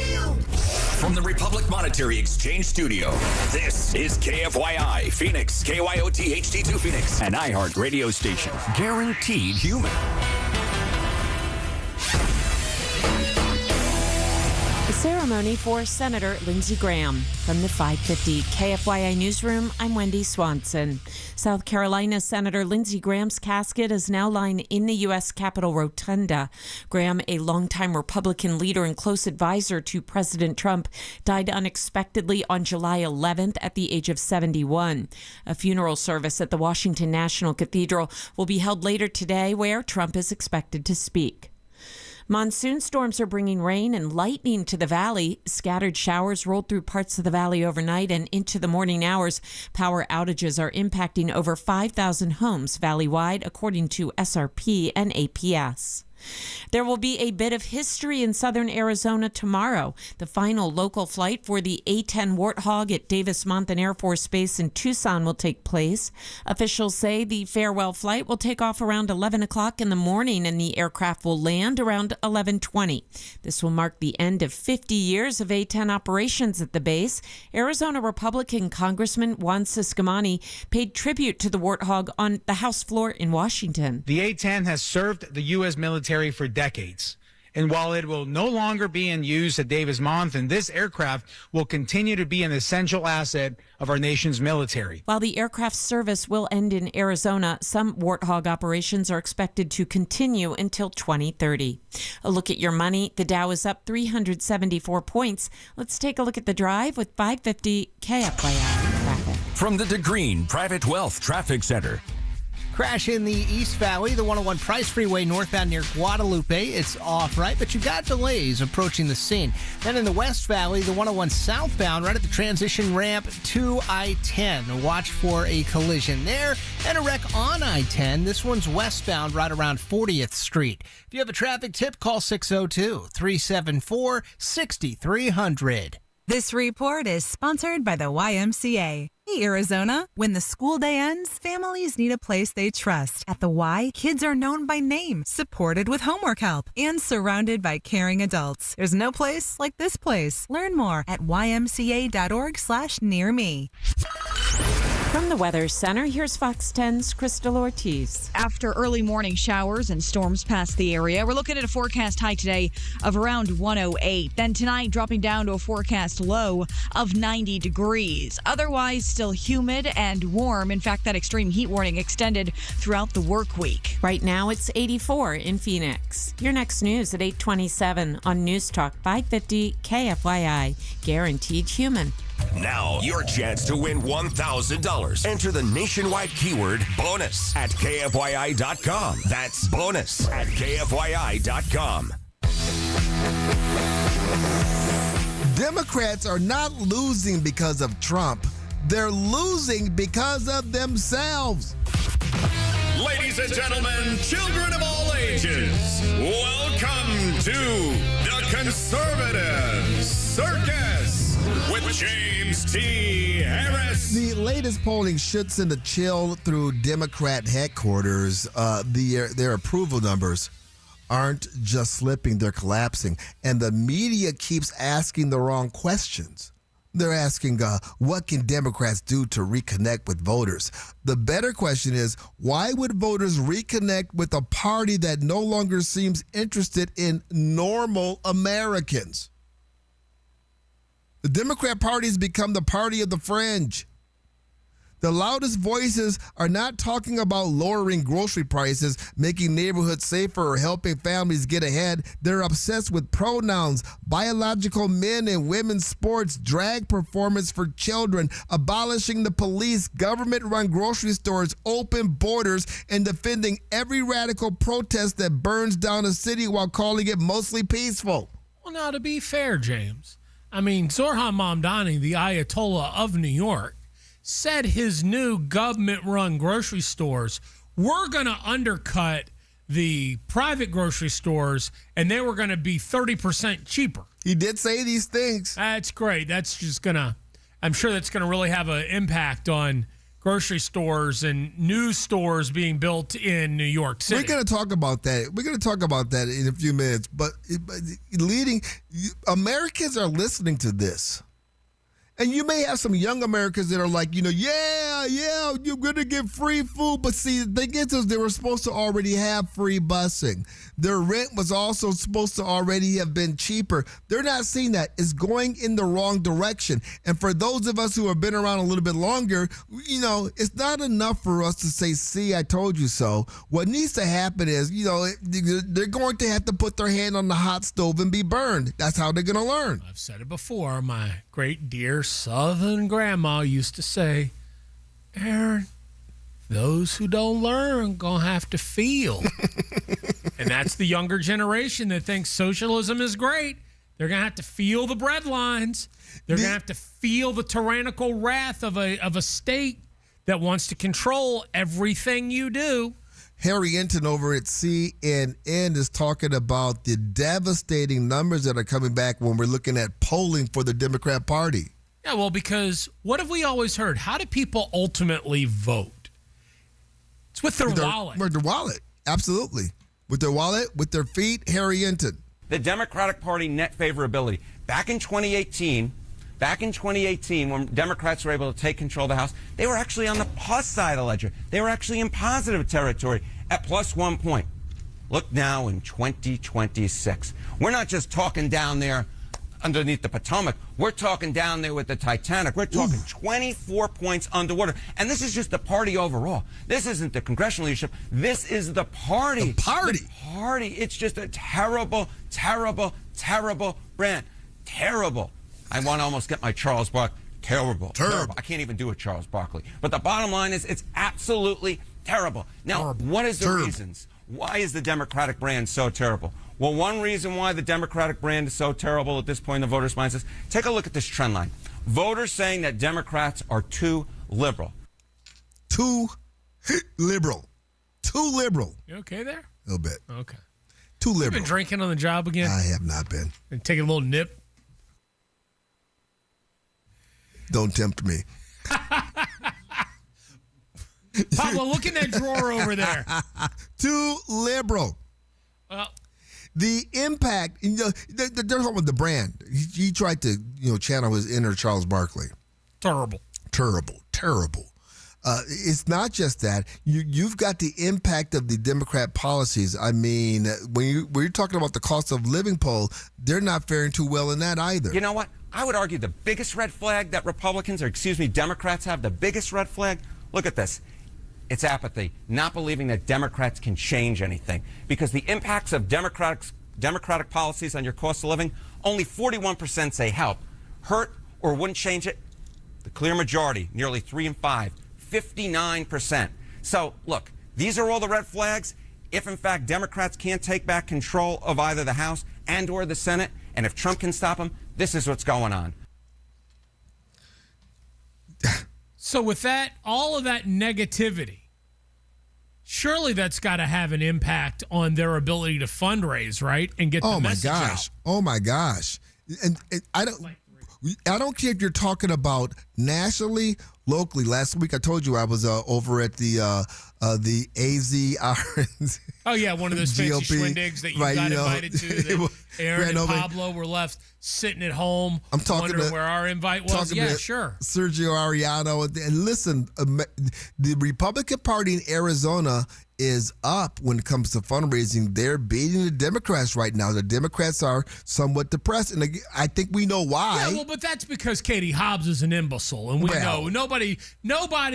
From the Republic Monetary Exchange Studio, this is KFYI Phoenix, KYOT HD2 Phoenix, an iHeart radio station. Guaranteed human. Ceremony for Senator Lindsey Graham. From the 550 KFYI Newsroom, I'm Wendy Swanson. South Carolina Senator Lindsey Graham's casket is now lying in the U.S. Capitol Rotunda. Graham, a longtime Republican leader and close advisor to President Trump, died unexpectedly on July 11th at the age of 71. A funeral service at the Washington National Cathedral will be held later today, where Trump is expected to speak. Monsoon storms are bringing rain and lightning to the valley. Scattered showers rolled through parts of the valley overnight and into the morning hours. Power outages are impacting over 5,000 homes valley-wide, according to SRP and APS. There will be a bit of history in southern Arizona tomorrow. The final local flight for the A-10 Warthog at Davis-Monthan Air Force Base in Tucson will take place. Officials say the farewell flight will take off around 11 o'clock in the morning and the aircraft will land around 11:20. This will mark the end of 50 years of A-10 operations at the base. Arizona Republican Congressman Juan Ciscomani paid tribute to the Warthog on the House floor in Washington. The A-10 has served the U.S. military for decades. And while it will no longer be in use at Davis-Monthan, this aircraft will continue to be an essential asset of our nation's military. While the aircraft's service will end in Arizona, some Warthog operations are expected to continue until 2030. A look at your money. The Dow is up 374 points. Let's take a look at the drive with 550 KFYI traffic. From the DeGreen Private Wealth Traffic Center. Crash in the East Valley, the 101 Price Freeway northbound near Guadalupe. It's off, right? But you got delays approaching the scene. Then in the West Valley, the 101 southbound right at the transition ramp to I-10. Watch for a collision there. And a wreck on I-10. This one's westbound right around 40th Street. If you have a traffic tip, call 602-374-6300. This report is sponsored by the YMCA. Hey, Arizona, when the school day ends, families need a place they trust. At the Y, kids are known by name, supported with homework help, and surrounded by caring adults. There's no place like this place. Learn more at ymca.org/nearme. From the Weather Center, here's Fox 10's Crystal Ortiz. After early morning showers and storms past the area, we're looking at a forecast high today of around 108. Then tonight, dropping down to a forecast low of 90 degrees. Otherwise, still humid and warm. In fact, that extreme heat warning extended throughout the work week. Right now, it's 84 in Phoenix. Your next news at 8:27 on News Talk 550 KFYI. Guaranteed human. Now, your chance to win $1,000. Enter the nationwide keyword bonus at KFYI.com. That's bonus at KFYI.com. Democrats are not losing because of Trump. They're losing because of themselves. Ladies and gentlemen, children of all ages, welcome to the Conservative Circus with James T. Harris. The latest polling should send a chill through Democrat headquarters. Their approval numbers aren't just slipping, they're collapsing. And the media keeps asking the wrong questions. They're asking, what can Democrats do to reconnect with voters? The better question is, why would voters reconnect with a party that no longer seems interested in normal Americans? The Democrat Party has become the party of the fringe. The loudest voices are not talking about lowering grocery prices, making neighborhoods safer, or helping families get ahead. They're obsessed with pronouns, biological men and women's sports, drag performance for children, abolishing the police, government-run grocery stores, open borders, and defending every radical protest that burns down a city while calling it mostly peaceful. Well, now, to be fair, James, I mean, Zohran Mamdani, the Ayatollah of New York, said his new government-run grocery stores were going to undercut the private grocery stores, and they were going to be 30% cheaper. He did say these things. That's great. That's just going to, I'm sure that's going to really have an impact on grocery stores and new stores being built in New York City. We're going to talk about that. We're going to talk about that in a few minutes. But Americans are listening to this. And you may have some young Americans that are like, yeah, you're going to get free food. But see, the thing is they were supposed to already have free busing. Their rent was also supposed to already have been cheaper. They're not seeing that. It's going in the wrong direction. And for those of us who have been around a little bit longer, it's not enough for us to say, see, I told you so. What needs to happen is, they're going to have to put their hand on the hot stove and be burned. That's how they're going to learn. I've said it before. My great dear Southern grandma used to say, Aaron, those who don't learn gonna have to feel. And that's the younger generation that thinks socialism is great. They're gonna have to feel the bread lines. They're gonna have to feel the tyrannical wrath of a state that wants to control everything you do. Harry Enton over at CNN is talking about the devastating numbers that are coming back when we're looking at polling for the Democrat Party. Yeah, well, because what have we always heard? How do people ultimately vote? It's with their wallet. With their wallet, absolutely. With their wallet, with their feet, Harry Enton. The Democratic Party net favorability. Back in 2018, when Democrats were able to take control of the House, they were actually on the plus side of the ledger. They were actually in positive territory at plus 1 point. Look now in 2026. We're not just talking down there underneath the Potomac. We're talking down there with the Titanic. We're talking 24 points underwater. And this is just the party overall. This isn't the congressional leadership. This is the party. The party. The party. It's just a terrible, terrible, terrible brand. Terrible. I want to almost get my Charles Barkley. Terrible. I can't even do a Charles Barkley. But the bottom line is it's absolutely terrible. Now, what is the reasons? Why is the Democratic brand so terrible? Well, one reason why the Democratic brand is so terrible at this point in the voters' minds is, take a look at this trend line. Voters saying that Democrats are too liberal. Too liberal. Too liberal. You okay there? A little bit. Okay. Too liberal. You been drinking on the job again? I have not been. And taking a little nip? Don't tempt me. Pablo, look in that drawer over there. Too liberal. Well, the impact, they're talking about the brand. He tried to, channel his inner Charles Barkley. Terrible. It's not just that. You've got the impact of the Democrat policies. I mean, when you're talking about the cost of living poll, they're not faring too well in that either. You know what? I would argue the biggest red flag that Democrats have, the biggest red flag, look at this. It's apathy, not believing that Democrats can change anything. Because the impacts of Democratic policies on your cost of living, only 41% say help, hurt, or wouldn't change it. The clear majority, nearly 3 in 5, 59%. So, look, these are all the red flags. If, in fact, Democrats can't take back control of either the House and or the Senate, and if Trump can stop them, this is what's going on. So with that, all of that negativity, surely that's got to have an impact on their ability to fundraise, right? And get the message out. Oh my gosh. And I don't care if you're talking about nationally, locally. Last week I told you I was over at the AZR. Oh yeah, one of those fancy GOP, schwindigs that you got invited to. That Aaron and Pablo were left sitting at home. I'm talking wondering where our invite was. Yeah, sure. Sergio Ariano, and listen, the Republican Party in Arizona is up when it comes to fundraising. They're beating the Democrats right now. The Democrats are somewhat depressed, and I think we know why. Yeah, well, but that's because Katie Hobbs is an imbecile, and we know nobody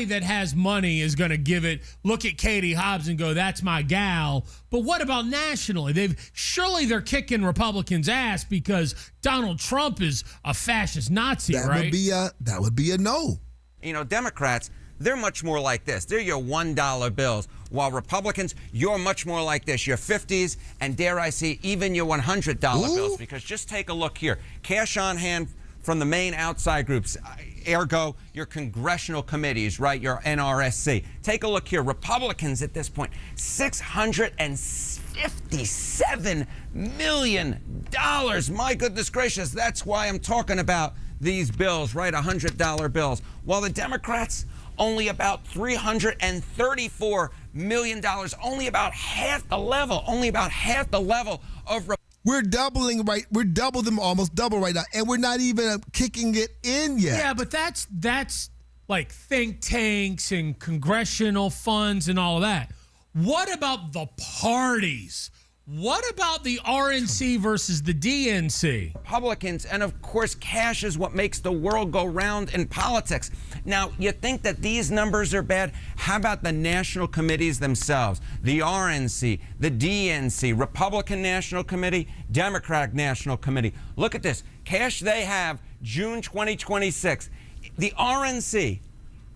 that has money is going to look at Katie Hobbs and go, "That's my gal." But what about nationally? Surely they're kicking Republicans' ass because Donald Trump is a fascist Nazi, right? That would be a no. Democrats, they're much more like this. They're your $1 bills. While Republicans, you're much more like this. Your 50s and, dare I say, even your $100 bills. Because just take a look here. Cash on hand from the main outside groups. Ergo, your congressional committees, right? Your NRSC. Take a look here. Republicans at this point, $657 million. My goodness gracious. That's why I'm talking about these bills, right? $100 bills. While the Democrats, only about $334 million, only about half the level of We're doubling almost double right now, and we're not even kicking it in yet. Yeah, but that's like think tanks and congressional funds and all of that. What about the parties? What about the RNC versus the DNC? Republicans, and of course, cash is what makes the world go round in politics. Now, you think that these numbers are bad? How about the national committees themselves? The RNC, the DNC, Republican National Committee, Democratic National Committee. Look at this. Cash they have, June 2026. The RNC,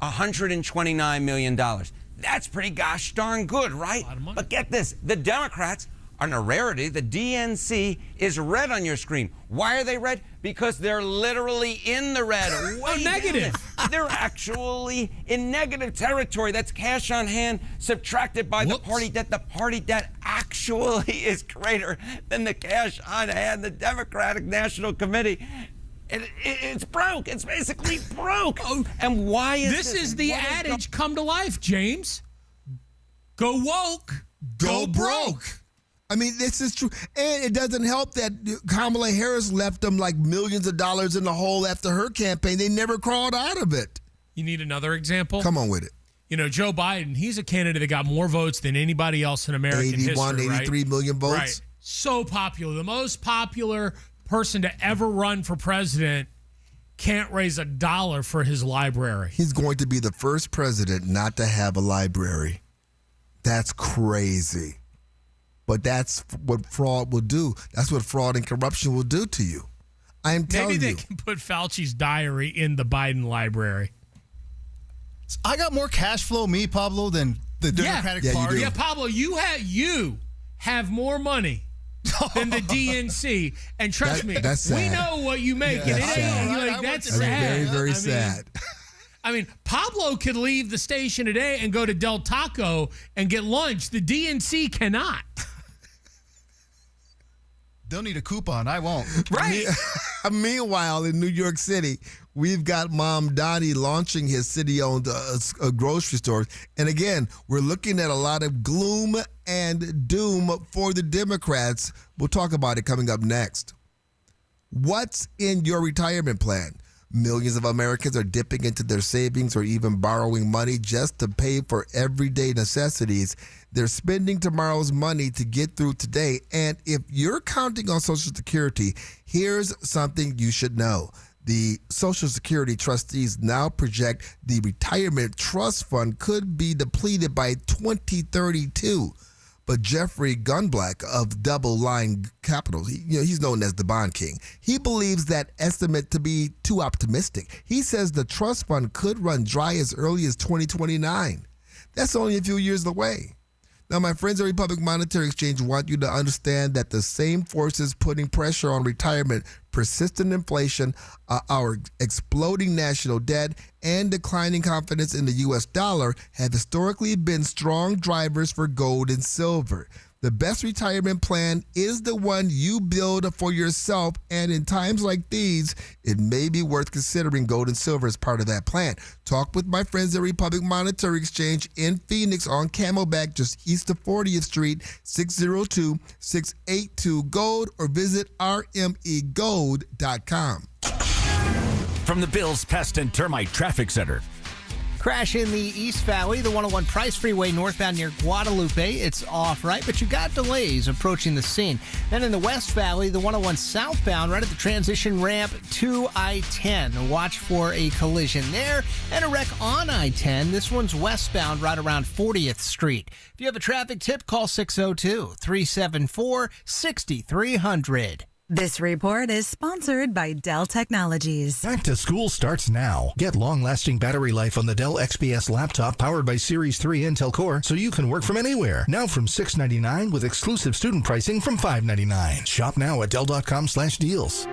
$129 million. That's pretty gosh darn good, right? A lot of money. But get this, the Democrats are a rarity. The DNC is red on your screen. Why are they red? Because they're literally in the red. Negative. They're actually in negative territory. That's cash on hand subtracted by the party debt. The party debt actually is greater than the cash on hand. The Democratic National Committee, it's broke. It's basically broke. And why is this? This is the adage come to life, James. Go woke, go broke. I mean, this is true. And it doesn't help that Kamala Harris left them like millions of dollars in the hole after her campaign. They never crawled out of it. You need another example? Come on with it. You know, Joe Biden, he's a candidate that got more votes than anybody else in American 83 million votes. Right. So popular. The most popular person to ever run for president can't raise $1 for his library. He's going to be the first president not to have a library. That's crazy. But that's what fraud will do. That's what fraud and corruption will do to you. I'm telling you. Maybe they can put Fauci's diary in the Biden library. I got more cash flow, me, Pablo, than the Democratic Party. Yeah, Pablo, you have more money than the DNC. And trust me, that's sad. We know what you make. Yeah, and that's it ain't sad. like that's That's sad. very, very sad. I mean, Pablo could leave the station today and go to Del Taco and get lunch. The DNC cannot. They'll need a coupon. I won't. Right. Meanwhile, in New York City, we've got Mamdani launching his city-owned grocery stores. And again, we're looking at a lot of gloom and doom for the Democrats. We'll talk about it coming up next. What's in your retirement plan? Millions of Americans are dipping into their savings or even borrowing money just to pay for everyday necessities. They're spending tomorrow's money to get through today. And if you're counting on Social Security, here's something you should know. The Social Security trustees now project the retirement trust fund could be depleted by 2032. But Jeffrey Gunblack of Double Line Capital, he's known as the Bond King. He believes that estimate to be too optimistic. He says the trust fund could run dry as early as 2029. That's only a few years away. Now, my friends at Republic Monetary Exchange want you to understand that the same forces putting pressure on retirement, persistent inflation, our exploding national debt, and declining confidence in the U.S. dollar have historically been strong drivers for gold and silver. The best retirement plan is the one you build for yourself, and in times like these, it may be worth considering gold and silver as part of that plan. Talk with my friends at Republic Monetary Exchange in Phoenix on Camelback, just east of 40th Street, 602-682-GOLD, or visit rmegold.com. From the Bills Pest and Termite Traffic Center. Crash in the East Valley, the 101 Price Freeway northbound near Guadalupe. It's off right, but you got delays approaching the scene. Then in the West Valley, the 101 southbound right at the transition ramp to I-10. Watch for a collision there and a wreck on I-10. This one's westbound right around 40th Street. If you have a traffic tip, call 602-374-6300. This report is sponsored by Dell Technologies. Back to school starts now. Get long-lasting battery life on the Dell XPS laptop powered by Series 3 Intel Core so you can work from anywhere. Now from $699 with exclusive student pricing from $599. Shop now at Dell.com/deals.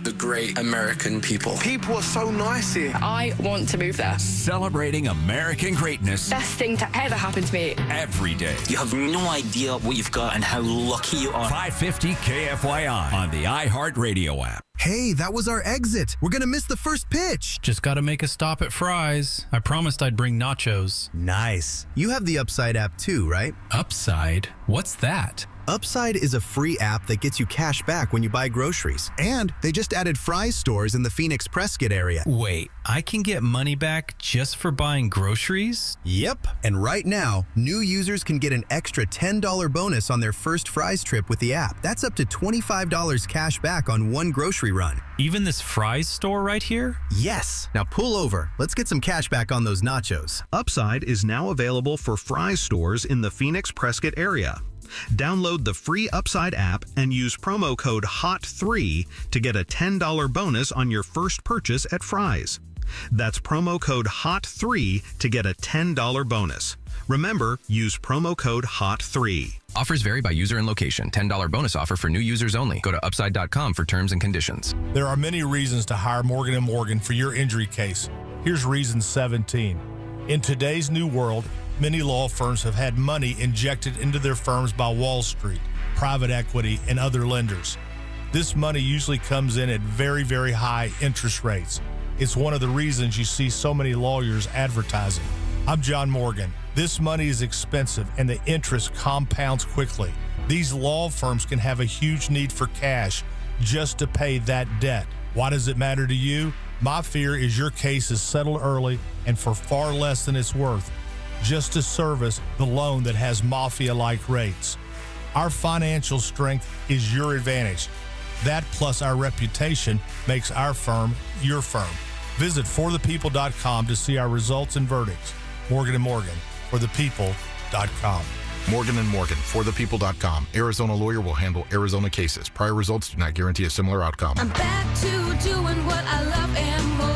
The great American people. People are so nice here. I want to move there. Celebrating American greatness. Best thing to ever happen to me. Every day. You have no idea what you've got and how lucky you are. 550 KFYI on the iHeartRadio app. Hey, that was our exit. We're going to miss the first pitch. Just got to make a stop at Fry's. I promised I'd bring nachos. Nice. You have the Upside app too, right? Upside? What's that? Upside is a free app that gets you cash back when you buy groceries. And they just added Fry's stores in the Phoenix Prescott area. Wait, I can get money back just for buying groceries? Yep. And right now, new users can get an extra $10 bonus on their first Fry's trip with the app. That's up to $25 cash back on one grocery run. Even this Fry's store right here? Yes. Now pull over. Let's get some cash back on those nachos. Upside is now available for Fry's stores in the Phoenix Prescott area. Download the free Upside app and use promo code HOT3 to get a $10 bonus on your first purchase at Fry's. That's promo code HOT3 to get a $10 bonus. Remember, use promo code HOT3. Offers vary by user and location. $10 bonus offer for new users only. Go to upside.com for terms and conditions. There are many reasons to hire Morgan & Morgan for your injury case. Here's reason 17. In today's new world, many law firms have had money injected into their firms by Wall Street, private equity, and other lenders. This money usually comes in at very, very high interest rates. It's one of the reasons you see so many lawyers advertising. I'm John Morgan. This money is expensive and the interest compounds quickly. These law firms can have a huge need for cash just to pay that debt. Why does it matter to you? My fear is your case is settled early and for far less than it's worth, just to service the loan that has mafia-like rates. Our financial strength is your advantage. That plus our reputation makes our firm your firm. Visit forthepeople.com to see our results and verdicts. Morgan & Morgan, forthepeople.com. Morgan & Morgan, forthepeople.com. Arizona lawyer will handle Arizona cases. Prior results do not guarantee a similar outcome. I'm back to doing what I love and more.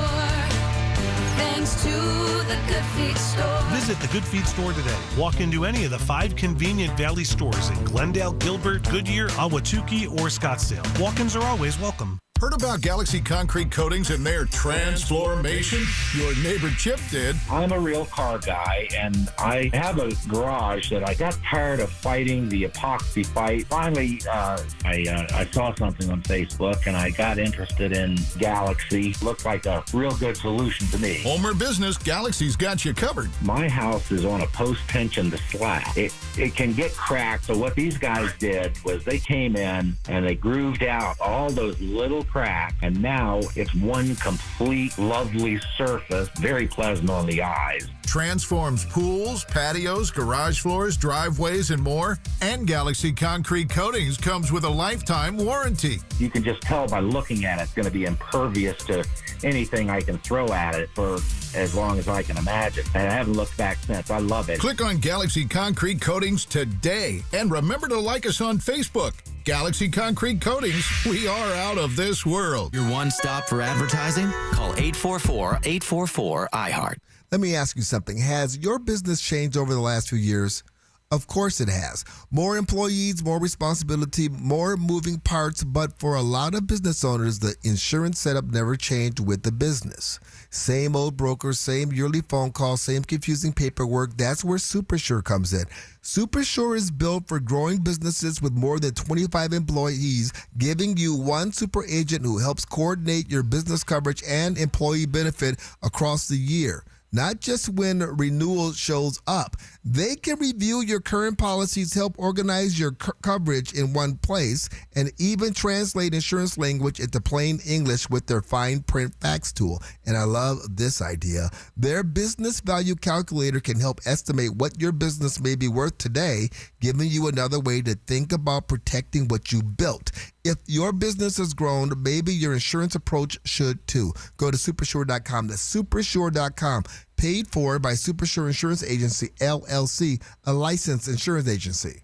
Thanks to the Good Feet store. Visit the Good Feet store today. Walk into any of the 5 convenient Valley stores in Glendale, Gilbert, Goodyear, Ahwatukee, or Scottsdale. Walk-ins are always welcome. Heard about Galaxy Concrete Coatings and their transformation? Your neighbor Chip did. I'm a real car guy, and I have a garage that I got tired of fighting the epoxy fight. Finally, I saw something on Facebook, and I got interested in Galaxy. Looked like a real good solution to me. Homer business, Galaxy's got you covered. My house is on a post tension to slab. It can get cracked, so what these guys did was they came in and they grooved out all those little crack, and now it's one complete lovely surface, very pleasant on the eyes. Transforms pools, patios, garage floors, driveways, and more. And Galaxy Concrete Coatings comes with a lifetime warranty. You can just tell by looking at it, it's going to be impervious to anything I can throw at it for as long as I can imagine. And I haven't looked back since. I love it. Click on Galaxy Concrete Coatings today. And remember to like us on Facebook. Galaxy Concrete Coatings, we are out of this world. Your one stop for advertising? Call 844-844-IHEART. Let me ask you something. Has your business changed over the last few years? Of course it has. More employees, more responsibility, more moving parts, but for a lot of business owners, the insurance setup never changed with the business. Same old broker, same yearly phone call, same confusing paperwork. That's where SuperSure comes in. SuperSure is built for growing businesses with more than 25 employees, giving you one super agent who helps coordinate your business coverage and employee benefit across the year. Not just when renewal shows up. They can review your current policies, help organize your coverage in one place, and even translate insurance language into plain English with their fine print fax tool. And I love this idea. Their business value calculator can help estimate what your business may be worth today, giving you another way to think about protecting what you built. If your business has grown, maybe your insurance approach should too. Go to supersure.com. That's supersure.com. Paid for by SuperSure Insurance Agency, LLC, a licensed insurance agency.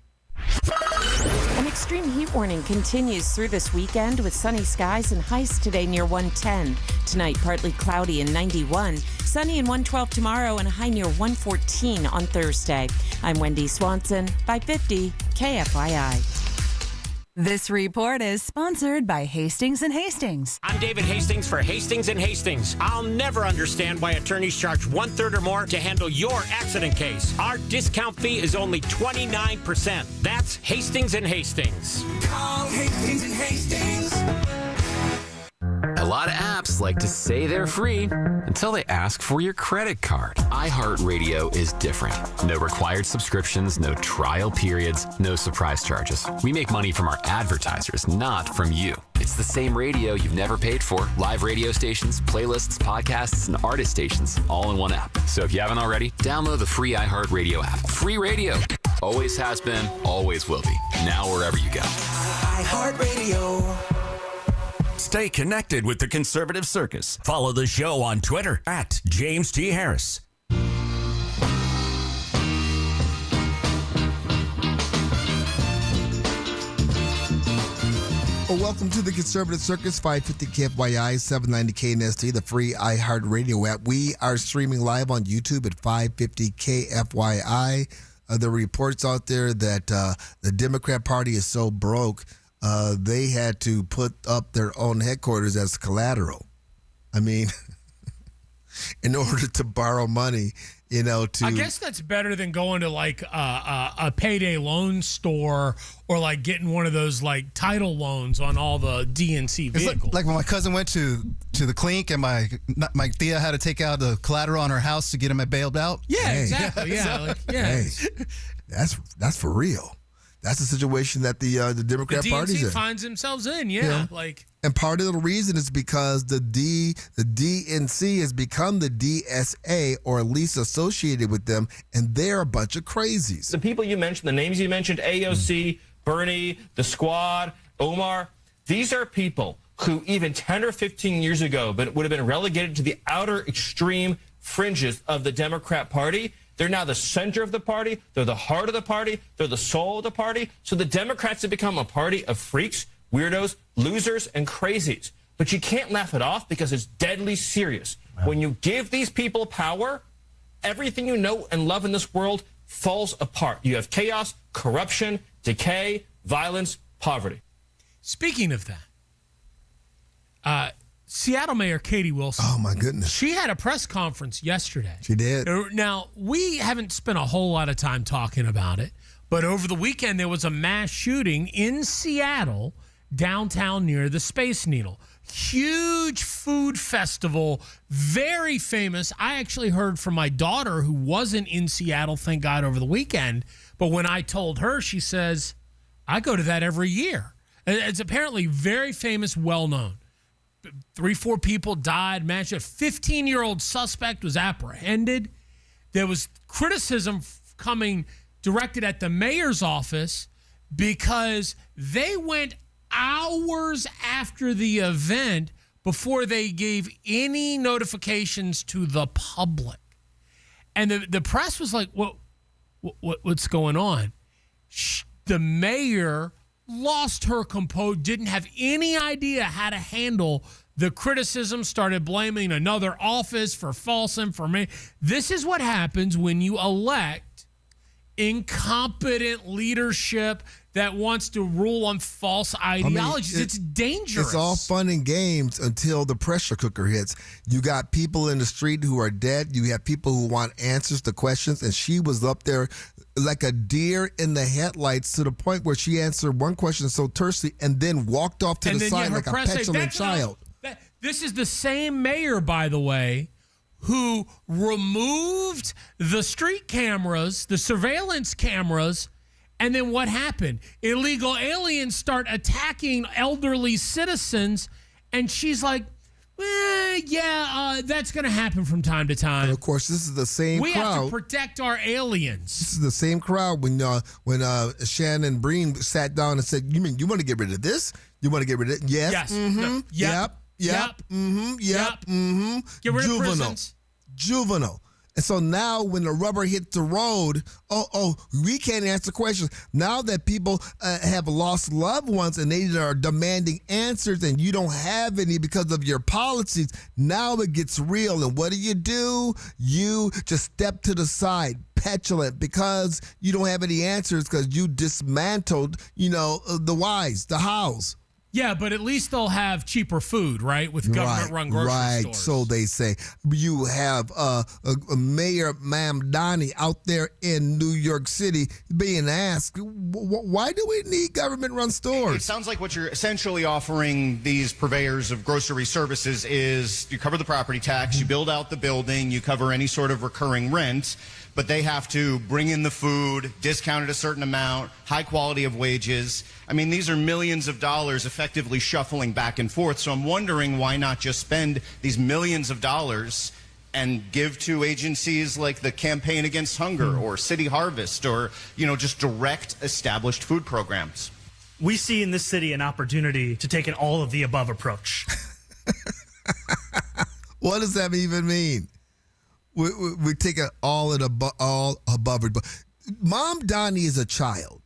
An extreme heat warning continues through this weekend with sunny skies and highs today near 110. Tonight, partly cloudy and 91. Sunny and 112 tomorrow and a high near 114 on Thursday. I'm Wendy Swanson, 550 KFYI. This report is sponsored by Hastings & Hastings. I'm David Hastings for Hastings & Hastings. I'll never understand why attorneys charge 1/3 or more to handle your accident case. Our discount fee is only 29%. That's Hastings & Hastings. Call Hastings & Hastings. A lot of apps. apps like to say they're free until they ask for your credit card. iHeartRadio is different. No required subscriptions, no trial periods, no surprise charges. We make money from our advertisers, not from you. It's the same radio you've never paid for. Live radio stations, playlists, podcasts, and artist stations all in one app. So if you haven't already, download the free iHeartRadio app. Free radio. Always has been, always will be. Now wherever you go. iHeartRadio. Stay connected with the Conservative Circus. Follow the show on Twitter at James T. Harris. Well, welcome to the Conservative Circus, 550 KFYI, 790 KNST, the free iHeartRadio app. We are streaming live on YouTube at 550 KFYI. There are reports out there that the Democrat Party is so broke, they had to put up their own headquarters as collateral. I mean, in order to borrow money, to... I guess that's better than going to like a payday loan store or like getting one of those like title loans on all the DNC vehicles. Like when my cousin went to the clink and my Thea had to take out the collateral on her house to get him bailed out. Yeah, exactly. Yeah, Hey, that's for real. That's the situation that the Democrat Party's in. The DNC finds themselves in, And part of the reason is because the DNC has become the DSA, or at least associated with them, and they're a bunch of crazies. The people you mentioned, the names you mentioned, AOC, Bernie, the Squad, Omar, these are people who even 10 or 15 years ago would have been relegated to the outer extreme fringes of the Democrat Party. They're now the center of the party. They're the heart of the party. They're the soul of the party. So the Democrats have become a party of freaks, weirdos, losers, and crazies. But you can't laugh it off because it's deadly serious. Wow. When you give these people power, everything you know and love in this world falls apart. You have chaos, corruption, decay, violence, poverty. Speaking of that, Seattle Mayor Katie Wilson. Oh, my goodness. She had a press conference yesterday. She did. Now, we haven't spent a whole lot of time talking about it, but over the weekend there was a mass shooting in Seattle, downtown near the Space Needle. Huge food festival, very famous. I actually heard from my daughter, who wasn't in Seattle, thank God, over the weekend. But when I told her, she says, I go to that every year. It's apparently very famous, well-known. 3-4 people died. Man, a 15-year-old suspect was apprehended. There was criticism coming directed at the mayor's office because they went hours after the event before they gave any notifications to the public. And the press was like, what's going on? The mayor lost her composure, didn't have any idea how to handle the criticism, started blaming another office for false information. This is what happens when you elect incompetent leadership that wants to rule on false ideologies. It's dangerous. It's all fun and games until the pressure cooker hits. You got people in the street who are dead. You have people who want answers to questions, and she was up there like a deer in the headlights to the point where she answered one question so tersely and then walked off to the side like a petulant child. This is the same mayor, by the way, who removed the street cameras, the surveillance cameras, and then what happened? Illegal aliens start attacking elderly citizens, and she's like, that's going to happen from time to time. And of course, this is the same crowd. We have to protect our aliens. This is the same crowd when Shannon Breen sat down and said, you want to get rid of this? You want to get rid of it? Yes. Yes. Mm-hmm. Yep. Mm-hmm. Yep. Mm-hmm. Get rid of prisons. Juvenile. And so now when the rubber hits the road, we can't answer questions. Now that people have lost loved ones and they are demanding answers and you don't have any because of your policies, now it gets real. And what do? You just step to the side, petulant, because you don't have any answers because you dismantled, the whys, the hows. Yeah, but at least they'll have cheaper food, right? With government-run grocery stores. So they say. You have Mayor Mamdani out there in New York City being asked, why do we need government-run stores? It sounds like what you're essentially offering these purveyors of grocery services is you cover the property tax, you build out the building, you cover any sort of recurring rent, but they have to bring in the food, discount at a certain amount, high quality of wages. I mean, these are millions of dollars effectively shuffling back and forth. So I'm wondering why not just spend these millions of dollars and give to agencies like the Campaign Against Hunger or City Harvest or, just direct established food programs. We see in this city an opportunity to take an all of the above approach. What does that even mean? We take it all above. Mamdani is a child.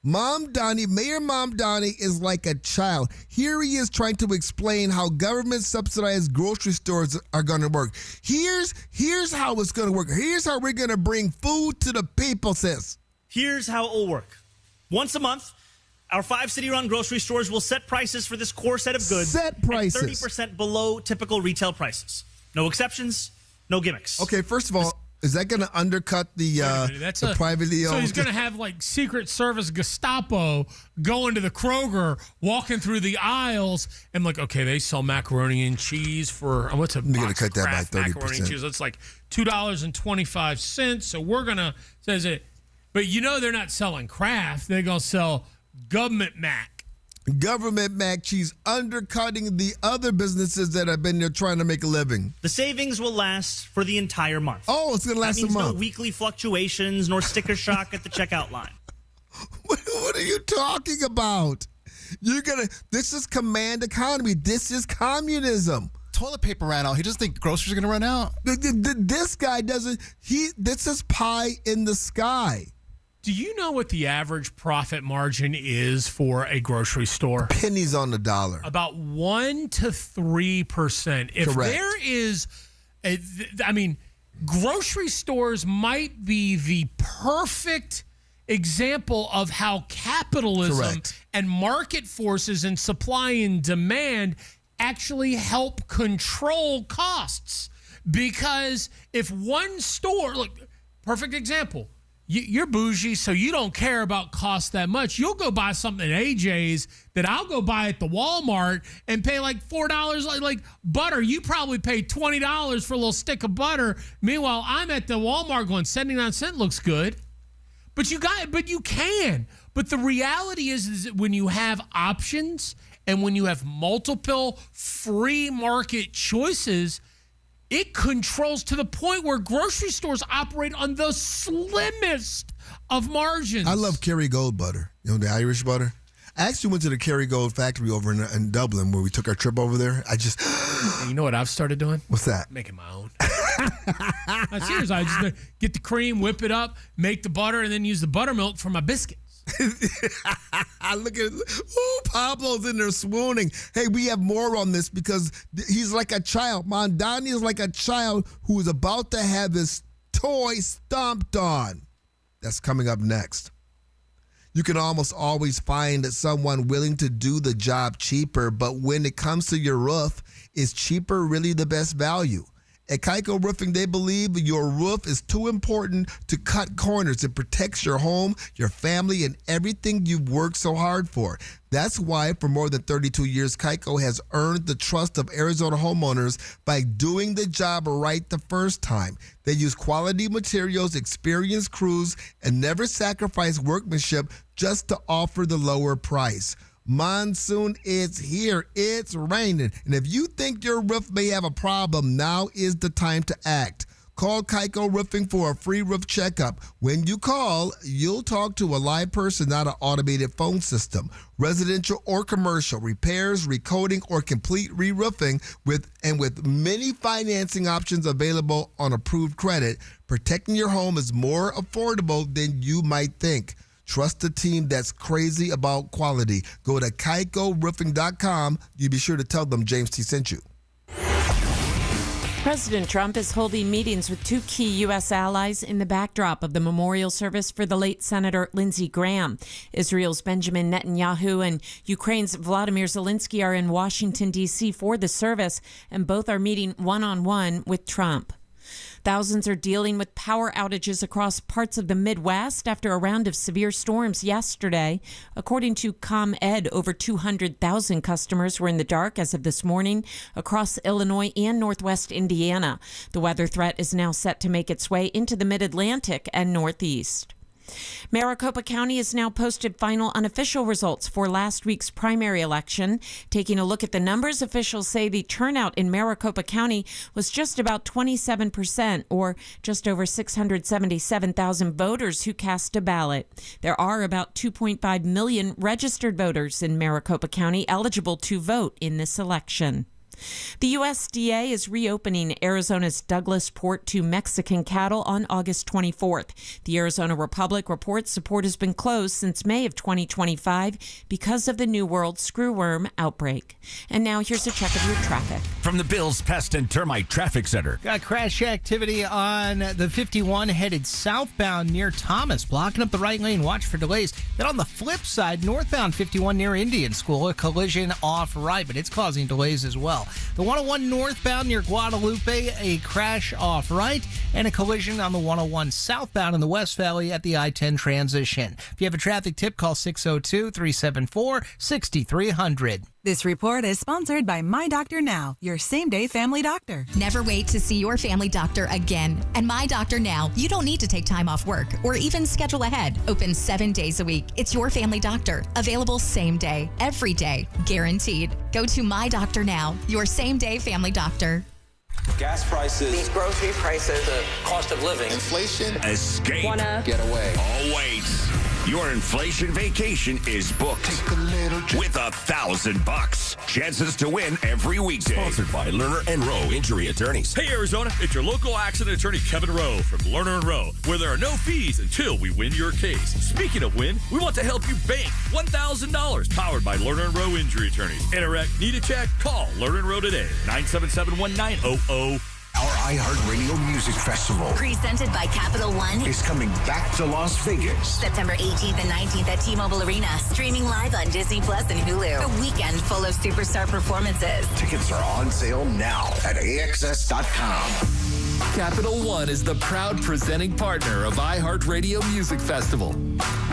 Mayor Mamdani is like a child. Here he is trying to explain how government-subsidized grocery stores are going to work. Here's how it's going to work. Here's how we're going to bring food to the people, sis. Here's how it will work. Once a month, our 5 city-run grocery stores will set prices for this core set of goods. Set prices. 30% below typical retail prices. No exceptions, no gimmicks. Okay, first of all, is that going to undercut the privately owned? So he's going to have like Secret Service Gestapo going to the Kroger, walking through the aisles, and like, okay, they sell macaroni and cheese for what's a box? You're going to cut that by 30%. Macaroni and cheese. That's like $2.25. So we're going to says it, but they're not selling Kraft. They're going to sell government mac. Government mac cheese undercutting the other businesses that have been there trying to make a living. The savings will last for the entire month. Oh, it's going to last a month. That means no weekly fluctuations nor sticker shock at the checkout line. What are you talking about? This is command economy. This is communism. Toilet paper ran out. He doesn't think groceries are going to run out. This guy doesn't. This is pie in the sky. Do you know what the average profit margin is for a grocery store? Pennies on the dollar. About 1% to 3%. If Correct. There is, grocery stores might be the perfect example of how capitalism Correct. and market forces and supply and demand actually help control costs. Because if one store, look, perfect example, you're bougie, so you don't care about cost that much. You'll go buy something at AJ's that I'll go buy at the Walmart and pay like $4 like butter. You probably pay $20 for a little stick of butter. Meanwhile, I'm at the Walmart going 79 cents looks good. But you can. But the reality is that when you have options and when you have multiple free market choices, it controls to the point where grocery stores operate on the slimmest of margins. I love Kerrygold butter. The Irish butter. I actually went to the Kerrygold factory over in Dublin where we took our trip over there. You know what I've started doing? What's that? Making my own. Seriously, I just get the cream, whip it up, make the butter, and then use the buttermilk for my biscuits. Look at Pablo's in there swooning. Hey, we have more on this because he's like a child. Mamdani is like a child who is about to have his toy stomped on. That's coming up next. You can almost always find someone willing to do the job cheaper, but when it comes to your roof, is cheaper really the best value? At Keiko Roofing, they believe your roof is too important to cut corners. It protects your home, your family, and everything you've worked so hard for. That's why for more than 32 years, Keiko has earned the trust of Arizona homeowners by doing the job right the first time. They use quality materials, experienced crews, and never sacrifice workmanship just to offer the lower price. Monsoon is here. It's raining. And if you think your roof may have a problem, now is the time to act. Call Keiko Roofing for a free roof checkup. When you call, you'll talk to a live person, not an automated phone system. Residential or commercial, repairs, recoating, or complete re-roofing with many financing options available on approved credit, protecting your home is more affordable than you might think. Trust a team that's crazy about quality. Go to KeikoRoofing.com. You be sure to tell them James T. sent you. President Trump is holding meetings with two key U.S. allies in the backdrop of the memorial service for the late Senator Lindsey Graham. Israel's Benjamin Netanyahu and Ukraine's Volodymyr Zelensky are in Washington, D.C. for the service, and both are meeting one-on-one with Trump. Thousands are dealing with power outages across parts of the Midwest after a round of severe storms yesterday. According to ComEd, over 200,000 customers were in the dark as of this morning across Illinois and northwest Indiana. The weather threat is now set to make its way into the mid-Atlantic and northeast. Maricopa County has now posted final unofficial results for last week's primary election. Taking a look at the numbers, officials say the turnout in Maricopa County was just about 27%, or just over 677,000 voters who cast a ballot. There are about 2.5 million registered voters in Maricopa County eligible to vote in this election. The USDA is reopening Arizona's Douglas Port to Mexican cattle on August 24th. The Arizona Republic reports the port has been closed since May of 2025 because of the New World screwworm outbreak. And now here's a check of your traffic. From the Bills Pest and Termite Traffic Center. Got crash activity on the 51 headed southbound near Thomas, blocking up the right lane. Watch for delays. Then on the flip side, northbound 51 near Indian School, a collision off right, but it's causing delays as well. The 101 northbound near Guadalupe, a crash off right, and a collision on the 101 southbound in the West Valley at the I-10 transition. If you have a traffic tip, call 602-374-6300. This report is sponsored by My Doctor Now, your same-day family doctor. Never wait to see your family doctor again. And My Doctor Now, you don't need to take time off work or even schedule ahead. Open 7 days a week. It's your family doctor. Available same day, every day, guaranteed. Go to My Doctor Now, your same-day family doctor. Gas prices, these grocery prices, the cost of living, inflation, Escape. Get away. Oh, wait. Your inflation vacation is booked with $1,000. Chances to win every weekday. Sponsored by Lerner and Rowe Injury Attorneys. Hey, Arizona, it's your local accident attorney, Kevin Rowe from Lerner and Rowe, where there are no fees until we win your case. Speaking of win, we want to help you bank $1,000, powered by Lerner and Rowe Injury Attorneys. Interact, need a check? Call Lerner and Rowe today, 977-1900. Our iHeartRadio Music Festival, presented by Capital One, is coming back to Las Vegas. September 18th and 19th at T-Mobile Arena. Streaming live on Disney Plus and Hulu. A weekend full of superstar performances. Tickets are on sale now at AXS.com. Capital One is the proud presenting partner of iHeartRadio Music Festival,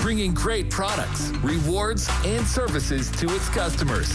bringing great products, rewards, and services to its customers.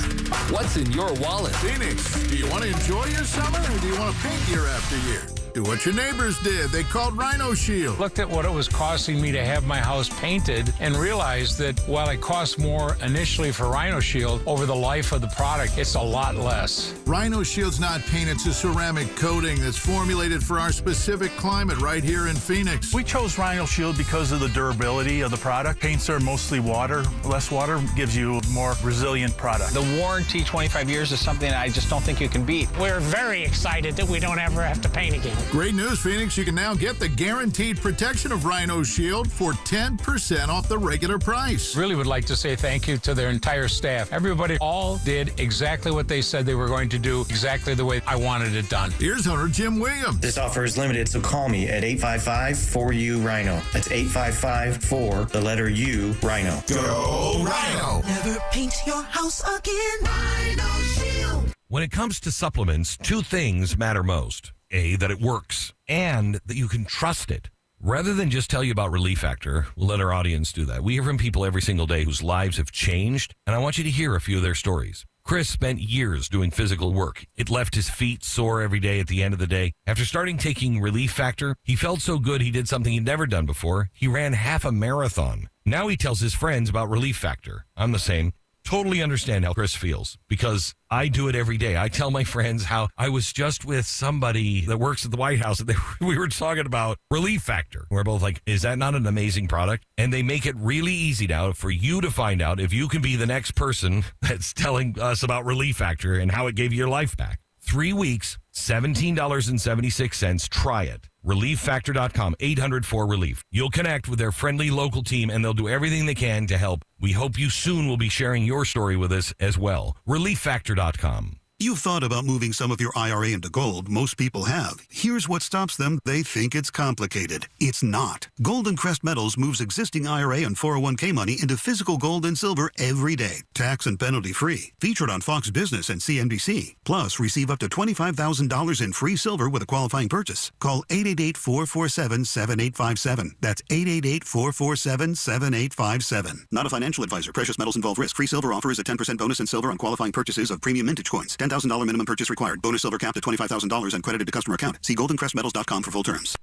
What's in your wallet? Phoenix, do you want to enjoy your summer or do you want to paint year after year? Do what your neighbors did. They called Rhino Shield. Looked at what it was costing me to have my house painted and realized that while it cost more initially for Rhino Shield, over the life of the product, it's a lot less. Rhino Shield's not paint, it's a ceramic coating that's formulated for our specific climate right here in Phoenix. We chose Rhino Shield because of the durability of the product. Paints are mostly water. Less water gives you a more resilient product. The warranty, 25 years, is something I just don't think you can beat. We're very excited that we don't ever have to paint again. Great news, Phoenix. You can now get the guaranteed protection of Rhino Shield for 10% off the regular price. Really would like to say thank you to their entire staff. Everybody all did exactly what they said they were going to do, exactly the way I wanted it done. Here's owner Jim Williams. This offer is limited, so call me at 855-4U-RHINO. That's 855-4, the letter U, Rhino. Go Rhino! Never paint your house again. Rhino Shield. When it comes to supplements, two things matter most. A, that it works, and that you can trust it. Rather than just tell you about Relief Factor, we'll let our audience do that. We hear from people every single day whose lives have changed, and I want you to hear a few of their stories. Chris spent years doing physical work. It left his feet sore every day at the end of the day. After starting taking Relief Factor, he felt so good he did something he'd never done before. He ran half a marathon. Now he tells his friends about Relief Factor. I'm the same. Totally understand how Chris feels because I do it every day. I tell my friends how I was just with somebody that works at the White House and we were talking about Relief Factor. We're both like, is that not an amazing product? And they make it really easy now for you to find out if you can be the next person that's telling us about Relief Factor and how it gave you your life back. 3 weeks, $17.76. Try it. ReliefFactor.com, 800-4RELIEF. You'll connect with their friendly local team, and they'll do everything they can to help. We hope you soon will be sharing your story with us as well. ReliefFactor.com. You've thought about moving some of your IRA into gold. Most people have. Here's what stops them. They think it's complicated. It's not. Golden Crest Metals moves existing IRA and 401k money into physical gold and silver every day. Tax and penalty free. Featured on Fox Business and CNBC. Plus, receive up to $25,000 in free silver with a qualifying purchase. Call 888-447-7857. That's 888-447-7857. Not a financial advisor. Precious metals involve risk. Free silver offer is a 10% bonus in silver on qualifying purchases of premium mintage coins. $10,000 minimum purchase required. Bonus silver capped at $25,000 and credited to customer account. See goldencrestmetals.com for full terms.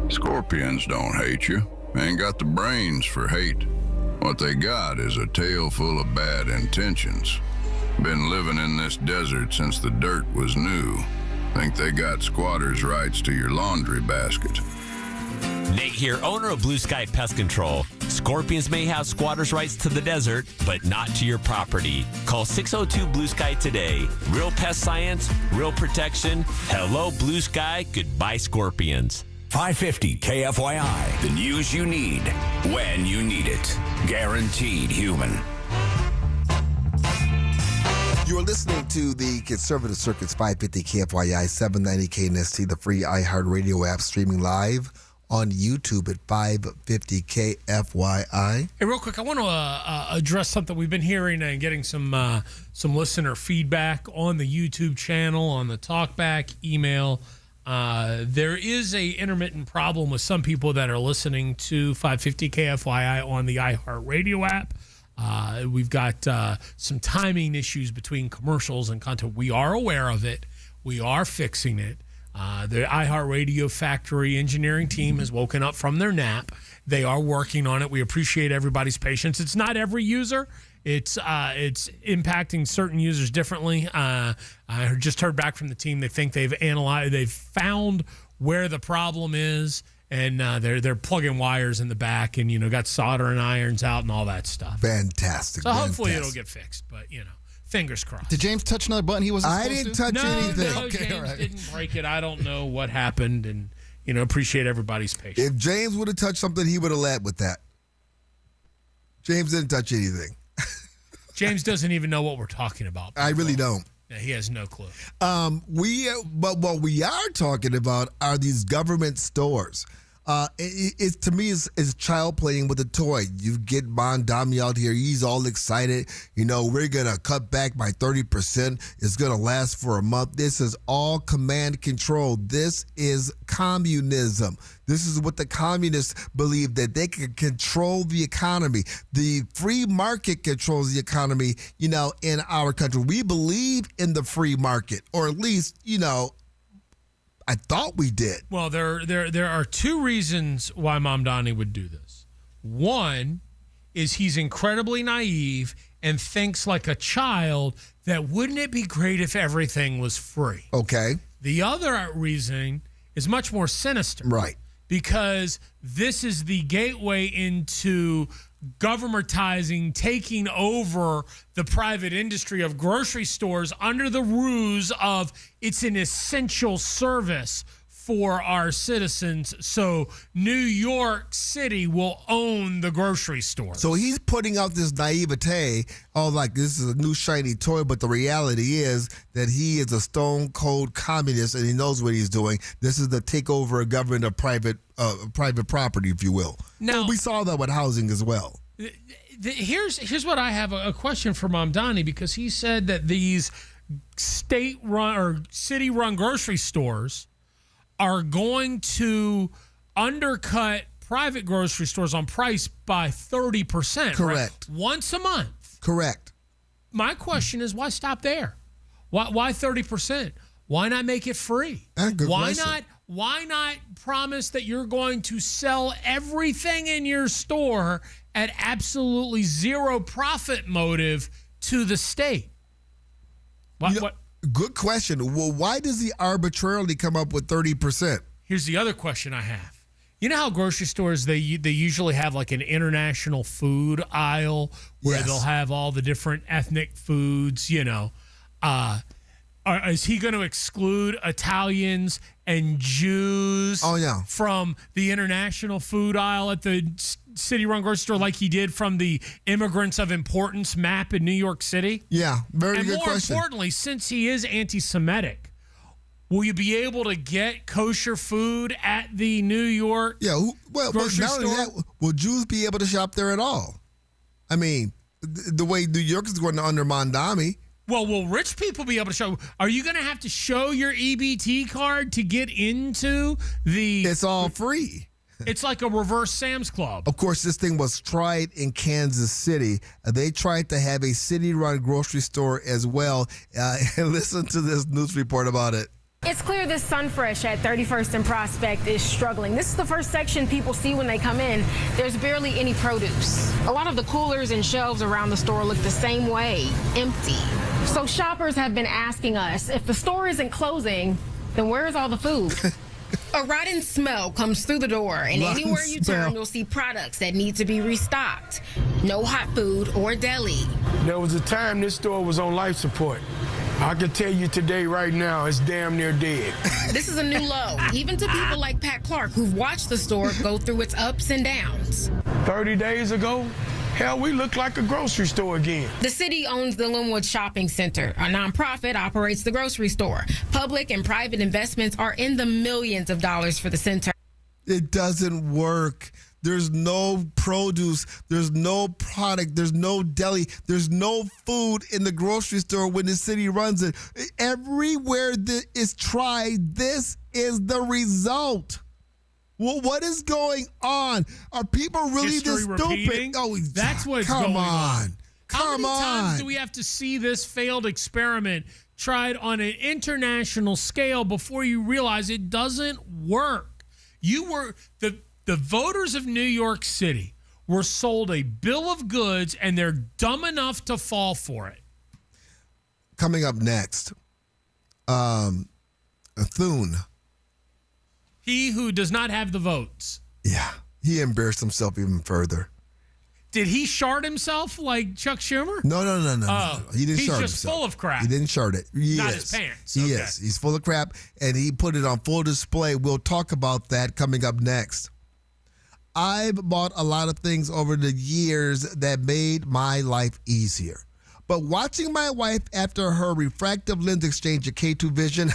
Scorpions don't hate you. Ain't got the brains for hate. What they got is a tail full of bad intentions. Been living in this desert since the dirt was new. Think they got squatters' rights to your laundry basket. Nate here, owner of Blue Sky Pest Control. Scorpions may have squatters' rights to the desert, but not to your property. Call 602 Blue Sky today. Real pest science, real protection. Hello, Blue Sky. Goodbye, Scorpions. 550 KFYI. The news you need when you need it. Guaranteed human. You're listening to the Conservative Circus 550 KFYI 790 KNST, the free iHeartRadio app, streaming live on YouTube at 550 KFYI. Hey, real quick, I want to address something we've been hearing and getting some listener feedback on the YouTube channel, on the talkback email. There is a intermittent problem with some people that are listening to 550 KFYI on the iHeartRadio app. We've got some timing issues between commercials and content. We are aware of it. We are fixing it. The iHeartRadio factory engineering team has woken up from their nap. They are working on it. We appreciate everybody's patience. It's not every user. It's impacting certain users differently. I just heard back from the team. They think they've found where the problem is, and they're plugging wires in the back, and got soldering irons out and all that stuff. Fantastic. So hopefully it'll get fixed, but fingers crossed. Did James touch another button he wasn't I supposed didn't to? touch anything. No, Okay, James all right. didn't break it. I don't know what happened, and appreciate everybody's patience. If James would have touched something, he would have led with that. James didn't touch anything. James doesn't even know what we're talking about. I really don't. Yeah, he has no clue. But what we are talking about are these government stores. It to me is child playing with a toy. You get Mamdani out here; he's all excited. We're gonna cut back by 30%. It's gonna last for a month. This is all command control. This is communism. This is what the communists believe, that they can control the economy. The free market controls the economy. In our country, we believe in the free market, or at least I thought we did. Well, there are two reasons why Mamdani would do this. One is he's incredibly naive and thinks like a child that wouldn't it be great if everything was free? Okay. The other reason is much more sinister. Right. Because this is the gateway into governmentizing, taking over the private industry of grocery stores under the ruse of it's an essential service for our citizens. So New York City will own the grocery store. So he's putting out this naivete, like this is a new shiny toy, but the reality is that he is a stone cold communist and he knows what he's doing. This is the takeover of government of private property, if you will. Now, we saw that with housing as well. Here's what I have a question for Mamdani, because he said that these state-run or city-run grocery stores are going to undercut private grocery stores on price by 30%. Correct. Right? Once a month. Correct. My question is, why stop there? Why 30%? Why not make it free? Good question. Why not promise that you're going to sell everything in your store at absolutely zero profit motive to the state? What? Good question. Well, why does he arbitrarily come up with 30%? Here's the other question I have. You know how grocery stores, they usually have like an international food aisle where they'll have all the different ethnic foods, Are Is he going to exclude Italians and Jews from the international food aisle at the city-run grocery store like he did from the immigrants of importance map in New York City? Yeah, very good question. And more importantly, since he is anti-Semitic, will you be able to get kosher food at the New York grocery not only store? that, will Jews be able to shop there at all? I mean, the way New York is going under Mamdani. Well, will rich people be able to show? Are you going to have to show your EBT card to get into the... It's all free. It's like a reverse Sam's Club. Of course, this thing was tried in Kansas City. They tried to have a city-run grocery store as well. And listen to this news report about it. It's clear this Sunfresh at 31st and Prospect is struggling. This is the first section people see when they come in. There's barely any produce. A lot of the coolers and shelves around the store look the same way, empty. So shoppers have been asking us, if the store isn't closing, then where's all the food? A rotten smell comes through the door, and anywhere you turn, you'll see products that need to be restocked. No hot food or deli. There was a time this store was on life support. I can tell you today, right now, it's damn near dead. This is a new low, even to people like Pat Clark, who've watched the store go through its ups and downs. 30 days ago, hell, we looked like a grocery store again. The city owns the Linwood Shopping Center. A nonprofit operates the grocery store. Public and private investments are in the millions of dollars for the center. It doesn't work. There's no produce. There's no product. There's no deli. There's no food in the grocery store when the city runs it. Everywhere that is tried, this is the result. Well, what is going on? Are people really History this repeating? stupid? Oh, that's what's come going on. How many times do we have to see this failed experiment tried on an international scale before you realize it doesn't work? The voters of New York City were sold a bill of goods, and they're dumb enough to fall for it. Coming up next, Thune. He who does not have the votes. Yeah, he embarrassed himself even further. Did he shard himself like Chuck Schumer? No. He didn't he's shard himself. He's just full of crap. He didn't shard it. Not his pants. He is. He's full of crap, and he put it on full display. We'll talk about that coming up next. I've bought a lot of things over the years that made my life easier. But watching my wife after her refractive lens exchange at K2 Vision,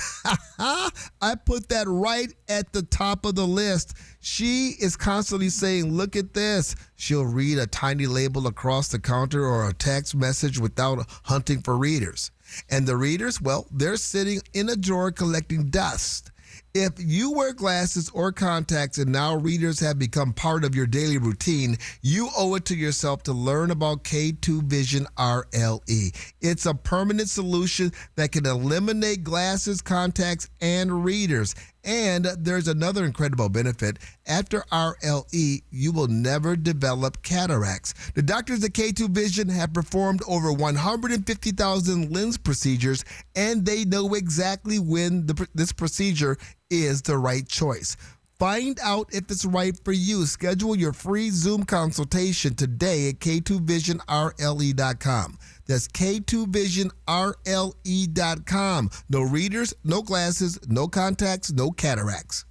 I put that right at the top of the list. She is constantly saying, look at this. She'll read a tiny label across the counter or a text message without hunting for readers. And the readers, well, they're sitting in a drawer collecting dust. If you wear glasses or contacts and now readers have become part of your daily routine, you owe it to yourself to learn about K2 Vision RLE. It's a permanent solution that can eliminate glasses, contacts, and readers. And there's another incredible benefit. After RLE, you will never develop cataracts. The doctors at K2 Vision have performed over 150,000 lens procedures, and they know exactly when this procedure is the right choice. Find out if it's right for you. Schedule your free Zoom consultation today at K2VisionRLE.com. That's K2VisionRLE.com. No readers, no glasses, no contacts, no cataracts.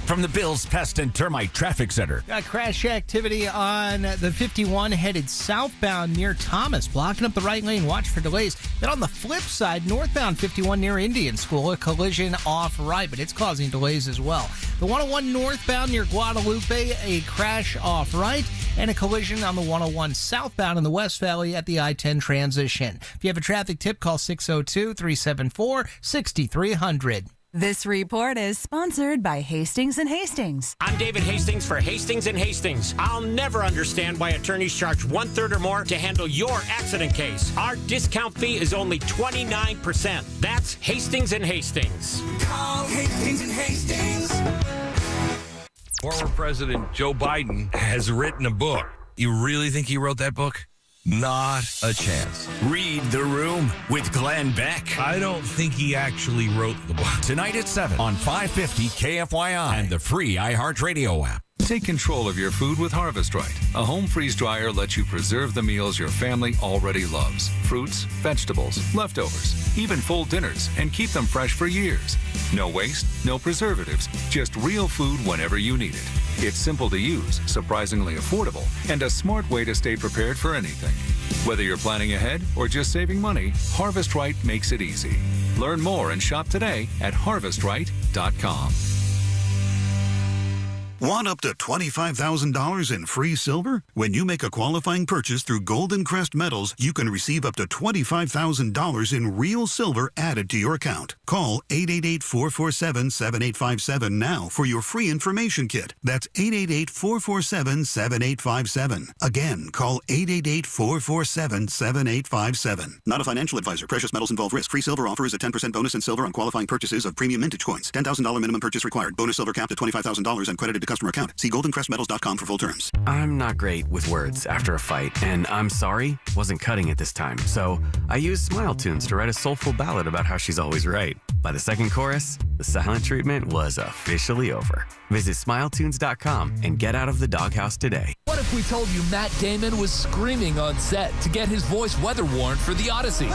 From the Bills Pest and Termite Traffic Center. Got crash activity on the 51 headed southbound near Thomas, blocking up the right lane. Watch for delays. Then on the flip side, northbound 51 near Indian School, a collision off right, but it's causing delays as well. The 101 northbound near Guadalupe, a crash off right, and a collision on the 101 southbound in the West Valley at the I-10 transition. If you have a traffic tip, call 602-374-6300. This report is sponsored by Hastings & Hastings. I'm David Hastings for Hastings & Hastings. I'll never understand why attorneys charge 1/3 or more to handle your accident case. Our discount fee is only 29%. That's Hastings & Hastings. Call Hastings & Hastings. Former President Joe Biden has written a book. You really think he wrote that book? Not a chance. Read The Room with Glenn Beck. I don't think he actually wrote the book. Tonight at 7 on 550 KFYI and the free iHeartRadio app. Take control of your food with Harvest Right. A home freeze dryer lets you preserve the meals your family already loves. Fruits, vegetables, leftovers, even full dinners, and keep them fresh for years. No waste, no preservatives, just real food whenever you need it. It's simple to use, surprisingly affordable, and a smart way to stay prepared for anything. Whether you're planning ahead or just saving money, Harvest Right makes it easy. Learn more and shop today at harvestright.com. Want up to $25,000 in free silver? When you make a qualifying purchase through Golden Crest Metals, you can receive up to $25,000 in real silver added to your account. Call 888-447-7857 now for your free information kit. That's 888-447-7857. Again, call 888-447-7857. Not a financial advisor. Precious metals involve risk. Free silver offer is a 10% bonus in silver on qualifying purchases of premium mintage coins. $10,000 minimum purchase required. Bonus silver capped at $25,000 and credited to customer account. See goldencrestmetals.com for full terms. I'm not great with words after a fight, and I'm sorry wasn't cutting it this time. So I used Smile Tunes to write a soulful ballad about how she's always right. By the second chorus, the silent treatment was officially over. Visit smiletunes.com and get out of the doghouse today. What if we told you Matt Damon was screaming on set to get his voice weather warned for The Odyssey?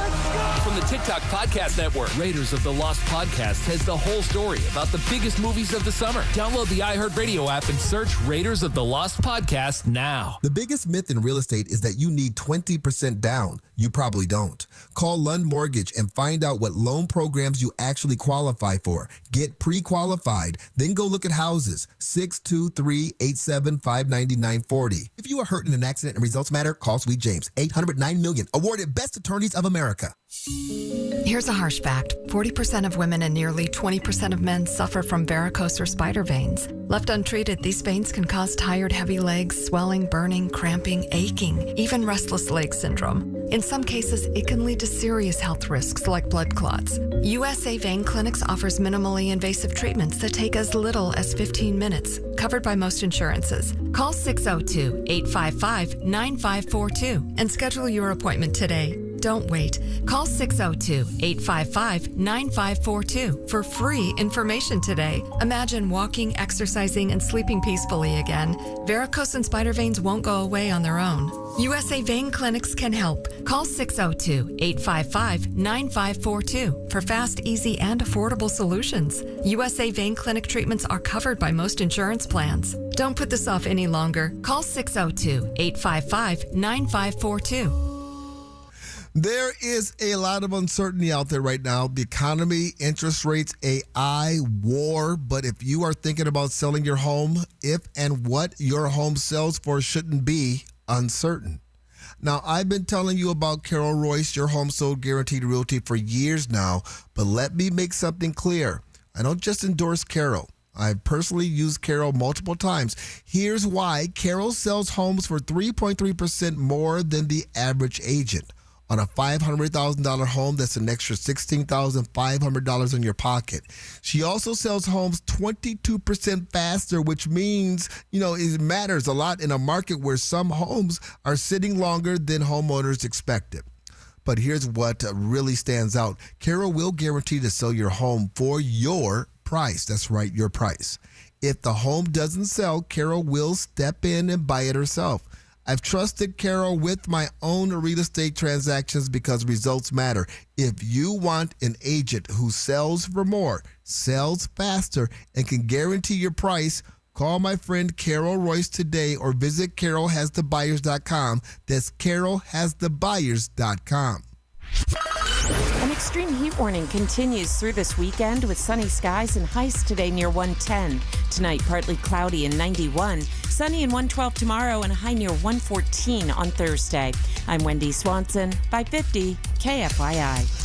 From the TikTok Podcast Network, Raiders of the Lost Podcast has the whole story about the biggest movies of the summer. Download the iHeartRadio app and search Raiders of the Lost Podcast now. The biggest myth in real estate is that you need 20% down. You probably don't. Call Lund Mortgage and find out what loan programs you actually qualify for. Get pre-qualified, then go look at houses. 623-875-9940. If you are hurt in an accident and results matter, call Sweet James. 809 million. Awarded Best Attorneys of America. Here's a harsh fact. 40% of women and nearly 20% of men suffer from varicose or spider veins. Left untreated, these veins can cause tired, heavy legs, swelling, burning, cramping, aching, even restless leg syndrome. In some cases, it can lead to serious health risks like blood clots. USA Vein Clinics offers minimally invasive treatments that take as little as 15 minutes, covered by most insurances. Call 602-855-9542 and schedule your appointment today. Don't wait. Call 602-855-9542 for free information today. Imagine walking, exercising, and sleeping peacefully again. Varicose and spider veins won't go away on their own. USA Vein Clinics can help. Call 602-855-9542 for fast, easy, and affordable solutions. USA Vein Clinic treatments are covered by most insurance plans. Don't put this off any longer. Call 602-855-9542. There is a lot of uncertainty out there right now. The economy, interest rates, AI, war. But if you are thinking about selling your home, if and what your home sells for shouldn't be uncertain. Now, I've been telling you about Carol Royce, your home sold guaranteed realty for years now. But let me make something clear. I don't just endorse Carol. I've personally used Carol multiple times. Here's why. Carol sells homes for 3.3% more than the average agent. On a $500,000 home, that's an extra $16,500 in your pocket. She also sells homes 22% faster, which means, it matters a lot in a market where some homes are sitting longer than homeowners expected. But here's what really stands out. Carol will guarantee to sell your home for your price. That's right, your price. If the home doesn't sell, Carol will step in and buy it herself. I've trusted Carol with my own real estate transactions because results matter. If you want an agent who sells for more, sells faster, and can guarantee your price, call my friend Carol Royce today or visit carolhasthebuyers.com. That's carolhasthebuyers.com. An extreme heat warning continues through this weekend with sunny skies and highs today near 110. Tonight, partly cloudy and 91. Sunny and 112 tomorrow and a high near 114 on Thursday. I'm Wendy Swanson, 550 KFYI.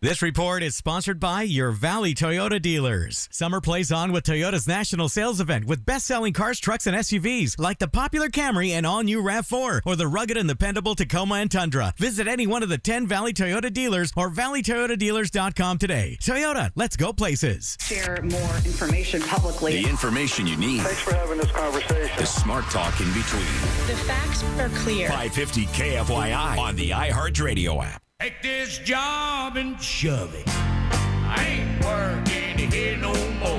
This report is sponsored by your Valley Toyota dealers. Summer plays on with Toyota's national sales event with best-selling cars, trucks, and SUVs like the popular Camry and all-new RAV4 or the rugged and dependable Tacoma and Tundra. Visit any one of the 10 Valley Toyota dealers or valleytoyotadealers.com today. Toyota, let's go places. Share more information publicly. The information you need. Thanks for having this conversation. The smart talk in between. The facts are clear. 550 KFYI on the iHeartRadio app. Take this job and shove it. I ain't working here no more.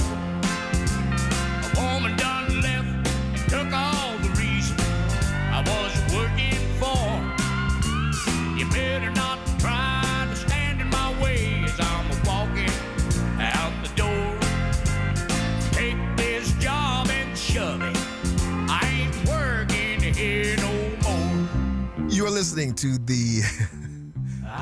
A woman done left listening to the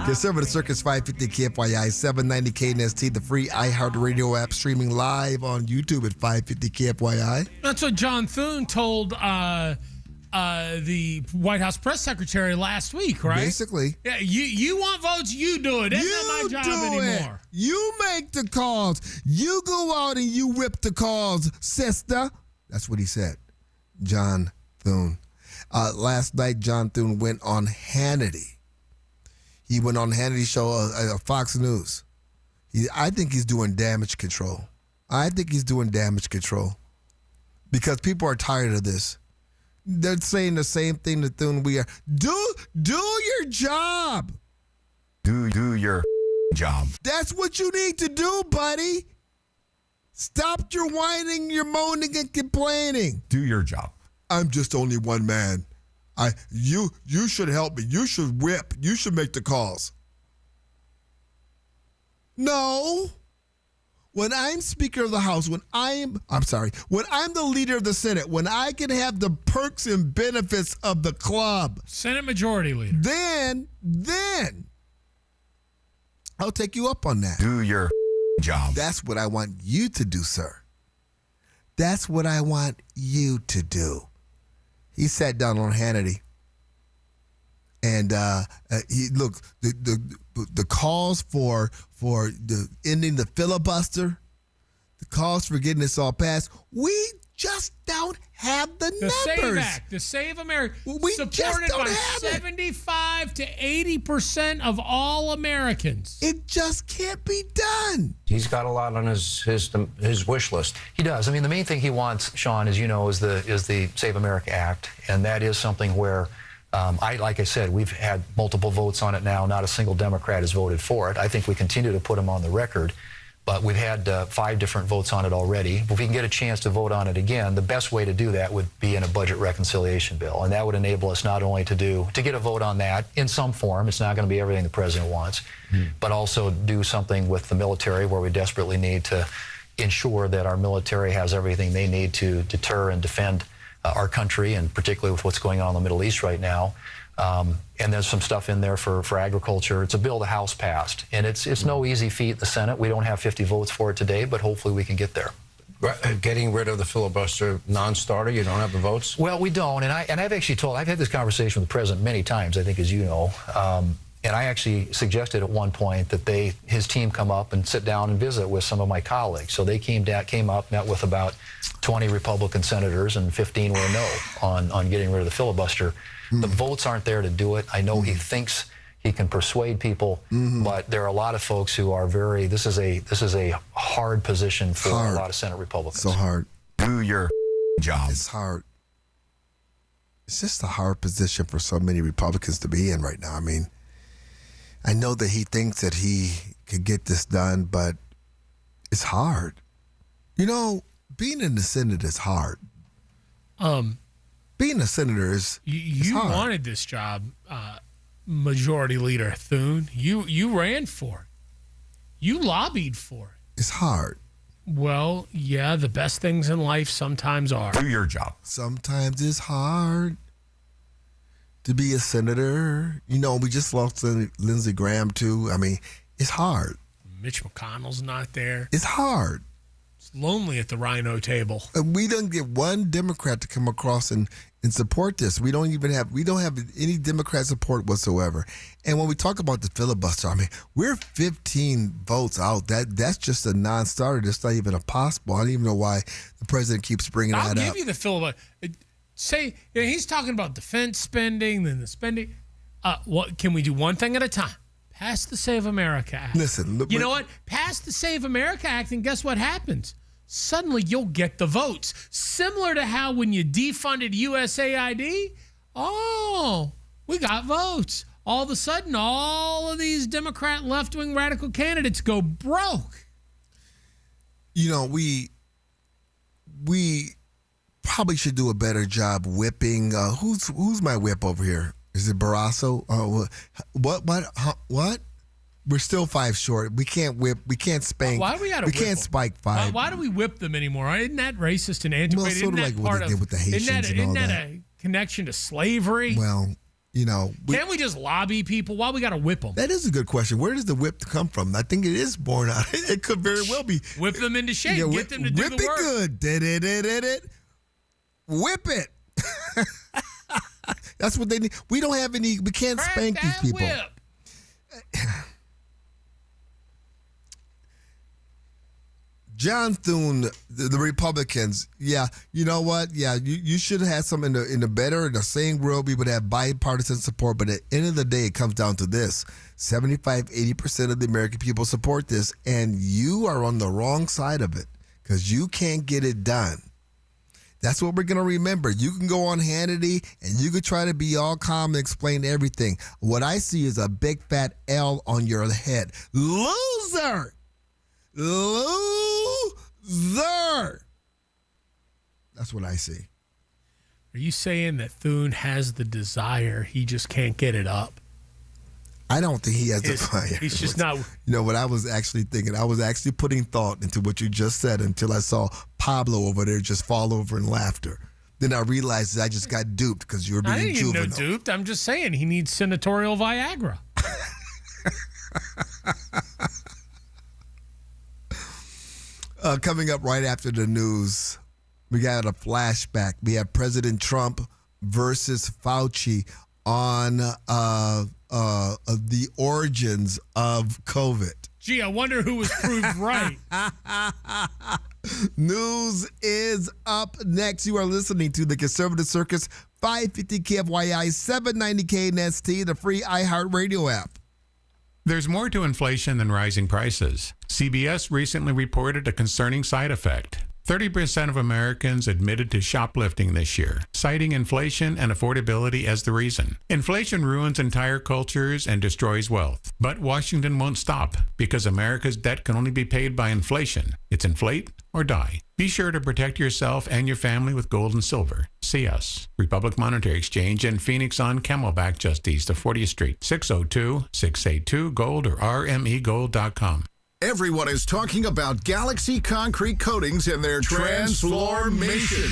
Conservative Circus 550 KFYI 790 KNST, the free iHeartRadio app, streaming live on YouTube at 550 KFYI. That's what John Thune told the White House press secretary last week, right? Basically. Yeah, you want votes, you do it. It's not my job anymore. You make the calls. You go out and you whip the calls, sister. That's what he said. John Thune. Last night, John Thune went on Hannity. He went on Hannity's show, Fox News. I think he's doing damage control. Because people are tired of this. They're saying the same thing to Thune we are. Do your job. Do your job. That's what you need to do, buddy. Stop your whining, your moaning, and complaining. Do your job. I'm just only one man. You should help me. You should whip. You should make the calls. No. When I'm Speaker of the House, when I'm the leader of the Senate, when I can have the perks and benefits of the club. Senate Majority Leader. Then I'll take you up on that. Do your job. That's what I want you to do, sir. That's what I want you to do. He sat down on Hannity, and the calls for the ending the filibuster, the calls for getting this all passed. We just don't have the numbers. SAVE Act, the Save America, supported by 75 to 80% of all Americans. It just can't be done. He's got a lot on his wish list. He does. I mean, the main thing he wants, Sean, as you know, is the Save America Act, and that is something where, like I said, we've had multiple votes on it now. Not a single Democrat has voted for it. I think we continue to put him on the record. But we've had 5 different votes on it already. If we can get a chance to vote on it again, the best way to do that would be in a budget reconciliation bill. And that would enable us not only to get a vote on that in some form, it's not going to be everything the president wants, but also do something with the military where we desperately need to ensure that our military has everything they need to deter and defend our country, and particularly with what's going on in the Middle East right now. And there's some stuff in there for agriculture. It's a bill the House passed, and it's no easy feat in the Senate. We don't have 50 votes for it today, but hopefully we can get there. Getting rid of the filibuster non-starter, you don't have the votes? Well, we don't, and I've actually I've had this conversation with the president many times, I think, as you know, and I actually suggested at one point that his team come up and sit down and visit with some of my colleagues. So they came up, met with about 20 Republican senators, and 15 were no on getting rid of the filibuster. The votes aren't there to do it. I know he thinks he can persuade people, but there are a lot of folks who are this is a hard position for a lot of Senate Republicans. So hard. Do your job. It's hard. It's just a hard position for so many Republicans to be in right now. I mean, I know that he thinks that he could get this done, but it's hard. You know, being in the Senate is hard. Being a senator is you hard. wanted this job, Majority Leader Thune. You ran for it. You lobbied for it. It's hard. Well, yeah, the best things in life sometimes are. Do your job. Sometimes it's hard to be a senator. You know, we just lost Lindsey Graham too. I mean, it's hard. Mitch McConnell's not there. It's hard. It's lonely at the Rhino table. And we don't get one Democrat to come across and support this. We don't have any Democrat support whatsoever. And when we talk about the filibuster, I mean, we're 15 votes out. That's just a non-starter. That's not even a possible. I don't even know why the president keeps bringing that up. I'll give you the filibuster. He's talking about defense spending, then the spending. What can we do one thing at a time? Pass the Save America Act. Listen, you know what? Pass the Save America Act, and guess what happens? Suddenly you'll get the votes. Similar to how when you defunded USAID, we got votes. All of a sudden, all of these Democrat left-wing radical candidates go broke. You know, we probably should do a better job whipping. Who's my whip over here? Is it Barrasso? What? We're still 5 short. We can't whip. We can't spank. Why do we got to? We can't spike 5. Why do we whip them anymore? Isn't that racist and antiquated? Well, sort of like what they did with the Haitians and all that. Isn't that a connection to slavery? Well, Can't we just lobby people? Why we got to whip them? That is a good question. Where does the whip come from? I think it is born out. It could very well be. Whip them into shape. Get them to do the work. Whip it good. Whip it. That's what they need. We don't have any. We can't spank these people. Whip. John Thune, the Republicans, yeah, you know what? Yeah, you should have had some in the same world. We would have bipartisan support, but at the end of the day, it comes down to this. 75-80% of the American people support this, and you are on the wrong side of it because you can't get it done. That's what we're going to remember. You can go on Hannity, and you can try to be all calm and explain everything. What I see is a big fat L on your head. Loser! Loser. That's what I see. Are you saying that Thune has the desire, he just can't get it up? I don't think he has the fire. He's just not. You know what I was actually thinking? I was actually putting thought into what you just said until I saw Pablo over there just fall over in laughter. Then I realized that I just got duped because you were being juvenile. I didn't get duped. I'm just saying he needs senatorial Viagra. Coming up right after the news, we got a flashback. We have President Trump versus Fauci on the origins of COVID. Gee, I wonder who was proved right. News is up next. You are listening to the Conservative Circus, 550 KFYI, 790 KNST, the free iHeartRadio app. There's more to inflation than rising prices. CBS recently reported a concerning side effect. 30% of Americans admitted to shoplifting this year, citing inflation and affordability as the reason. Inflation ruins entire cultures and destroys wealth. But Washington won't stop because America's debt can only be paid by inflation. It's inflate or die. Be sure to protect yourself and your family with gold and silver. See us, Republic Monetary Exchange in Phoenix on Camelback, just east of 40th Street, 602-682-GOLD or rmegold.com. Everyone is talking about Galaxy Concrete Coatings and their transformation.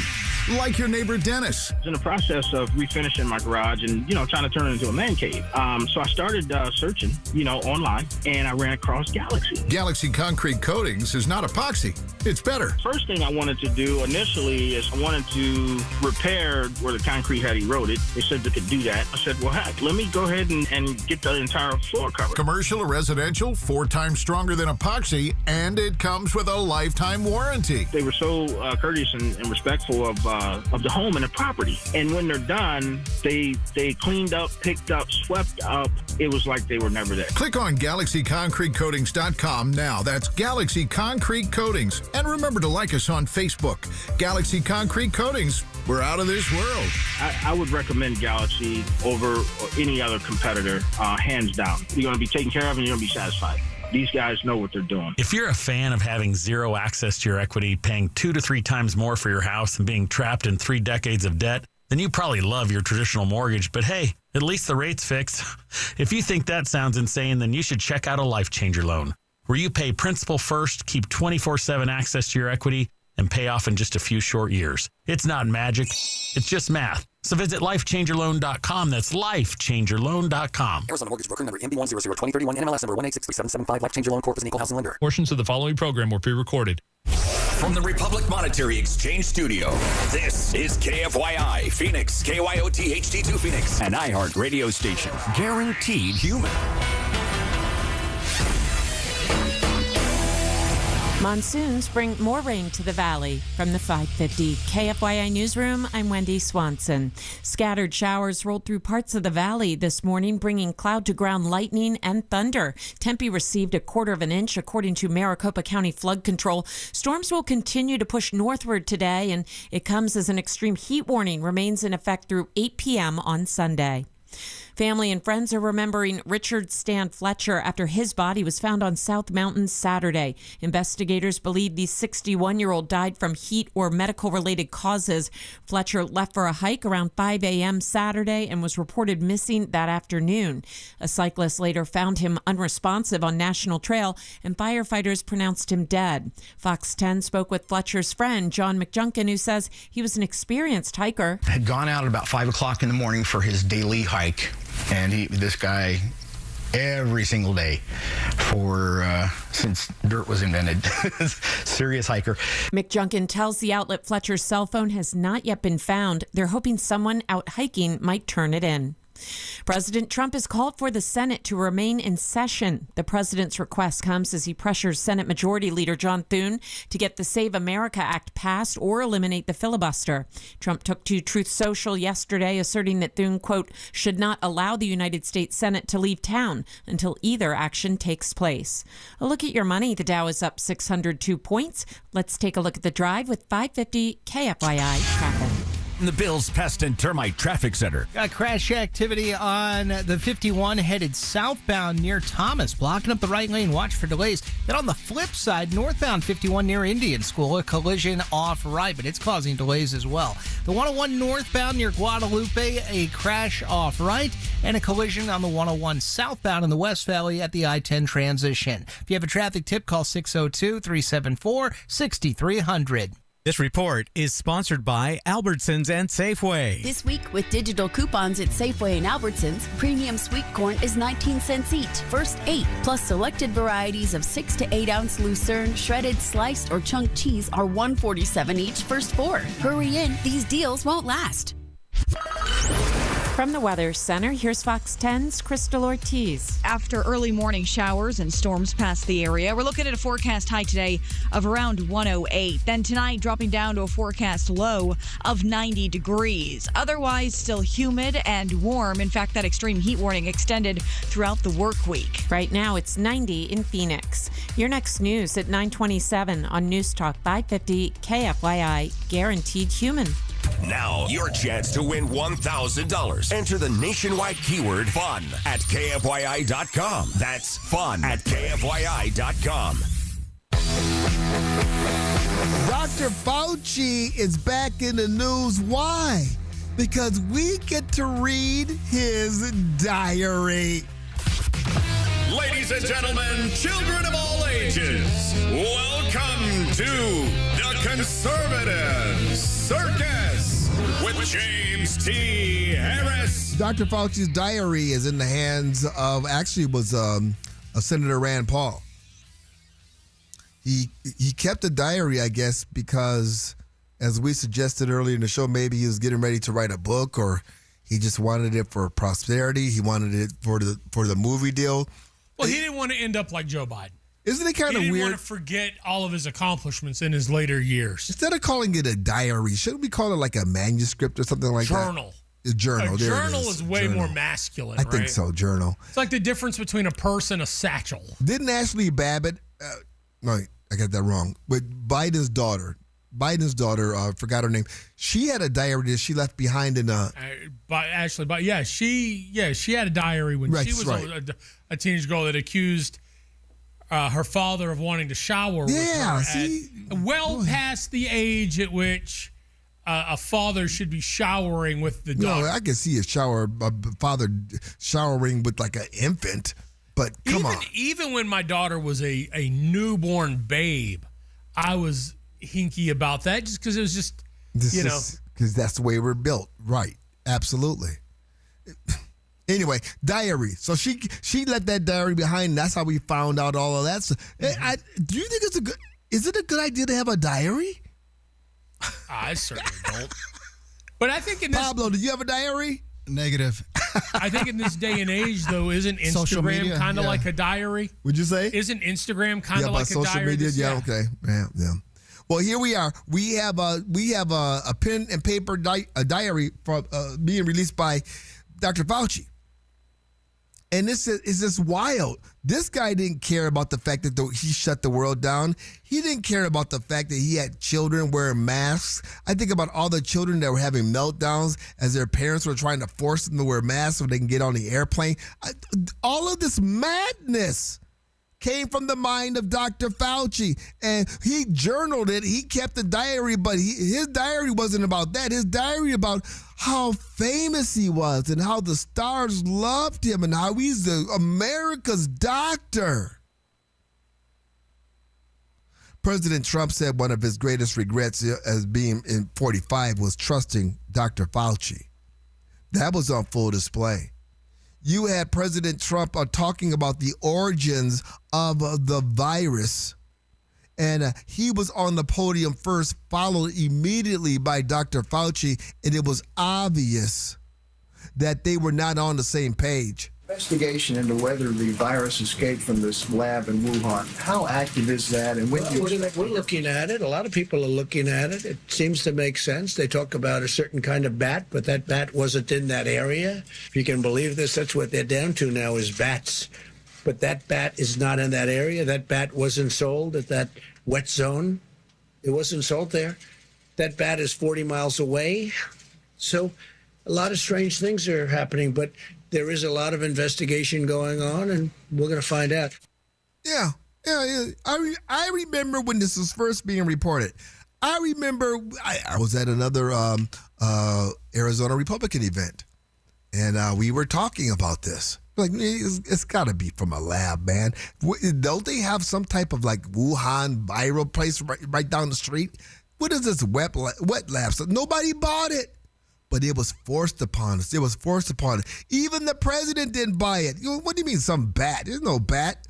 Like your neighbor Dennis. I was in the process of refinishing my garage and, trying to turn it into a man cave. So I started searching, online, and I ran across Galaxy. Galaxy Concrete Coatings is not epoxy. It's better. First thing I wanted to do initially is I wanted to repair where the concrete had eroded. They said they could do that. I said, well, heck, let me go ahead and get the entire floor covered. Commercial or residential, 4 times stronger than epoxy, and it comes with a lifetime warranty. They were so courteous and respectful of the home and the property. And when they're done, they cleaned up, picked up, swept up. It was like they were never there. Click on GalaxyConcreteCoatings.com now. That's Galaxy Concrete Coatings. And remember to like us on Facebook. Galaxy Concrete Coatings. We're out of this world. I would recommend Galaxy over any other competitor, hands down. You're going to be taken care of and you're going to be satisfied. These guys know what they're doing. If you're a fan of having zero access to your equity, paying 2 to 3 times more for your house, and being trapped in 3 decades of debt, then you probably love your traditional mortgage. But hey, at least the rate's fixed. If you think that sounds insane, then you should check out a Life Changer loan, where you pay principal first, keep 24/7 access to your equity, and pay off in just a few short years. It's not magic. It's just math. So visit lifechangerloan.com. That's lifechangerloan.com. Arizona Mortgage Broker number MB1002031, NMLS number 1863775. Life Changer Loan Corp is an equal housing lender. Portions of the following program were pre-recorded. From the Republic Monetary Exchange Studio, this is KFYI Phoenix, KYOT HD2 Phoenix, an iHeart radio station. Guaranteed human. Monsoons bring more rain to the valley. From the 550 KFYI Newsroom, I'm Wendy Swanson. Scattered showers rolled through parts of the valley this morning, bringing cloud-to-ground lightning and thunder. Tempe received 1/4 inch, according to Maricopa County Flood Control. Storms will continue to push northward today, and it comes as an extreme heat warning remains in effect through 8 p.m. on Sunday. Family and friends are remembering Richard Stan Fletcher after his body was found on South Mountain Saturday. Investigators believe the 61-year-old died from heat or medical-related causes. Fletcher left for a hike around 5 a.m. Saturday and was reported missing that afternoon. A cyclist later found him unresponsive on National Trail, and firefighters pronounced him dead. Fox 10 spoke with Fletcher's friend, John McJunkin, who says he was an experienced hiker. Had gone out at about 5 o'clock in the morning for his daily hike, and this guy every single day since dirt was invented. Serious hiker. McJunkin tells the outlet Fletcher's cell phone has not yet been found. They're hoping someone out hiking might turn it in. President Trump has called for the Senate to remain in session. The president's request comes as he pressures Senate Majority Leader John Thune to get the Save America Act passed or eliminate the filibuster. Trump took to Truth Social yesterday, asserting that Thune, quote, should not allow the United States Senate to leave town until either action takes place. A look at your money. The Dow is up 602 points. Let's take a look at the drive with 550 KFYI traffic. The Bills Pest and Termite Traffic Center. Got crash activity on the 51 headed southbound near Thomas, blocking up the right lane. Watch for delays. Then on the flip side, northbound 51 near Indian School, a collision off right, but it's causing delays as well. The 101 northbound near Guadalupe, a crash off right, and a collision on the 101 southbound in the West Valley at the I-10 transition. If you have a traffic tip, call 602-374-6300. This report is sponsored by Albertsons and Safeway. This week, with digital coupons at Safeway and Albertsons, premium sweet corn is 19 cents each. First 8, plus selected varieties of 6 to 8 ounce Lucerne, shredded, sliced, or chunked cheese are $1.47 each. First 4. Hurry in, these deals won't last. From the Weather Center, here's Fox 10's Crystal Ortiz. After early morning showers and storms past the area, we're looking at a forecast high today of around 108. Then tonight, dropping down to a forecast low of 90 degrees. Otherwise, still humid and warm. In fact, that extreme heat warning extended throughout the work week. Right now, it's 90 in Phoenix. Your next news at 9:27 on News Talk 550 KFYI, guaranteed human. Now, your chance to win $1,000. Enter the nationwide keyword FUN at KFYI.com. That's FUN at KFYI.com. Dr. Fauci is back in the news. Why? Because we get to read his diary. Ladies and gentlemen, children of all ages, welcome to the Conservative Circus with James T. Harris. Dr. Fauci's diary is in the hands of, actually was Senator Rand Paul. He kept a diary, I guess, because, as we suggested earlier in the show, maybe he was getting ready to write a book, or he just wanted it for posterity. He wanted it for the movie deal. Well, he didn't want to end up like Joe Biden. Isn't it kind of weird? He didn't want to forget all of his accomplishments in his later years. Instead of calling it a diary, shouldn't we call it like a manuscript or something like Journal. that? A journal. A journal is way more masculine, I think so, journal. It's like the difference between a purse and a satchel. Didn't Ashley Babbitt, no, I got that wrong, but Biden's daughter, I forgot her name. She had a diary that she left behind in a... she had a diary when she was a teenage girl that accused her father of wanting to shower with her past the age at which a father should be showering with the daughter. No, I can see a father showering with like an infant, but come on. Even when my daughter was a newborn babe, I was hinky about that just because it was just, because that's the way we're built. Right. Absolutely. Anyway, diary. So she left that diary behind. And that's how we found out all of that stuff. Do you think is it a good idea to have a diary? I certainly don't. But I think Pablo, do you have a diary? Negative. I think in this day and age, though, isn't Instagram kind of like a diary? Would you say? Isn't Instagram kind of like a social diary? Media? Yeah, okay. Yeah. Well, here we are. We have a pen and paper diary from being released by Dr. Fauci. And this is just wild. This guy didn't care about the fact that he shut the world down. He didn't care about the fact that he had children wearing masks. I think about all the children that were having meltdowns as their parents were trying to force them to wear masks so they can get on the airplane. All of this madness came from the mind of Dr. Fauci, and he journaled it. He kept a diary, but his diary wasn't about that. His diary about how famous he was and how the stars loved him and how he's America's doctor. President Trump said one of his greatest regrets as being in 45 was trusting Dr. Fauci. That was on full display. You had President Trump talking about the origins of the virus, and he was on the podium first, followed immediately by Dr. Fauci, and it was obvious that they were not on the same page. Investigation into whether the virus escaped from this lab in Wuhan. How active is that? And when we're looking at it. A lot of people are looking at it. It seems to make sense. They talk about a certain kind of bat, but that bat wasn't in that area. If you can believe this, that's what they're down to now is bats. But that bat is not in that area. That bat wasn't sold at that wet zone. It wasn't sold there. That bat is 40 miles away. So a lot of strange things are happening, but there is a lot of investigation going on, and we're going to find out. Yeah. I remember when this was first being reported. I remember I was at another Arizona Republican event, and we were talking about this. Like, it's got to be from a lab, man. Don't they have some type of like Wuhan viral place right down the street? What is this wet lab? So nobody bought it. But it was forced upon us. It was forced upon us. Even the president didn't buy it. What do you mean some bat? There's no bat.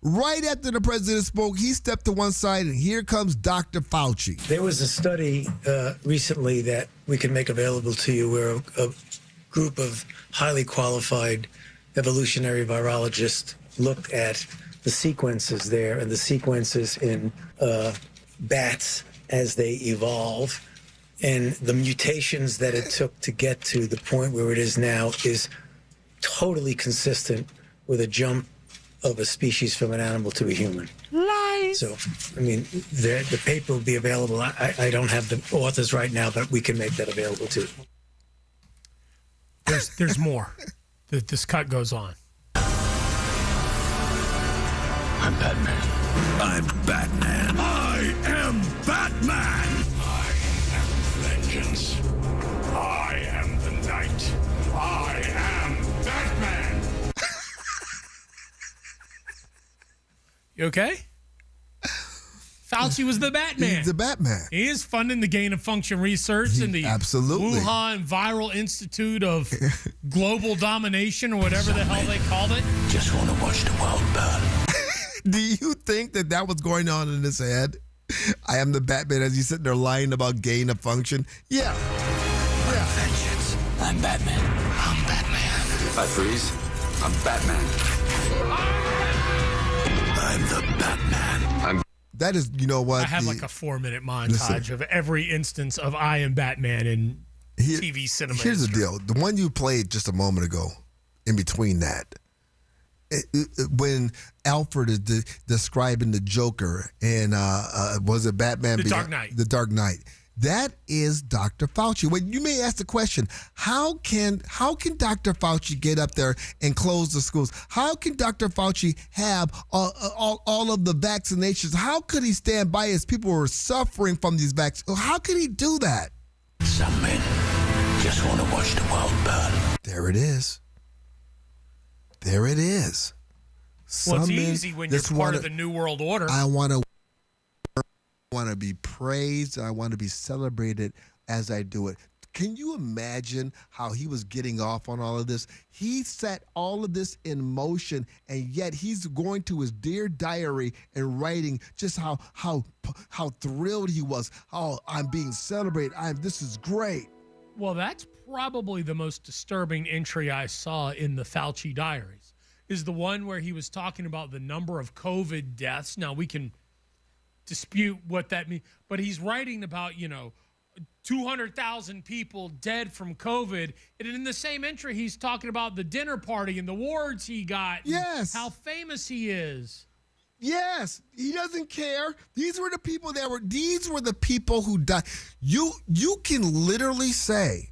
Right after the president spoke, he stepped to one side, and here comes Dr. Fauci. There was a study recently that we can make available to you where a group of highly qualified evolutionary virologists looked at the sequences there and the sequences in bats as they evolve. And the mutations that it took to get to the point where it is now is totally consistent with a jump of a species from an animal to a human. Lies. So, I mean, the paper will be available. I don't have the authors right now, but we can make that available too. There's more. This cut goes on. I'm Batman. I'm Batman. I am Batman. Vengeance. I am the knight. I am Batman. You okay? Fauci was the Batman. He's the Batman. He is funding the gain of function research in the Wuhan Viral Institute of Global Domination or whatever the hell they called it. Just want to watch the world burn. Do you think that was going on in his head? I am the Batman as he's sitting there lying about gain of function. Yeah. Vengeance. I'm Batman. I'm Batman. If I freeze, I'm Batman. I'm the Batman. That is, you know what? I had like a 4-minute montage of every instance of I am Batman in TV cinema. Here's the deal. The one you played just a moment ago, in between that, when Alfred is describing the Joker and was it Batman? The Dark Knight. The Dark Knight. That is Dr. Fauci. Well, you may ask the question, how can Dr. Fauci get up there and close the schools? How can Dr. Fauci have all of the vaccinations? How could he stand by as people were suffering from these vaccines? How could he do that? Some men just want to watch the world burn. There it is. There it is. Well, it's easy when you're part of the New World Order. I want to be praised. I want to be celebrated as I do it. Can you imagine how he was getting off on all of this? He set all of this in motion, and yet he's going to his dear diary and writing just how thrilled he was. Oh, I'm being celebrated. This is great. Well, that's probably the most disturbing entry I saw in the Fauci diaries, is the one where he was talking about the number of COVID deaths. Now, we can dispute what that means, but he's writing about, 200,000 people dead from COVID. And in the same entry, he's talking about the dinner party and the awards he got. Yes. How famous he is. Yes, he doesn't care. These were the people who died. You can literally say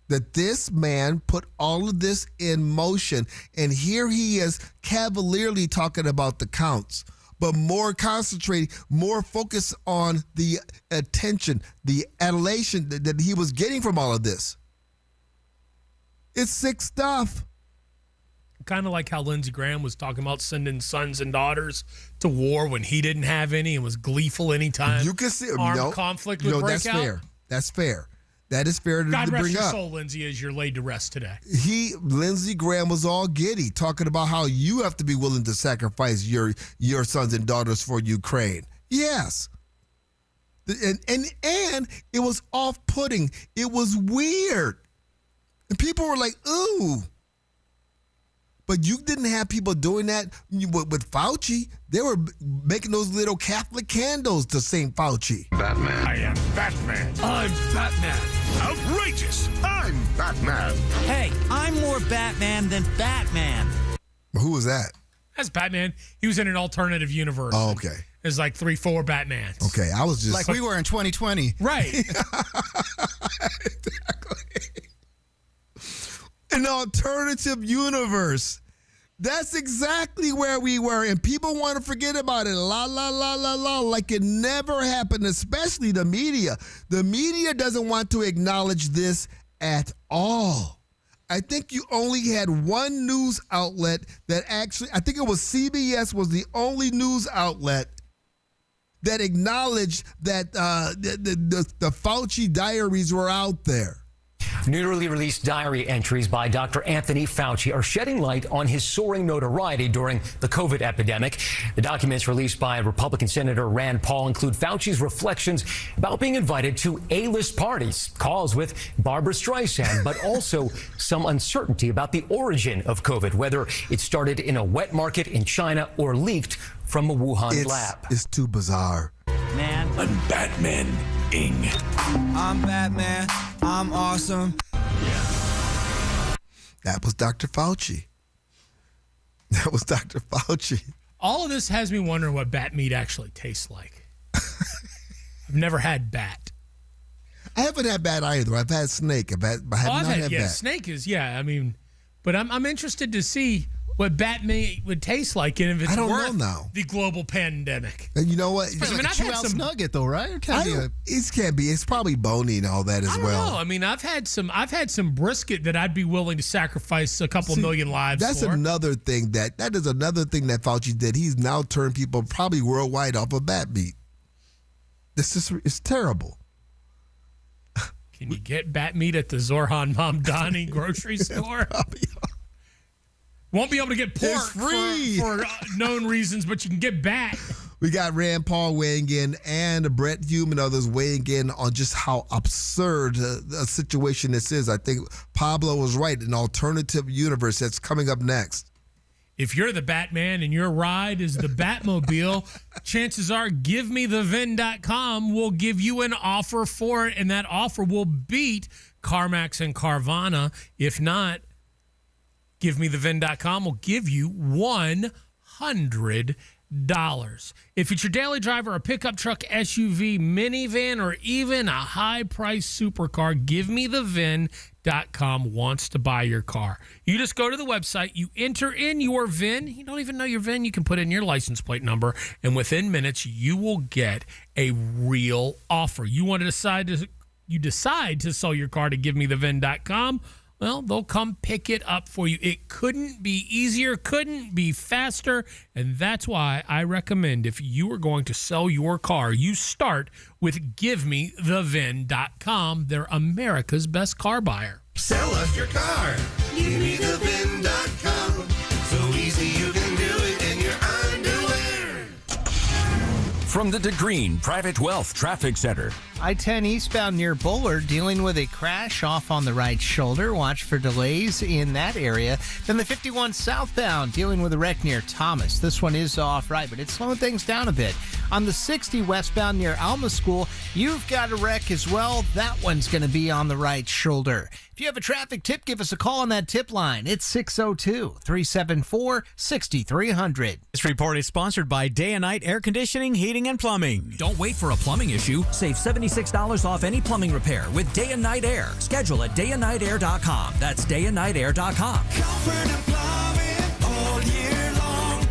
that this man put all of this in motion, and here he is cavalierly talking about the counts, but more concentrating, more focused on the attention, the adulation that he was getting from all of this. It's sick stuff. Kind of like how Lindsey Graham was talking about sending sons and daughters to war when he didn't have any and was gleeful anytime You can see armed conflict would break that's out. fair. That's fair. That is fair to God rest bring your up. soul, Lindsey, as you're laid to rest today. Lindsey Graham was all giddy, talking about how you have to be willing to sacrifice your sons and daughters for Ukraine. Yes. And it was off-putting. It was weird. And people were like, ooh. But you didn't have people doing that with Fauci. They were making those little Catholic candles to St. Fauci. Batman. I am Batman. I'm Batman. Outrageous. I'm Batman. Hey, I'm more Batman than Batman. Who was that? That's Batman. He was in an alternative universe. Oh, okay. There's like 3-4 Batmans. Okay, I was just... Like we were in 2020. Right. An alternative universe. That's exactly where we were, and people want to forget about it. La, la, la, la, la, like it never happened, especially the media. The media doesn't want to acknowledge this at all. I think you only had one news outlet that actually, I think it was CBS was the only news outlet that acknowledged that the Fauci diaries were out there. Newly released diary entries by Dr. Anthony Fauci are shedding light on his soaring notoriety during the COVID epidemic. The documents released by Republican Senator Rand Paul include Fauci's reflections about being invited to A-list parties, calls with Barbra Streisand, but also some uncertainty about the origin of COVID, whether it started in a wet market in China or leaked from a Wuhan lab. It's too bizarre. Man. I'm Batman. I'm Batman. I'm awesome. That was Dr. Fauci. That was Dr. Fauci. All of this has me wondering what bat meat actually tastes like. I've never had bat. I haven't had bat either. I've had snake. I have not had bat. Snake is, I mean, but I'm interested to see what bat meat would taste like and if it's worth the global pandemic. And you know what? It's like a 2-ounce nugget, though, right? It can't be. It's probably bony and all that as well. No, I mean, I've had some brisket that I'd be willing to sacrifice a couple million lives that's for. Another thing that is another thing that Fauci did. He's now turned people probably worldwide off of bat meat. It's terrible. Can you get bat meat at the Zorhan Mamdani grocery store? Won't be able to get pork for known reasons, but you can get bat. We got Rand Paul weighing in and Brett Hume and others weighing in on just how absurd a situation this is. I think Pablo was right. An alternative universe that's coming up next. If you're the Batman and your ride is the Batmobile, chances are GiveMeTheVin.com will give you an offer for it, and that offer will beat CarMax and Carvana. If not, GiveMeTheVin.com will give you $100. If it's your daily driver, a pickup truck, SUV, minivan, or even a high-priced supercar, GiveMeTheVin.com wants to buy your car. You just go to the website, you enter in your VIN. You don't even know your VIN. You can put in your license plate number, and within minutes, you will get a real offer. You decide to sell your car to GiveMeTheVin.com. Well, they'll come pick it up for you. It couldn't be easier, couldn't be faster, and that's why I recommend if you are going to sell your car, you start with GiveMeTheVin.com. They're America's best car buyer. Sell us your car. GiveMeTheVin.com. So easy you can do it in your underwear. from the DeGreen Private Wealth Traffic Center. I-10 eastbound near Bullard dealing with a crash off on the right shoulder. Watch for delays in that area. Then the 51 southbound dealing with a wreck near Thomas. This one is off right, but it's slowing things down a bit. On the 60 westbound near Alma School, you've got a wreck as well. That one's going to be on the right shoulder. If you have a traffic tip, give us a call on that tip line. It's 602-374-6300. This report is sponsored by Day and Night Air Conditioning, Heating, and Plumbing. Don't wait for a plumbing issue. Save $76 off any plumbing repair with Day and Night Air. Schedule at dayandnightair.com. That's dayandnightair.com. Comfort and plumbing all year long.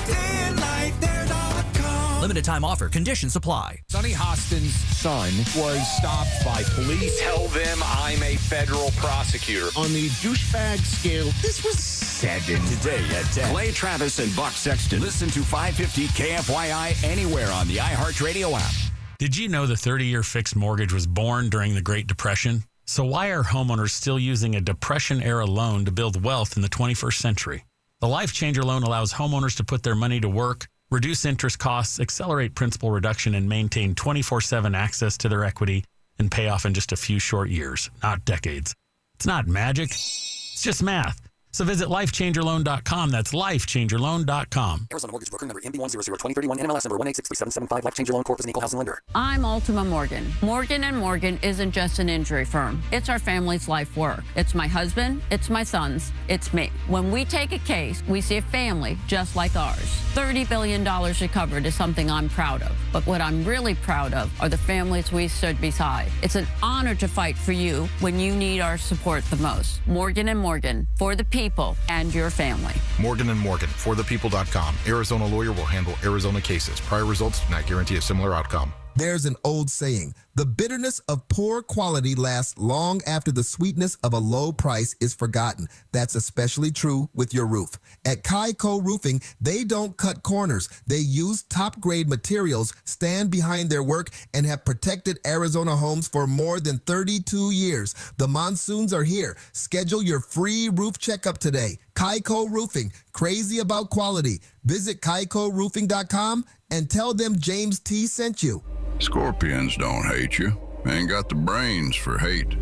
dayandnightair.com. Limited time offer. Conditions apply. Sonny Hostin's son was stopped by police. Tell them I'm a federal prosecutor. On the douchebag scale, this was 7. Today at 10. Clay Travis and Buck Sexton. Listen to 550 KFYI anywhere on the iHeartRadio app. Did you know the 30-year fixed mortgage was born during the Great Depression? So why are homeowners still using a Depression-era loan to build wealth in the 21st century? The Life Changer loan allows homeowners to put their money to work, reduce interest costs, accelerate principal reduction, and maintain 24/7 access to their equity and pay off in just a few short years, not decades. It's not magic. It's just math. So visit lifechangerloan.com. That's lifechangerloan.com. Arizona Mortgage Broker number MB1002031 NMLS number 1863775. Life Changer Loan Corp is an equal housing lender. I'm Ultima Morgan. Morgan & Morgan isn't just an injury firm. It's our family's life work. It's my husband, it's my sons, it's me. When we take a case, we see a family just like ours. $30 billion recovered is something I'm proud of. But what I'm really proud of are the families we stood beside. It's an honor to fight for you when you need our support the most. Morgan & Morgan, for the people and your family. Morgan & Morgan, forthepeople.com. Arizona lawyer will handle Arizona cases. Prior results do not guarantee a similar outcome. There's an old saying, the bitterness of poor quality lasts long after the sweetness of a low price is forgotten. That's especially true with your roof. At Kaiko Roofing, they don't cut corners. They use top-grade materials, stand behind their work, and have protected Arizona homes for more than 32 years. The monsoons are here. Schedule your free roof checkup today. Kaiko Roofing, crazy about quality. Visit KaikoRoofing.com and tell them James T. sent you. Scorpions don't hate you. Ain't got the brains for hate.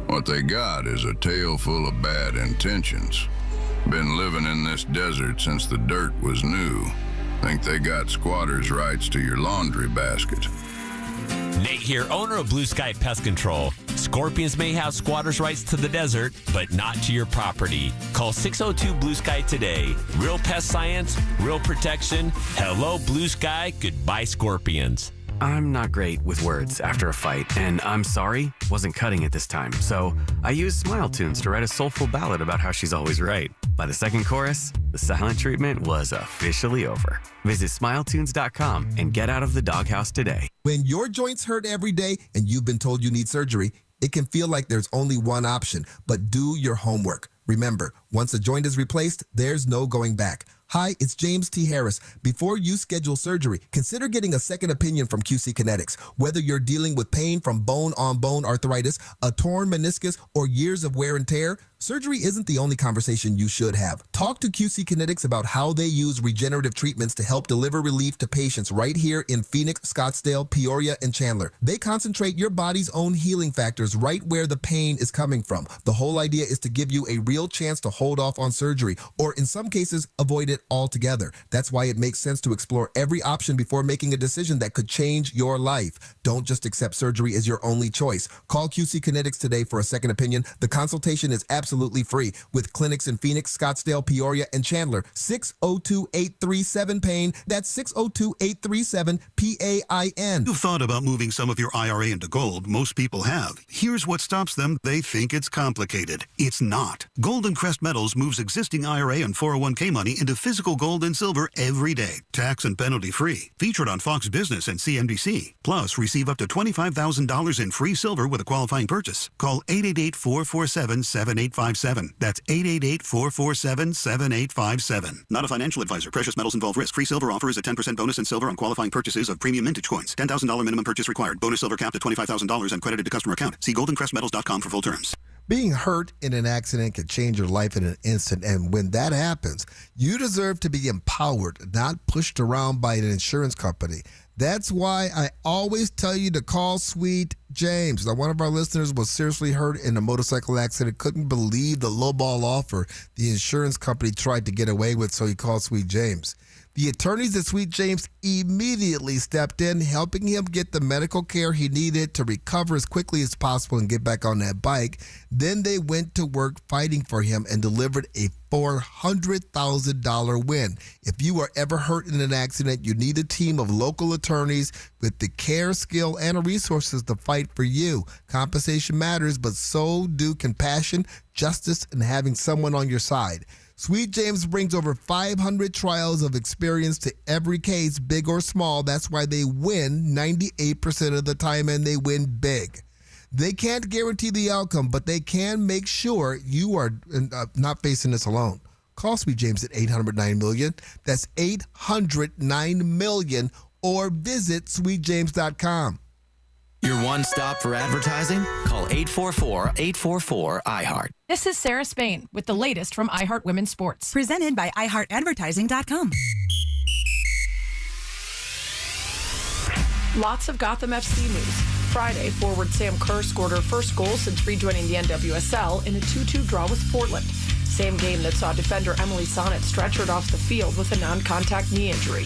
What they got is a tail full of bad intentions. Been living in this desert since the dirt was new. Think they got squatters' rights to your laundry basket. Nate here, owner of Blue Sky Pest Control. Scorpions may have squatters' rights to the desert, but not to your property. Call 602 Blue Sky today. Real pest science, real protection. Hello, Blue Sky. Goodbye, Scorpions. I'm not great with words after a fight, and I'm sorry, wasn't cutting it this time. So I used Smile Tunes to write a soulful ballad about how she's always right. By the second chorus, the silent treatment was officially over. Visit smiletunes.com and get out of the doghouse today. When your joints hurt every day and you've been told you need surgery, it can feel like there's only one option, but do your homework. Remember, once a joint is replaced, there's no going back. Hi, it's James T. Harris. Before you schedule surgery, consider getting a second opinion from QC Kinetics. Whether you're dealing with pain from bone-on-bone arthritis, a torn meniscus, or years of wear and tear, surgery isn't the only conversation you should have. Talk to QC Kinetics about how they use regenerative treatments to help deliver relief to patients right here in Phoenix, Scottsdale, Peoria, and Chandler. They concentrate your body's own healing factors right where the pain is coming from. The whole idea is to give you a real chance to hold off on surgery, or in some cases, avoid it altogether. That's why it makes sense to explore every option before making a decision that could change your life. Don't just accept surgery as your only choice. Call QC Kinetics today for a second opinion. The consultation is absolutely free with clinics in Phoenix, Scottsdale, Peoria, and Chandler. 602-837-PAIN. That's 602-837-PAIN. You've thought about moving some of your IRA into gold. Most people have. Here's what stops them. They think it's complicated. It's not. Golden Crest Metals moves existing IRA and 401k money into physical gold and silver every day. Tax and penalty free. Featured on Fox Business and CNBC. Plus, receive up to $25,000 in free silver with a qualifying purchase. Call 888-447-7857. That's 888-447-7857. Not a financial advisor. Precious metals involve risk. Free silver offer is a 10% bonus in silver on qualifying purchases of premium mintage coins. $10,000 minimum purchase required. Bonus silver capped at $25,000 and credited to customer account. See goldencrestmetals.com for full terms. Being hurt in an accident can change your life in an instant, and when that happens, you deserve to be empowered, not pushed around by an insurance company. That's why I always tell you to call Sweet James. Now, one of our listeners was seriously hurt in a motorcycle accident, couldn't believe the lowball offer the insurance company tried to get away with, so he called Sweet James. The attorneys at Sweet James immediately stepped in, helping him get the medical care he needed to recover as quickly as possible and get back on that bike. Then they went to work fighting for him and delivered a $400,000 win. If you are ever hurt in an accident, you need a team of local attorneys with the care, skill, and resources to fight for you. Compensation matters, but so do compassion, justice, and having someone on your side. Sweet James brings over 500 trials of experience to every case, big or small. That's why they win 98% of the time, and they win big. They can't guarantee the outcome, but they can make sure you are not facing this alone. Call Sweet James at 800-9-MILLION. That's 800-9-MILLION, or visit sweetjames.com. Your one stop for advertising? Call 844-844-iHeart. This is Sarah Spain with the latest from iHeart Women's Sports. Presented by iHeartAdvertising.com. Lots of Gotham FC news. Friday, forward Sam Kerr scored her first goal since rejoining the NWSL in a 2-2 draw with Portland. Same game that saw defender Emily Sonnet stretchered off the field with a non-contact knee injury.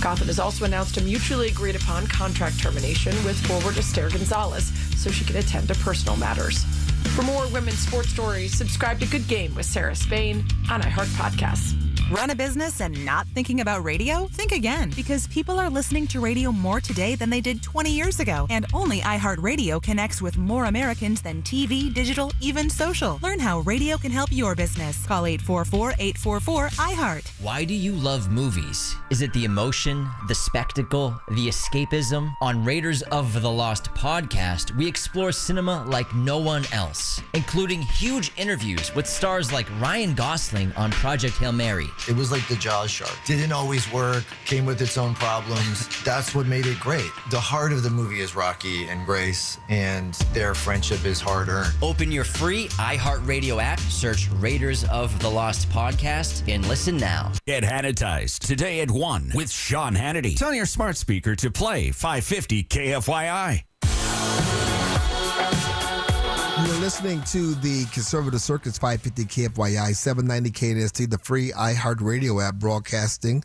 Gotham has also announced a mutually agreed-upon contract termination with forward Esther Gonzalez so she can attend to personal matters. For more women's sports stories, subscribe to Good Game with Sarah Spain on iHeart Podcasts. Run a business and not thinking about radio? Think again, because people are listening to radio more today than they did 20 years ago. And only iHeartRadio connects with more Americans than TV, digital, even social. Learn how radio can help your business. Call 844-844-iHeart. Why do you love movies? Is it the emotion, the spectacle, the escapism? On Raiders of the Lost podcast, we explore cinema like no one else, including huge interviews with stars like Ryan Gosling on Project Hail Mary. It was like the Jaws shark. Didn't always work, came with its own problems. That's what made it great. The heart of the movie is Rocky and Grace, and their friendship is hard-earned. Open your free iHeartRadio app, search Raiders of the Lost podcast, and listen now. Get Hannitized today at 1 with Sean Hannity. Tell your smart speaker to play 550 KFYI. You're listening to the Conservative Circus 550 KFYI 790 KNST, the free iHeartRadio app, broadcasting,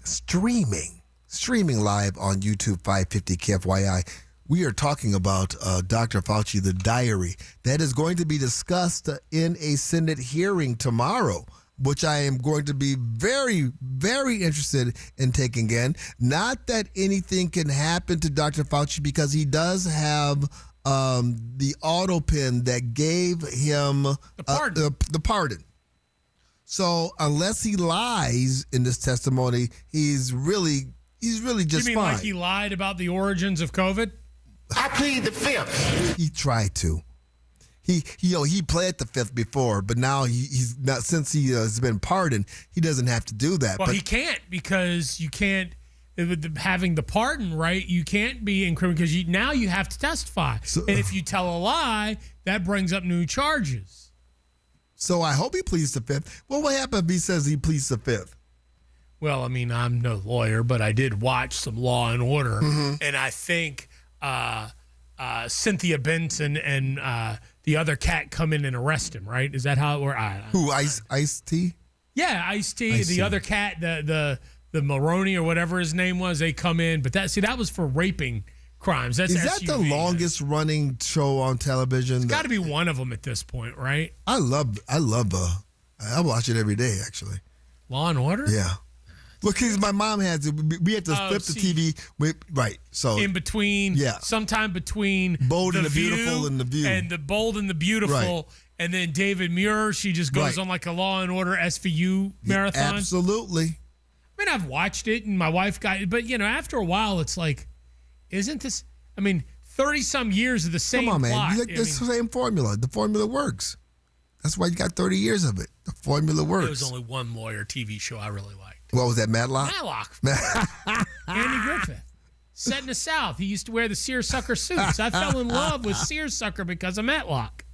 streaming live on YouTube 550 KFYI. We are talking about Dr. Fauci, the diary that is going to be discussed in a Senate hearing tomorrow, which I am going to be very, very interested in taking in. Not that anything can happen to Dr. Fauci, because he does have the auto pen that gave him the pardon. So unless he lies in this testimony, he's really just fine. You mean like he lied about the origins of COVID? I plead the fifth. He tried to. He pled the fifth before, but now he's not. Since he has been pardoned, he doesn't have to do that. Well, but he can't, because you can't. With having the pardon, right? You can't be incriminated because now you have to testify, and if you tell a lie, that brings up new charges. So I hope he pleads the fifth. Well, what happens if he says he pleads the fifth? Well, I mean, I'm no lawyer, but I did watch some Law and Order, and I think Cynthia Benson and the other cat come in and arrest him, right? Is that how it works? Who, Ice-T? Yeah, Ice-T. The other cat, the Maroney or whatever his name was, they come in. But that was for raping crimes. Is that the longest running show on television? It's got to be one of them at this point, right? I watch it every day, actually. Law and Order? Yeah. Look, because my mom has it. We have to flip the TV. Right. So in between, sometime between Bold and the Beautiful and The View. And the Bold and the Beautiful. Right. And then David Muir, she just goes on like a Law and Order SVU marathon. Absolutely. I mean, I've watched it, and my wife got it, but after a while, it's like, isn't this? I mean, 30-some years of the same plot. Come on, man. You like the same formula. The formula works. That's why you got 30 years of it. The formula works. There was only one lawyer TV show I really liked. What was that, Matlock? Matlock. Andy Griffith. Set in the South. He used to wear the seersucker suits. I fell in love with seersucker because of Matlock.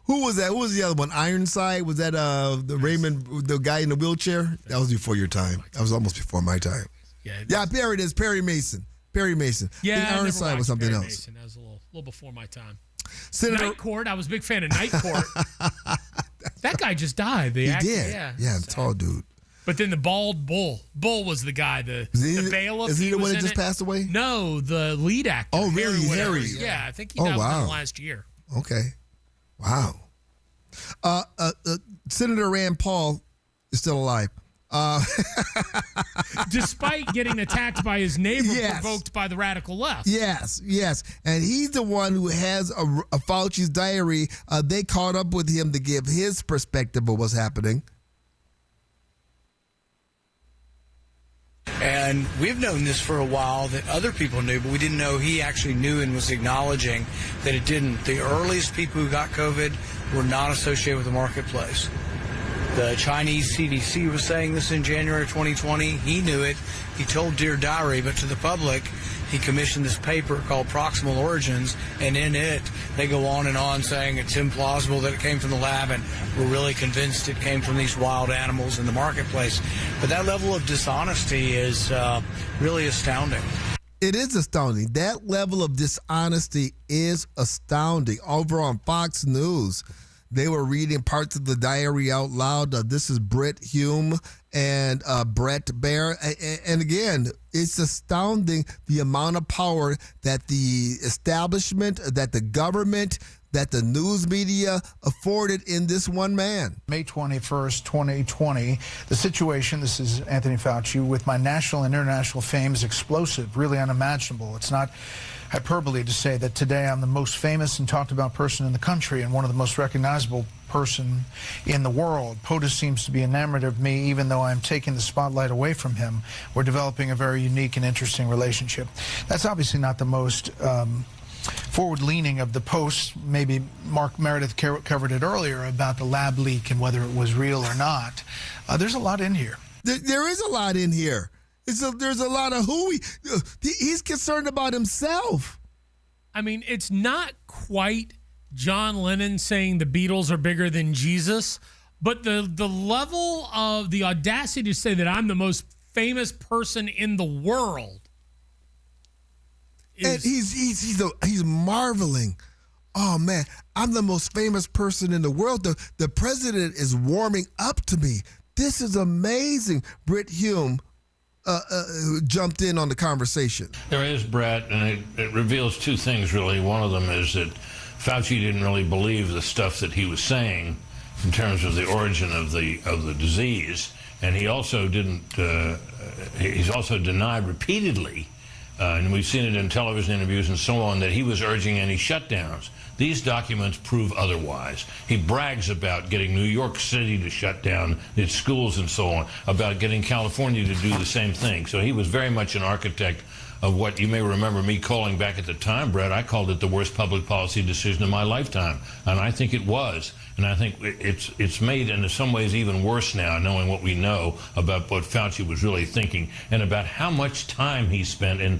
Who was that? Who was the other one? Ironside? Was that the Raymond, the guy in the wheelchair? That was before your time. That was almost before my time. Yeah, Perry it is. Perry Mason. Perry Mason. Yeah, the Ironside was something Perry else. Mason. That was a little before my time. Senator Night Court. I was a big fan of Night Court. That guy just died. The actor, did. Yeah, tall dude. But then the bald bull. Bull was the guy. The bailiff. Is he the was one that in just it. passed away? No, the lead actor. Oh, really? Harry. Harry. Yeah, I think he died within the last year. Okay. Wow. Senator Rand Paul is still alive. Despite getting attacked by his neighbor, Yes. provoked by the radical left. Yes. And he's the one who has a Fauci's diary. They caught up with him to give his perspective of what's happening. And we've known this for a while, that other people knew, but we didn't know he actually knew and was acknowledging that it didn't. The earliest people who got COVID were not associated with the marketplace. The Chinese CDC was saying this in January 2020. He knew it. He told Dear Diary, but to the public, he commissioned this paper called Proximal Origins, and in it, they go on saying it's implausible that it came from the lab, and we're really convinced it came from these wild animals in the marketplace. But that level of dishonesty is really astounding. It is astounding. That level of dishonesty is astounding. Over on Fox News, they were reading parts of the diary out loud. This is Britt Hume and Brett Baer. And again, it's astounding the amount of power that the establishment, that the government, that the news media afforded in this one man. May 21st, 2020, the situation, this is Anthony Fauci, with my national and international fame is explosive, really unimaginable. It's not hyperbole to say that today I'm the most famous and talked about person in the country and one of the most recognizable person in the world. POTUS seems to be enamored of me, even though I'm taking the spotlight away from him. We're developing a very unique and interesting relationship. That's obviously not the most forward-leaning of the posts. Maybe Mark Meredith covered it earlier about the lab leak and whether it was real or not. There's a lot in here. There is a lot in here. There's a lot of he's concerned about himself. I mean, it's not quite John Lennon saying the Beatles are bigger than Jesus, but the level of the audacity to say that I'm the most famous person in the world. And he's marveling. Oh man, I'm the most famous person in the world. The president is warming up to me. This is amazing. Britt Hume jumped in on the conversation. There is, Brett, and it reveals two things, really. One of them is that Fauci didn't really believe the stuff that he was saying in terms of the origin of the disease, and he also didn't. He's also denied repeatedly, and we've seen it in television interviews and so on, that he was urging any shutdowns. These documents prove otherwise. He brags about getting New York City to shut down its schools and so on, about getting California to do the same thing. So he was very much an architect of what you may remember me calling back at the time, Brett. I called it the worst public policy decision of my lifetime, and I think it was. And I think it's made in some ways even worse now, knowing what we know about what Fauci was really thinking and about how much time he spent in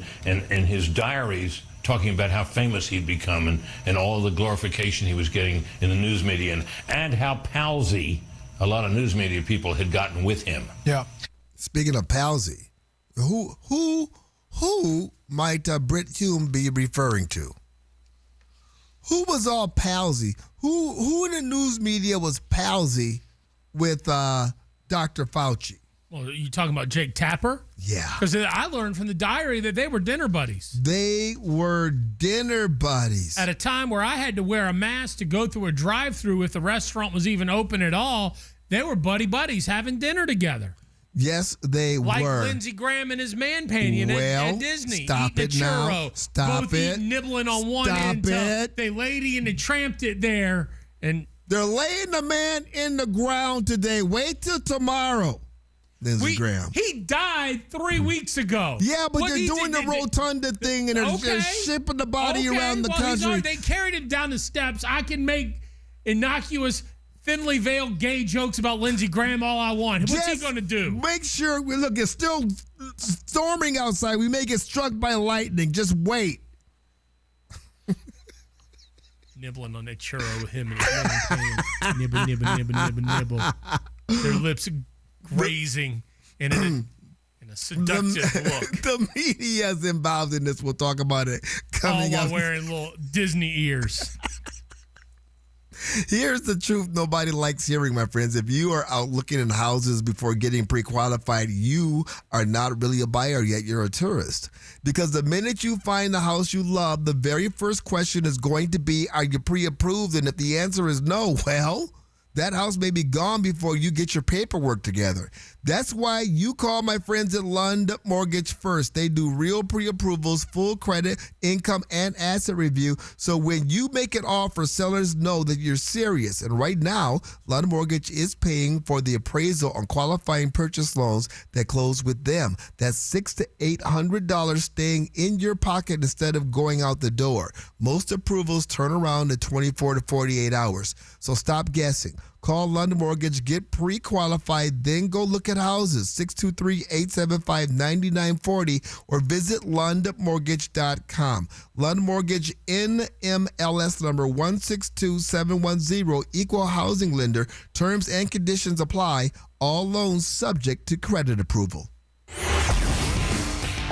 his diaries talking about how famous he'd become and all the glorification he was getting in the news media and how palsy a lot of news media people had gotten with him. Yeah. Speaking of palsy, who might Britt Hume be referring to? Who was all palsy? Who in the news media was palsy with Dr. Fauci? Well, are you talking about Jake Tapper? Yeah. Because I learned from the diary that they were dinner buddies. They were dinner buddies. At a time where I had to wear a mask to go through a drive-thru if the restaurant was even open at all, they were buddies having dinner together. Yes, they like were. Like Lindsey Graham and his man painting at Disney. Stop eating it a churro, now. Stop both it. Eating, nibbling on one Stop end. it. They lady and they tramped it there. And they're laying the man in the ground today. Wait till tomorrow. Lindsey Graham. He died 3 weeks ago. Yeah, but they're doing the rotunda thing and they're shipping the body around the country. They carried him down the steps. I can make innocuous, thinly veiled gay jokes about Lindsey Graham all I want. What's he going to do? Make sure, look, it's still storming outside. We may get struck by lightning. Just wait. Nibbling on that churro with him and his man nibble. Their lips grazing in a a seductive look. The media is involved in this. We'll talk about it coming all up. while wearing little Disney ears. Here's the truth nobody likes hearing, my friends. If you are out looking at houses before getting pre-qualified, you are not really a buyer yet. You're a tourist. Because the minute you find the house you love, the very first question is going to be, are you pre-approved? And if the answer is no, well, that house may be gone before you get your paperwork together. That's why you call my friends at Lund Mortgage first. They do real pre-approvals, full credit, income, and asset review. So when you make an offer, sellers know that you're serious. And right now, Lund Mortgage is paying for the appraisal on qualifying purchase loans that close with them. That's $600 to $800 staying in your pocket instead of going out the door. Most approvals turn around in 24 to 48 hours. So stop guessing. Call Lund Mortgage, get pre-qualified, then go look at houses, 623-875-9940, or visit lundmortgage.com. Lund Mortgage, NMLS number 162710, equal housing lender. Terms and conditions apply. All loans subject to credit approval.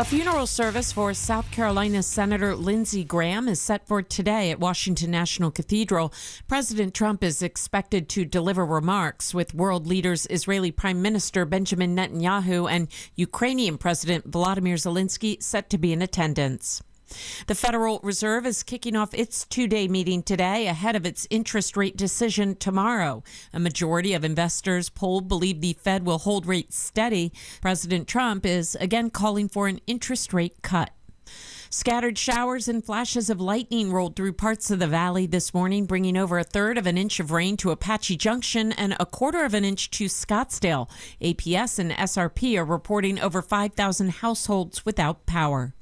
A funeral service for South Carolina Senator Lindsey Graham is set for today at Washington National Cathedral. President Trump is expected to deliver remarks with world leaders Israeli Prime Minister Benjamin Netanyahu and Ukrainian President Volodymyr Zelensky set to be in attendance. The Federal Reserve is kicking off its two-day meeting today ahead of its interest rate decision tomorrow. A majority of investors polled believe the Fed will hold rates steady. President Trump is again calling for an interest rate cut. Scattered showers and flashes of lightning rolled through parts of the valley this morning, bringing over a third of an inch of rain to Apache Junction and a quarter of an inch to Scottsdale. APS and SRP are reporting over 5,000 households without power.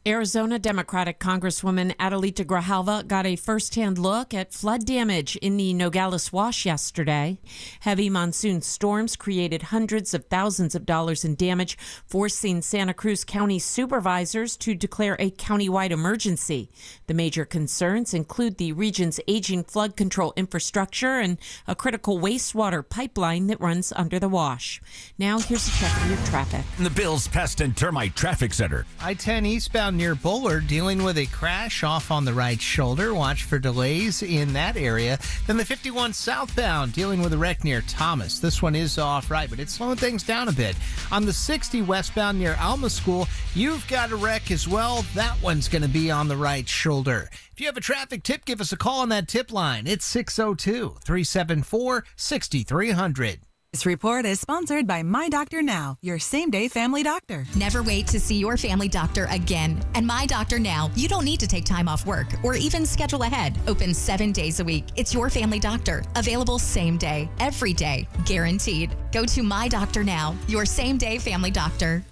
Arizona Democratic Congresswoman Adelita Grijalva got a first-hand look at flood damage in the Nogales Wash yesterday. Heavy monsoon storms created hundreds of thousands of dollars in damage, forcing Santa Cruz County supervisors to declare a countywide emergency. The major concerns include the region's aging flood control infrastructure and a critical wastewater pipeline that runs under the wash. Now, here's a check of your traffic. The Bills Pest and Termite Traffic Center. I-10 eastbound near Bullard dealing with a crash off on the right shoulder. Watch for delays in that area. Then the 51 southbound dealing with a wreck near Thomas. This one is off right, but it's slowing things down a bit. On the 60 westbound near Alma School, you've got a wreck as well. That one's going to be on the right shoulder. If you have a traffic tip, give us a call on that tip line. It's 602-374-6300. This report is sponsored by My Doctor Now, your same-day family doctor. Never wait to see your family doctor again. And My Doctor Now, you don't need to take time off work or even schedule ahead. Open 7 days a week. It's your family doctor. Available same day, every day, guaranteed. Go to My Doctor Now, your same-day family doctor.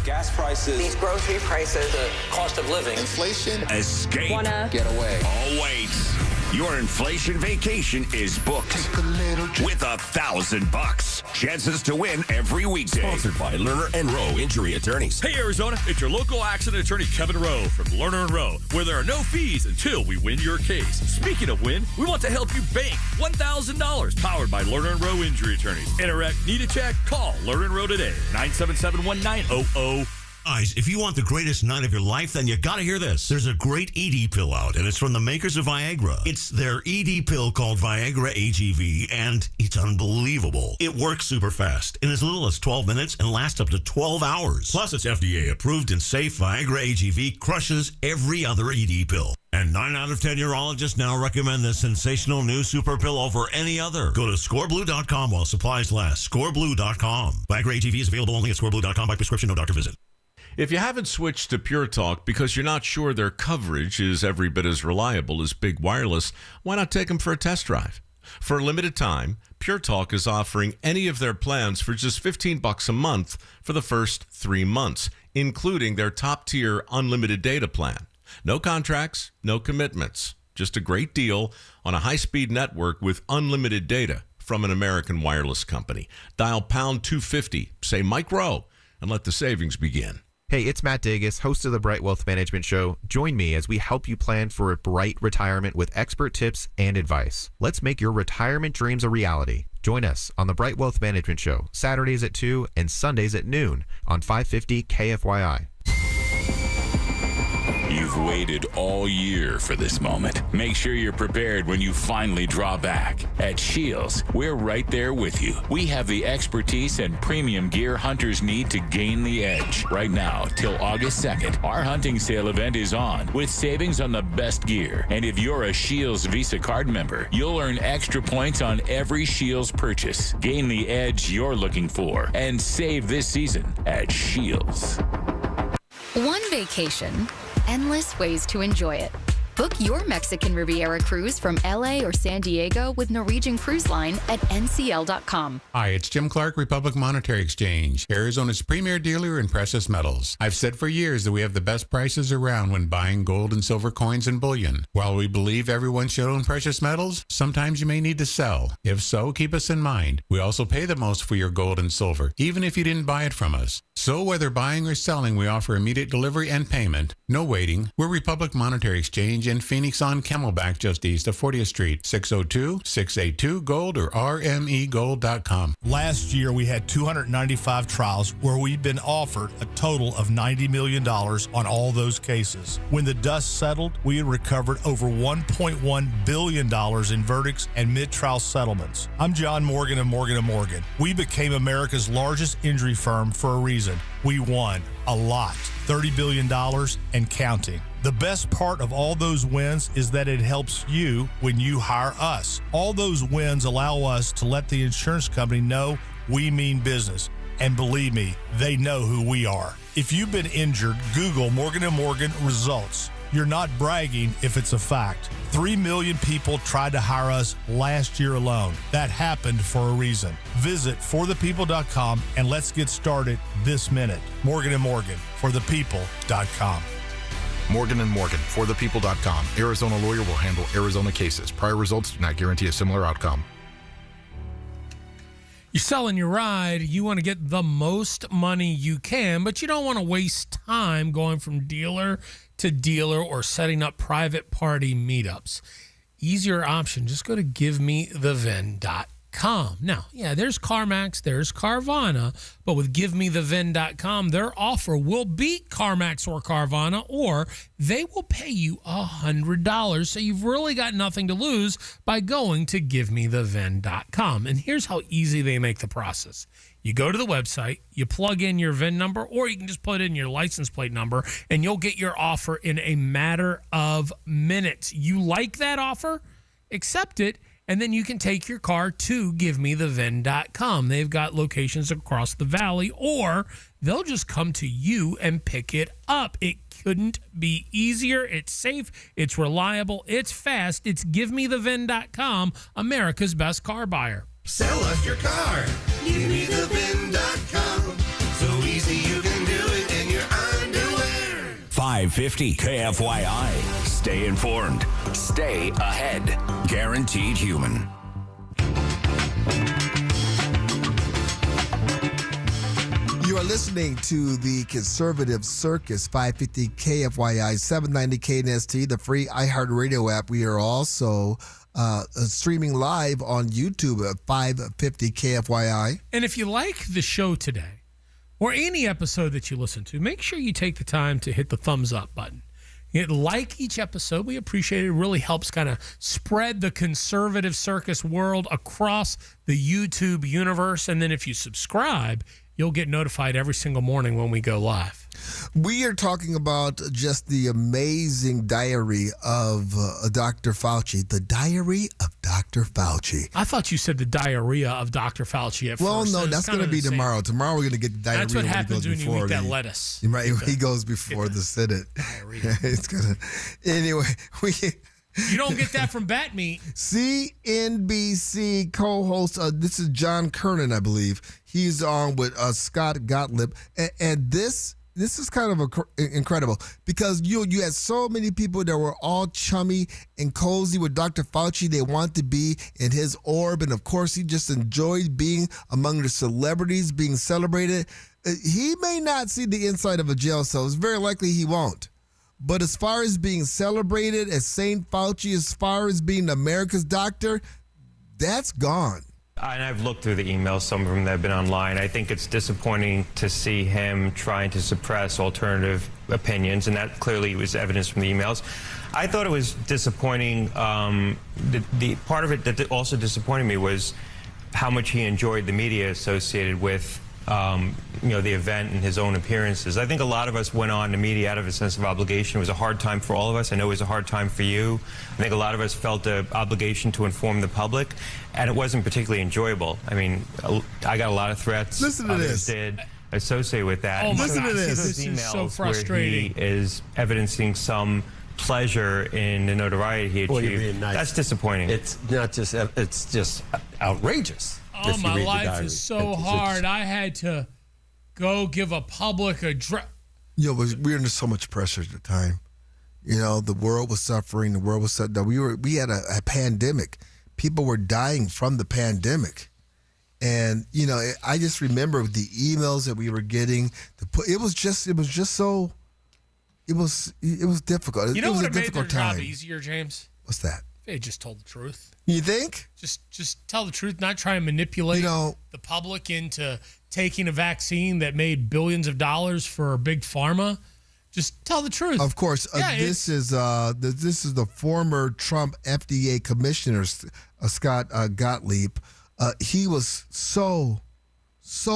Gas prices, these grocery prices, the cost of living, inflation, Escape. Get away. Oh, wait. Your inflation vacation is booked with $1,000. Chances to win every weekday. Sponsored by Lerner & Rowe Injury Attorneys. Hey, Arizona, it's your local accident attorney, Kevin Rowe from Lerner & Rowe, where there are no fees until we win your case. Speaking of win, we want to help you bank $1,000, powered by Lerner & Rowe Injury Attorneys. Interact, need a check? Call Lerner & Rowe today, 977-1900. Guys, if you want the greatest night of your life, then you gotta hear this. There's a great ED pill out, and it's from the makers of Viagra. It's their ED pill called Viagra AGV, and it's unbelievable. It works super fast, in as little as 12 minutes, and lasts up to 12 hours. Plus, it's FDA approved and safe. Viagra AGV crushes every other ED pill. And 9 out of 10 urologists now recommend this sensational new super pill over any other. Go to scoreblue.com while supplies last. Scoreblue.com. Viagra AGV is available only at scoreblue.com by prescription, no doctor visit. If you haven't switched to Pure Talk because you're not sure their coverage is every bit as reliable as Big Wireless, why not take them for a test drive? For a limited time, Pure Talk is offering any of their plans for just $15 a month for the first 3 months, including their top-tier unlimited data plan. No contracts, no commitments, just a great deal on a high-speed network with unlimited data from an American wireless company. Dial pound 250, say Mike Rowe, and let the savings begin. Hey, it's Matt Dagus, host of the Bright Wealth Management Show. Join me as we help you plan for a bright retirement with expert tips and advice. Let's make your retirement dreams a reality. Join us on the Bright Wealth Management Show, Saturdays at 2 and Sundays at noon on 550 KFYI. You've waited all year for this moment. Make sure you're prepared when you finally draw back. At Shields, we're right there with you. We have the expertise and premium gear hunters need to gain the edge. Right now, till August 2nd, our hunting sale event is on with savings on the best gear. And if you're a Shields Visa card member, you'll earn extra points on every Shields purchase. Gain the edge you're looking for and save this season at Shields. One vacation, endless ways to enjoy it. Book your Mexican Riviera cruise from LA or San Diego with Norwegian Cruise Line at ncl.com. Hi, it's Jim Clark, Republic Monetary Exchange, Arizona's premier dealer in precious metals. I've said for years that we have the best prices around when buying gold and silver coins and bullion. While we believe everyone should own precious metals, sometimes you may need to sell. If so, keep us in mind. We also pay the most for your gold and silver, even if you didn't buy it from us. So whether buying or selling, we offer immediate delivery and payment. No waiting. We're Republic Monetary Exchange in Phoenix on Camelback, just east of 40th Street, 602-682-GOLD or rmegold.com. Last year, we had 295 trials where we've been offered a total of $90 million on all those cases. When the dust settled, we had recovered over $1.1 billion in verdicts and mid-trial settlements. I'm John Morgan of Morgan & Morgan. We became America's largest injury firm for a reason. We won a lot, $30 billion and counting. The best part of all those wins is that it helps you when you hire us. All those wins allow us to let the insurance company know we mean business. And believe me, they know who we are. If you've been injured, Google Morgan & Morgan results. You're not bragging if it's a fact. 3 million people tried to hire us last year alone. That happened for a reason. Visit forthepeople.com and let's get started this minute. Morgan & Morgan, forthepeople.com. Morgan & Morgan, forthepeople.com. Arizona lawyer will handle Arizona cases. Prior results do not guarantee a similar outcome. You're selling your ride. You want to get the most money you can, but you don't want to waste time going from dealer to dealer or setting up private party meetups. Easier option. Just go to GiveMeTheVin.com. Now, yeah, there's CarMax, there's Carvana, but with GiveMeTheVin.com, their offer will beat CarMax or Carvana, or they will pay you $100. So you've really got nothing to lose by going to GiveMeTheVin.com. And here's how easy they make the process. You go to the website, you plug in your VIN number, or you can just put in your license plate number, and you'll get your offer in a matter of minutes. You like that offer? Accept it. And then you can take your car to GiveMeTheVin.com. They've got locations across the valley, or they'll just come to you and pick it up. It couldn't be easier. It's safe. It's reliable. It's fast. It's GiveMeTheVin.com, America's best car buyer. Sell us your car. GiveMeTheVin.com. So easy you can do it in your underwear. 550 KFYI. Stay informed. Stay ahead. Guaranteed human. You are listening to the Conservative Circus, 550 KFYI, 790 KNST, the free iHeartRadio app. We are also streaming live on YouTube at 550 KFYI. And if you like the show today, or any episode that you listen to, make sure you take the time to hit the thumbs up button. Like each episode, we appreciate it. It really helps kind of spread the Conservative Circus world across the YouTube universe. And then if you subscribe, you'll get notified every single morning when we go live. We are talking about just the amazing diary of Dr. Fauci. The diary of Dr. Fauci. I thought you said the diarrhea of Dr. Fauci at well, first. Well, no, that's going to be tomorrow. Tomorrow we're going to get the diarrhea. That's what happens when you eat that lettuce. Right, he goes before the Senate. It's gonna. Anyway, you don't get that from bat meat. CNBC co-host, this is John Kernan, I believe. He's on with Scott Gottlieb, and this is kind of incredible because you had so many people that were all chummy and cozy with Dr. Fauci. They want to be in his orb, and of course, he just enjoyed being among the celebrities, being celebrated. He may not see the inside of a jail cell. It's very likely he won't. But as far as being celebrated as St. Fauci, as far as being America's doctor, that's gone. And I've looked through the emails, some of them that have been online. I think it's disappointing to see him trying to suppress alternative opinions, and that clearly was evidence from the emails. I thought it was disappointing. The part of it that also disappointed me was how much he enjoyed the media associated with the event and his own appearances. I think a lot of us went on the media out of a sense of obligation. It was a hard time for all of us. I know it was a hard time for you. I think a lot of us felt an obligation to inform the public, and it wasn't particularly enjoyable. I mean, I got a lot of threats. Listen to this. Did associated with that. Oh my Listen God. to this. Those This is so emails where frustrating. he is evidencing some pleasure in the notoriety he Boy, you're achieved. being nice. That's disappointing. It's not just, it's just outrageous. Oh, if you my read the life diary. is so hard. I had to go give a public address. We were under so much pressure at the time. The world was suffering. The world was suffering. We had a pandemic. People were dying from the pandemic. And, I just remember the emails that we were getting. It was difficult. You know it was what a made their difficult job time. easier, James? What's that? They just told the truth. You think? Just tell the truth, not try and manipulate the public into taking a vaccine that made billions of dollars for big pharma. Just tell the truth. Of course, this is the former Trump FDA commissioner, Scott Gottlieb. He was so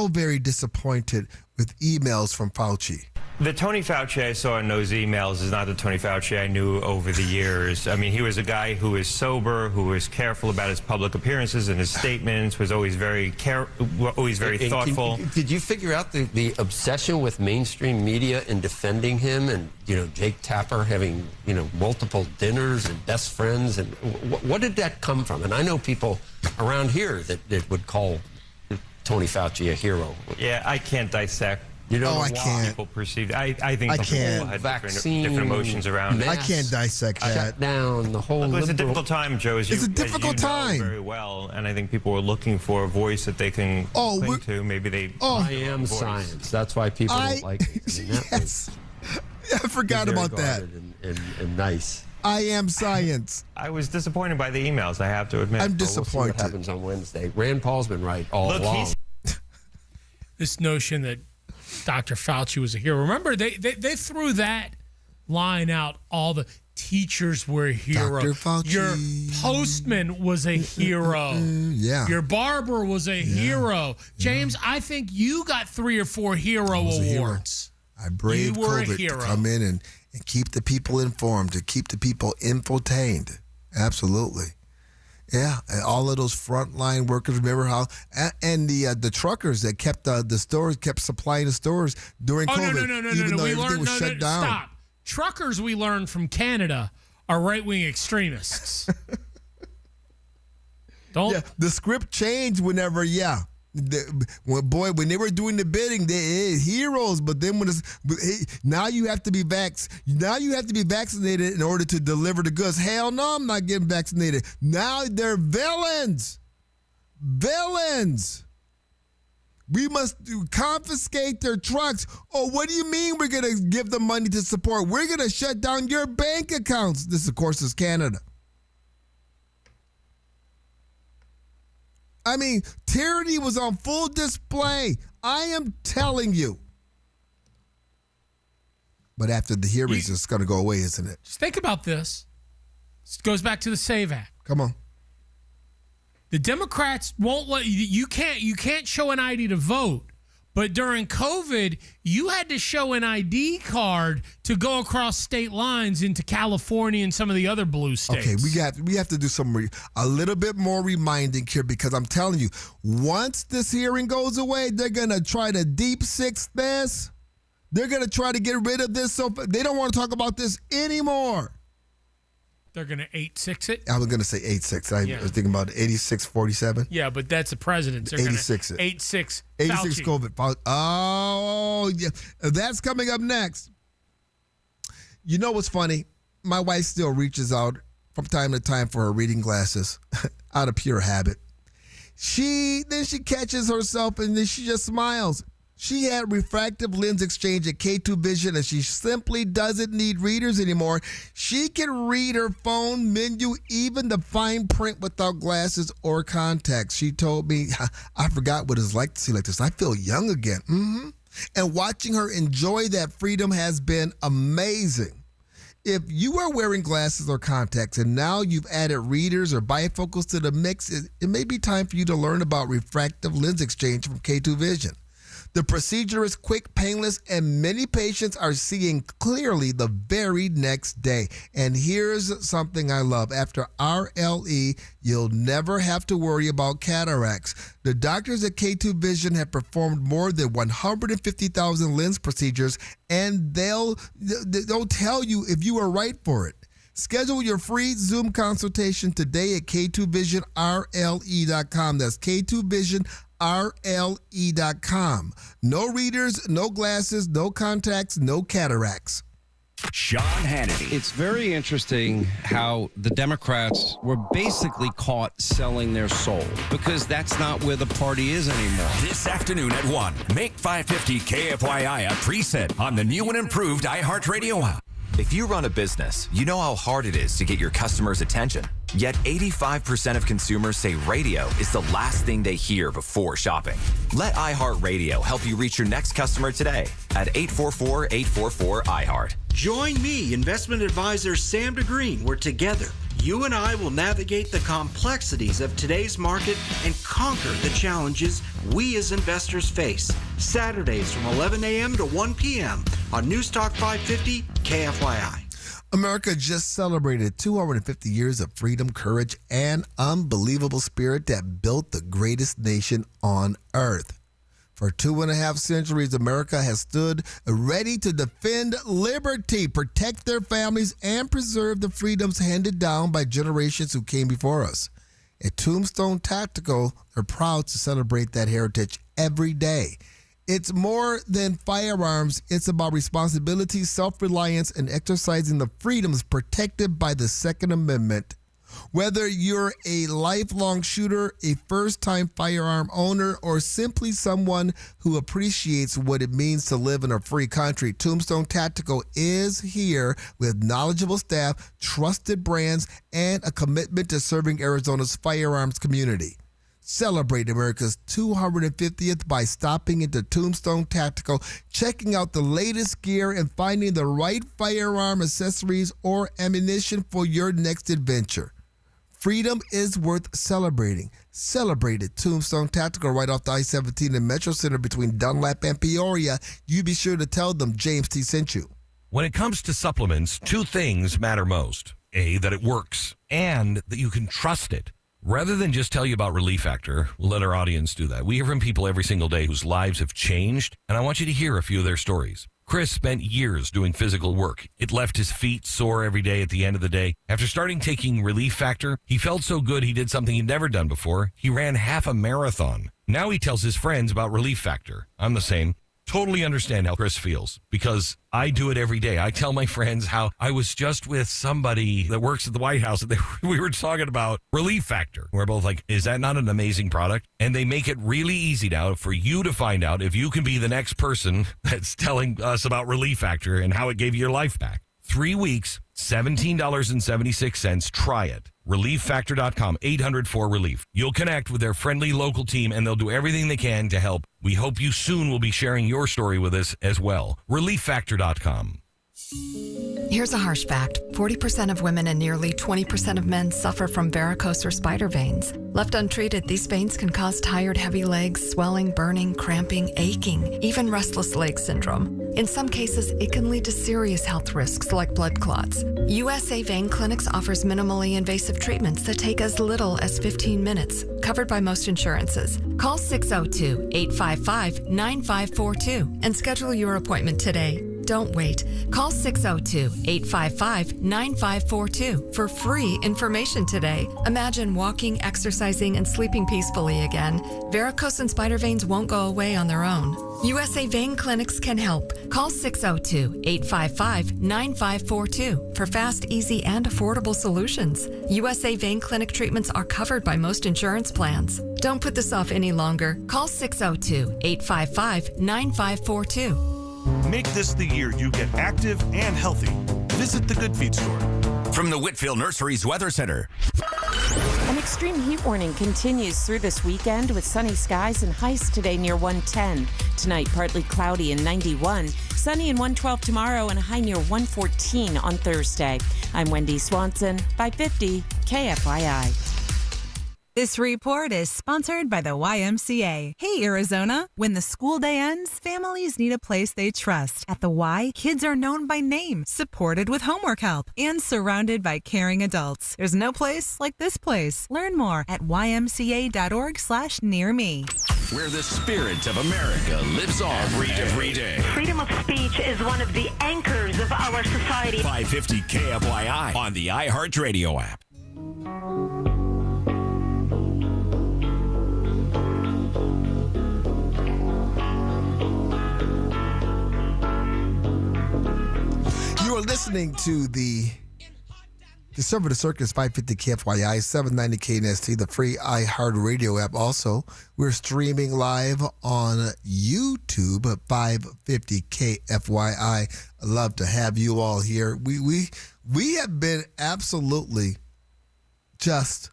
very disappointed with emails from Fauci. The Tony Fauci I saw in those emails is not the Tony Fauci I knew over the years. I mean, he was a guy who was sober, who was careful about his public appearances and his statements, was always very thoughtful. Did you figure out the obsession with mainstream media in defending him, and Jake Tapper having multiple dinners and best friends, and what did that come from? And I know people around here that would call Tony Fauci a hero. Yeah, I can't dissect. I can't. People perceived. I think I people can't. had different emotions around it. I can't dissect that. Shut down the whole. It was a liberal- difficult time, Joe. It's a difficult time. Very well, and I think people were looking for a voice that they can cling to. Maybe they. I am science. That's why people don't like it. Yes. I forgot about that. And nice. I am science. I was disappointed by the emails, I have to admit. I'm We'll see disappointed. what happens on Wednesday. Rand Paul's been right all along. This notion that Dr. Fauci was a hero. Remember, they threw that line out. All the teachers were a hero. Dr. Fauci. Your postman was a hero. Yeah. Your barber was a hero. James, I think you got 3 or 4 hero awards. I braved COVID to come in and keep the people informed, to keep the people infotained. Absolutely. Yeah, and all of those frontline workers. Remember how, and the truckers that kept the stores, kept supplying the stores during COVID. No. Even though We everything learned, was shut down. Stop. Truckers, we learned from Canada, are right-wing extremists. The script changed whenever. When they were doing the bidding, they heroes. But then now you have to be vaccinated in order to deliver the goods. Hell no, I'm not getting vaccinated. Now they're villains. We must confiscate their trucks. Oh, what do you mean we're gonna give them money to support? We're gonna shut down your bank accounts. This, of course, is Canada. I mean, tyranny was on full display. I am telling you. But after the hearings, it's going to go away, isn't it? Just think about this. It goes back to the SAVE Act. Come on. The Democrats won't let you can't show an ID to vote. But during COVID, you had to show an ID card to go across state lines into California and some of the other blue states. Okay, we have to do a little bit more reminding here, because I'm telling you, once this hearing goes away, they're going to try to deep six this. They're going to try to get rid of this. So they don't want to talk about this anymore. They're going to 8-6 it? I was going to say 8-6. I was thinking about 86-47. Yeah, but that's the president's. They're 86 it. 8-6 86 Fauci. COVID. Oh, yeah. That's coming up next. You know what's funny? My wife still reaches out from time to time for her reading glasses out of pure habit. Then she catches herself and then she just smiles. She had refractive lens exchange at K2 Vision, and she simply doesn't need readers anymore. She can read her phone menu, even the fine print, without glasses or contacts. She told me, I forgot what it's like to see like this. I feel young again. And watching her enjoy that freedom has been amazing. If you are wearing glasses or contacts and now you've added readers or bifocals to the mix, it may be time for you to learn about refractive lens exchange from K2 Vision. The procedure is quick, painless, and many patients are seeing clearly the very next day. And here's something I love. After RLE, you'll never have to worry about cataracts. The doctors at K2 Vision have performed more than 150,000 lens procedures, and they'll tell you if you are right for it. Schedule your free Zoom consultation today at K2VisionRLE.com. That's K2VisionRLE.com. No readers, no glasses, no contacts, no cataracts. Sean Hannity. It's very interesting how the Democrats were basically caught selling their soul, because that's not where the party is anymore. This afternoon at 1, make 550 KFYI a preset on the new and improved iHeartRadio app. If you run a business, you know how hard it is to get your customers' attention. Yet 85% of consumers say radio is the last thing they hear before shopping. Let iHeartRadio help you reach your next customer today at 844-844-iHeart. Join me, investment advisor Sam DeGreen, where together you and I will navigate the complexities of today's market and conquer the challenges we as investors face. Saturdays from 11 a.m. to 1 p.m. on News Talk 550 KFYI. America just celebrated 250 years of freedom, courage, and unbelievable spirit that built the greatest nation on earth. For 2.5 centuries, America has stood ready to defend liberty, protect their families, and preserve the freedoms handed down by generations who came before us. At Tombstone Tactical, they're proud to celebrate that heritage every day. It's more than firearms. It's about responsibility, self-reliance, and exercising the freedoms protected by the Second Amendment. Whether you're a lifelong shooter, a first-time firearm owner, or simply someone who appreciates what it means to live in a free country, Tombstone Tactical is here with knowledgeable staff, trusted brands, and a commitment to serving Arizona's firearms community. Celebrate America's 250th by stopping into Tombstone Tactical, checking out the latest gear, and finding the right firearm accessories or ammunition for your next adventure. Freedom is worth celebrating. Celebrate at Tombstone Tactical right off the I-17 in Metro Center between Dunlap and Peoria. You be sure to tell them James T. sent you. When it comes to supplements, two things matter most. A, that it works, and that you can trust it. Rather than just tell you about Relief Factor, we'll let our audience do that. We hear from people every single day whose lives have changed, and I want you to hear a few of their stories. Chris spent years doing physical work. It left his feet sore every day at the end of the day. After starting taking Relief Factor, he felt so good he did something he'd never done before. He ran half a marathon. Now he tells his friends about Relief Factor. I'm the same. Totally understand how Chris feels, because I do it every day. I tell my friends how I was just with somebody that works at the White House, and we were talking about Relief Factor. We're both like, is that not an amazing product? And they make it really easy now for you to find out if you can be the next person that's telling us about Relief Factor and how it gave you your life back. 3 weeks, $17.76. Try it. ReliefFactor.com, 800-4RELIEF. You'll connect with their friendly local team, and they'll do everything they can to help. We hope you soon will be sharing your story with us as well. ReliefFactor.com. Here's a harsh fact. 40% of women and nearly 20% of men suffer from varicose or spider veins. Left untreated, these veins can cause tired, heavy legs, swelling, burning, cramping, aching, even restless leg syndrome. In some cases, it can lead to serious health risks like blood clots. USA Vein Clinics offers minimally invasive treatments that take as little as 15 minutes, covered by most insurances. Call 602-855-9542 and schedule your appointment today. Don't wait. Call 602-855-9542 for free information today. Imagine walking, exercising, and sleeping peacefully again. Varicose and spider veins won't go away on their own. USA Vein Clinics can help. Call 602-855-9542 for fast, easy, and affordable solutions. USA Vein Clinic treatments are covered by most insurance plans. Don't put this off any longer. Call 602-855-9542. Make this the year you get active and healthy. Visit the Good Feed store. From the Whitfield Nurseries Weather Center. An extreme heat warning continues through this weekend with sunny skies and highs today near 110. Tonight, partly cloudy and 91. Sunny and 112 tomorrow and a high near 114 on Thursday. I'm Wendy Swanson, 550 KFYI. This report is sponsored by the YMCA. Hey, Arizona. When the school day ends, families need a place they trust. At the Y, kids are known by name, supported with homework help, and surrounded by caring adults. There's no place like this place. Learn more at ymca.org/nearme. Where the spirit of America lives on every day. Freedom of speech is one of the anchors of our society. 550 KFYI on the iHeartRadio app. You are listening to the Conservative Circus 550 KFYI 790 KNST, the free iHeartRadio app. Also, we're streaming live on YouTube at 550 KFYI. I'd love to have you all here. We have been absolutely just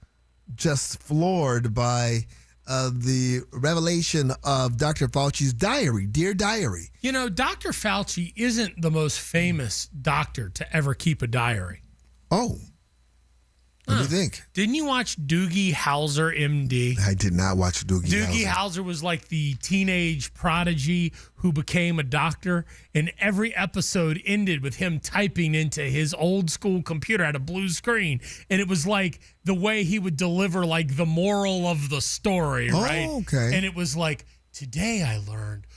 floored by the revelation of Dr. Fauci's diary, Dear Diary. You know, Dr. Fauci isn't the most famous doctor to ever keep a diary. Oh. What do you think? Didn't you watch Doogie Howser, MD? I did not watch Doogie Howser was like the teenage prodigy who became a doctor, and every episode ended with him typing into his old school computer at a blue screen, and it was like the way he would deliver like the moral of the story, right? Oh, okay. And it was like, today I learned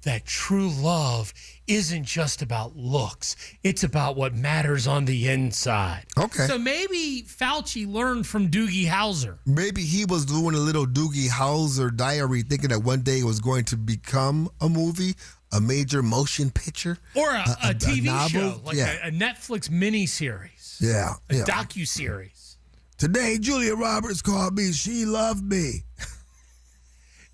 that true love isn't just about looks. It's about what matters on the inside. Okay. So maybe Fauci learned from Doogie Howser. Maybe he was doing a little Doogie Howser diary, thinking that one day it was going to become a movie, a major motion picture. Or a TV novel. show, like a Netflix miniseries. Yeah. A docuseries. Today, Julia Roberts called me. She loved me.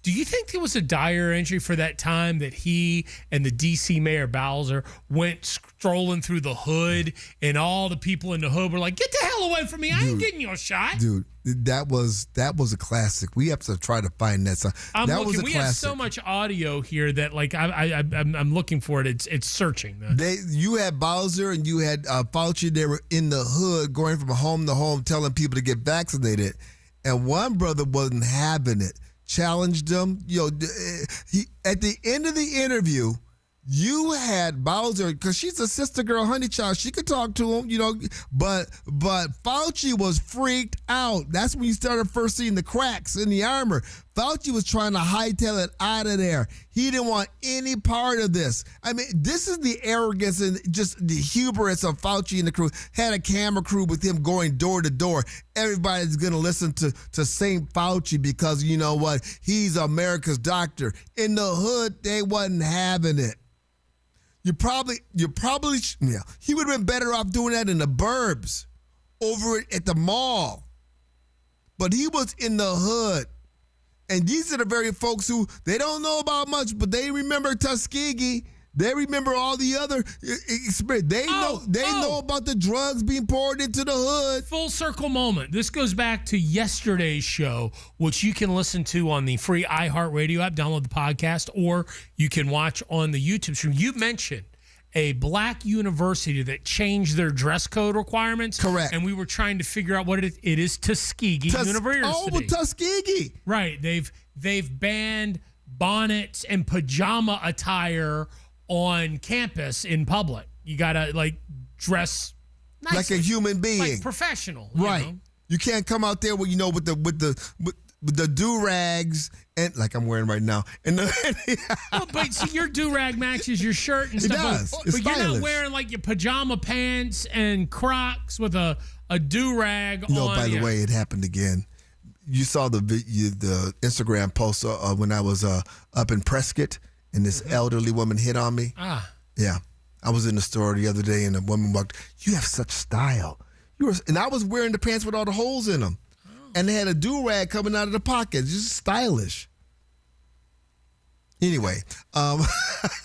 Do you think there was a diary entry for that time that he and the D.C. Mayor Bowser went strolling through the hood and all the people in the hood were like, get the hell away from me. I ain't getting your shot. Dude, that was a classic. We have to try to find that song. Was a we classic. have so much audio here that like I'm looking for it. It's searching. You had Bowser and you had Fauci. They were in the hood going from home to home telling people to get vaccinated. And one brother wasn't having it. Challenged him. At the end of the interview, you had Bowser, because she's a sister girl, honey child. She could talk to him, but Fauci was freaked out. That's when you started first seeing the cracks in the armor. Fauci was trying to hightail it out of there. He didn't want any part of this. I mean, this is the arrogance and just the hubris of Fauci and the crew. Had a camera crew with him going door to door. Everybody's going to listen to St. Fauci because, you know what? He's America's doctor. In the hood, they wasn't having it. He would have been better off doing that in the burbs over at the mall. But he was in the hood. And these are the very folks who, they don't know about much, but they remember Tuskegee. They remember all the other experience. They know about the drugs being poured into the hood. Full circle moment. This goes back to yesterday's show, which you can listen to on the free iHeartRadio app. Download the podcast, or you can watch on the YouTube stream. You mentioned a black university that changed their dress code requirements. Correct. And we were trying to figure out what it is. It is Tuskegee University. Oh, with Tuskegee. Right. They've banned bonnets and pajama attire on campus in public. You gotta dress nicely, like a human being, like professional. Right. You can't come out there with the do-rags and like I'm wearing right now. And but see, your do-rag matches your shirt and stuff. It does. But you're not wearing like your pajama pants and Crocs with a do-rag on. By the way, it happened again. You saw the Instagram post when I was up in Prescott and this elderly woman hit on me. Yeah. I was in the store the other day and a woman walked, you have such style. And I was wearing the pants with all the holes in them. And they had a do-rag coming out of the pocket. Just stylish. Anyway. Well,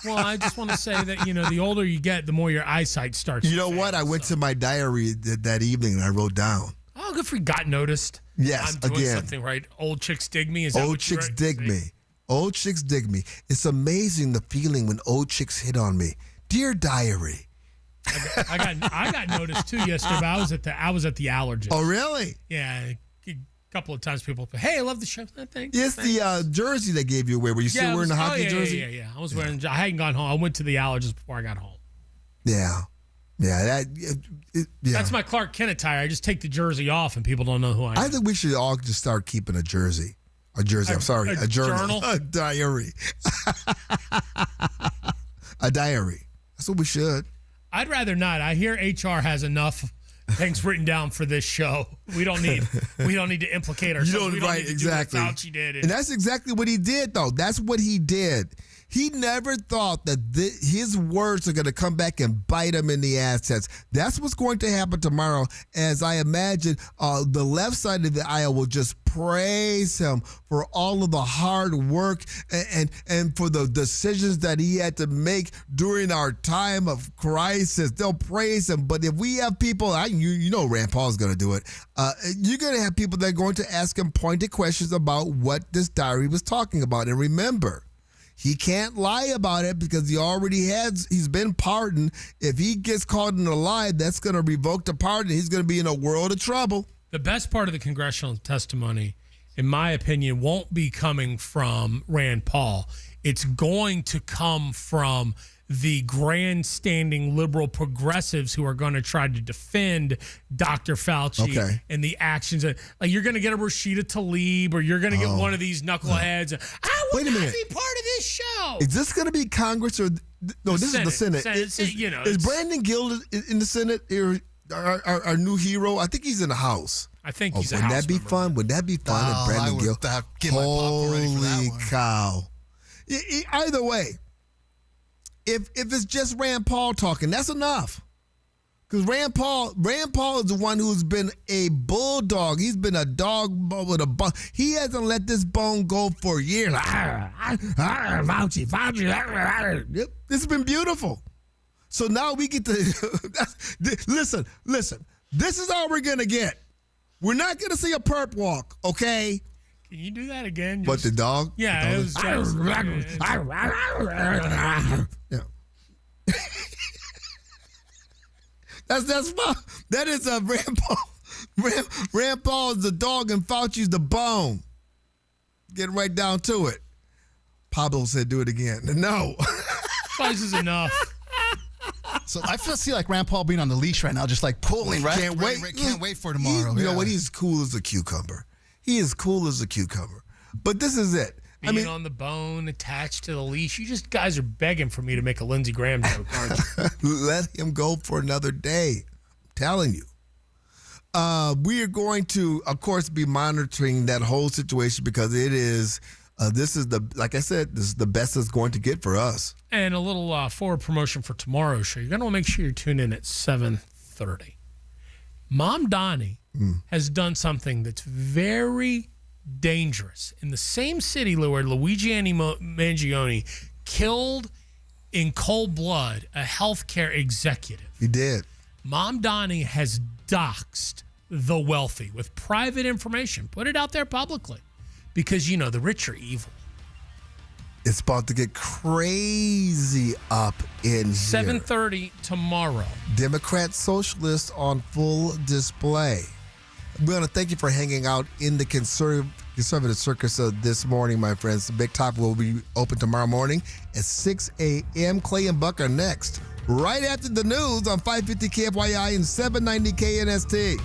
I just want to say that, the older you get, the more your eyesight starts You know what? I went to my diary that evening and I wrote down. Oh, good for you. Got noticed. Yes, I'm doing again. something right. Old chicks dig me. Is that Old what you chicks wrote? dig me. Old chicks dig me. It's amazing the feeling when old chicks hit on me. Dear diary. I got noticed too yesterday. But I was at the allergist. Oh, really? Yeah. A couple of times people say, "Hey, I love the show." Thanks. It's the jersey they gave you away. Were you still wearing the hockey jersey? Yeah. I was wearing. I hadn't gone home. I went to the allergist before I got home. Yeah. Yeah. That's my Clark Kent attire. I just take the jersey off and people don't know who I am. I think we should all just start keeping a jersey. A journal. A diary. A diary. That's what we should. I'd rather not. I hear HR has enough things written down for this show. We don't need to implicate ourselves. Exactly. Do what Fauci did. And that's exactly what he did, though. That's what he did. He never thought that his words are going to come back and bite him in the assets. That's what's going to happen tomorrow, as I imagine the left side of the aisle will just praise him for all of the hard work and for the decisions that he had to make during our time of crisis. They'll praise him. But if we have people, you know Rand Paul's going to do it, you're going to have people that are going to ask him pointed questions about what this diary was talking about. And remember, he can't lie about it because he's been pardoned. If he gets caught in a lie, that's going to revoke the pardon. He's going to be in a world of trouble. The best part of the congressional testimony, in my opinion, won't be coming from Rand Paul. It's going to come from the grandstanding liberal progressives who are going to try to defend Dr. Fauci and the actions. Like you're going to get a Rashida Tlaib or you're going to get one of these knuckleheads. I will not be part of this show. Is this going to be Congress or no? This is the Senate. Is Brandon Gill in the Senate? Our new hero? I think he's in the House. I think he's a Wouldn't House that be member. fun? Would that be fun? If Brandon Gill? Get my popcorn ready for that one. Cow! Either way. If it's just Rand Paul talking, that's enough. Because Rand Paul is the one who's been a bulldog. He's been a dog with a bone. He hasn't let this bone go for years. Fauci. This has been beautiful. So now we get to listen. This is all we're gonna get. We're not gonna see a perp walk, okay? Can you do that again? What, the dog? Yeah, it was just. That is Rand Paul. Rand Paul is the dog and Fauci's the bone. Getting right down to it. Pablo said, "Do it again." No, twice is enough. So I see like Rand Paul being on the leash right now, just like pulling. Right? Can't wait. Can't wait for tomorrow. You know what? He's cool as a cucumber. He is cool as a cucumber. But this is it. Being on the bone, attached to the leash. You just guys are begging for me to make a Lindsey Graham joke, aren't you? Let him go for another day. I'm telling you. We are going to, of course, be monitoring that whole situation because it is, like I said, this is the best it's going to get for us. And a little forward promotion for tomorrow's show. You're going to want to make sure you tune in at 7:30. Mamdani has done something that's very dangerous. In the same city where Luigi Mangione killed in cold blood a healthcare executive. He did. Mamdani has doxed the wealthy with private information. Put it out there publicly. Because, the rich are evil. It's about to get crazy up in here. 7:30 tomorrow. Democrat Socialists on full display. We want to thank you for hanging out in the conservative circus this morning, my friends. The Big Top will be open tomorrow morning at 6 a.m. Clay and Buck are next. Right after the news on 550 KFYI and 790 KNST.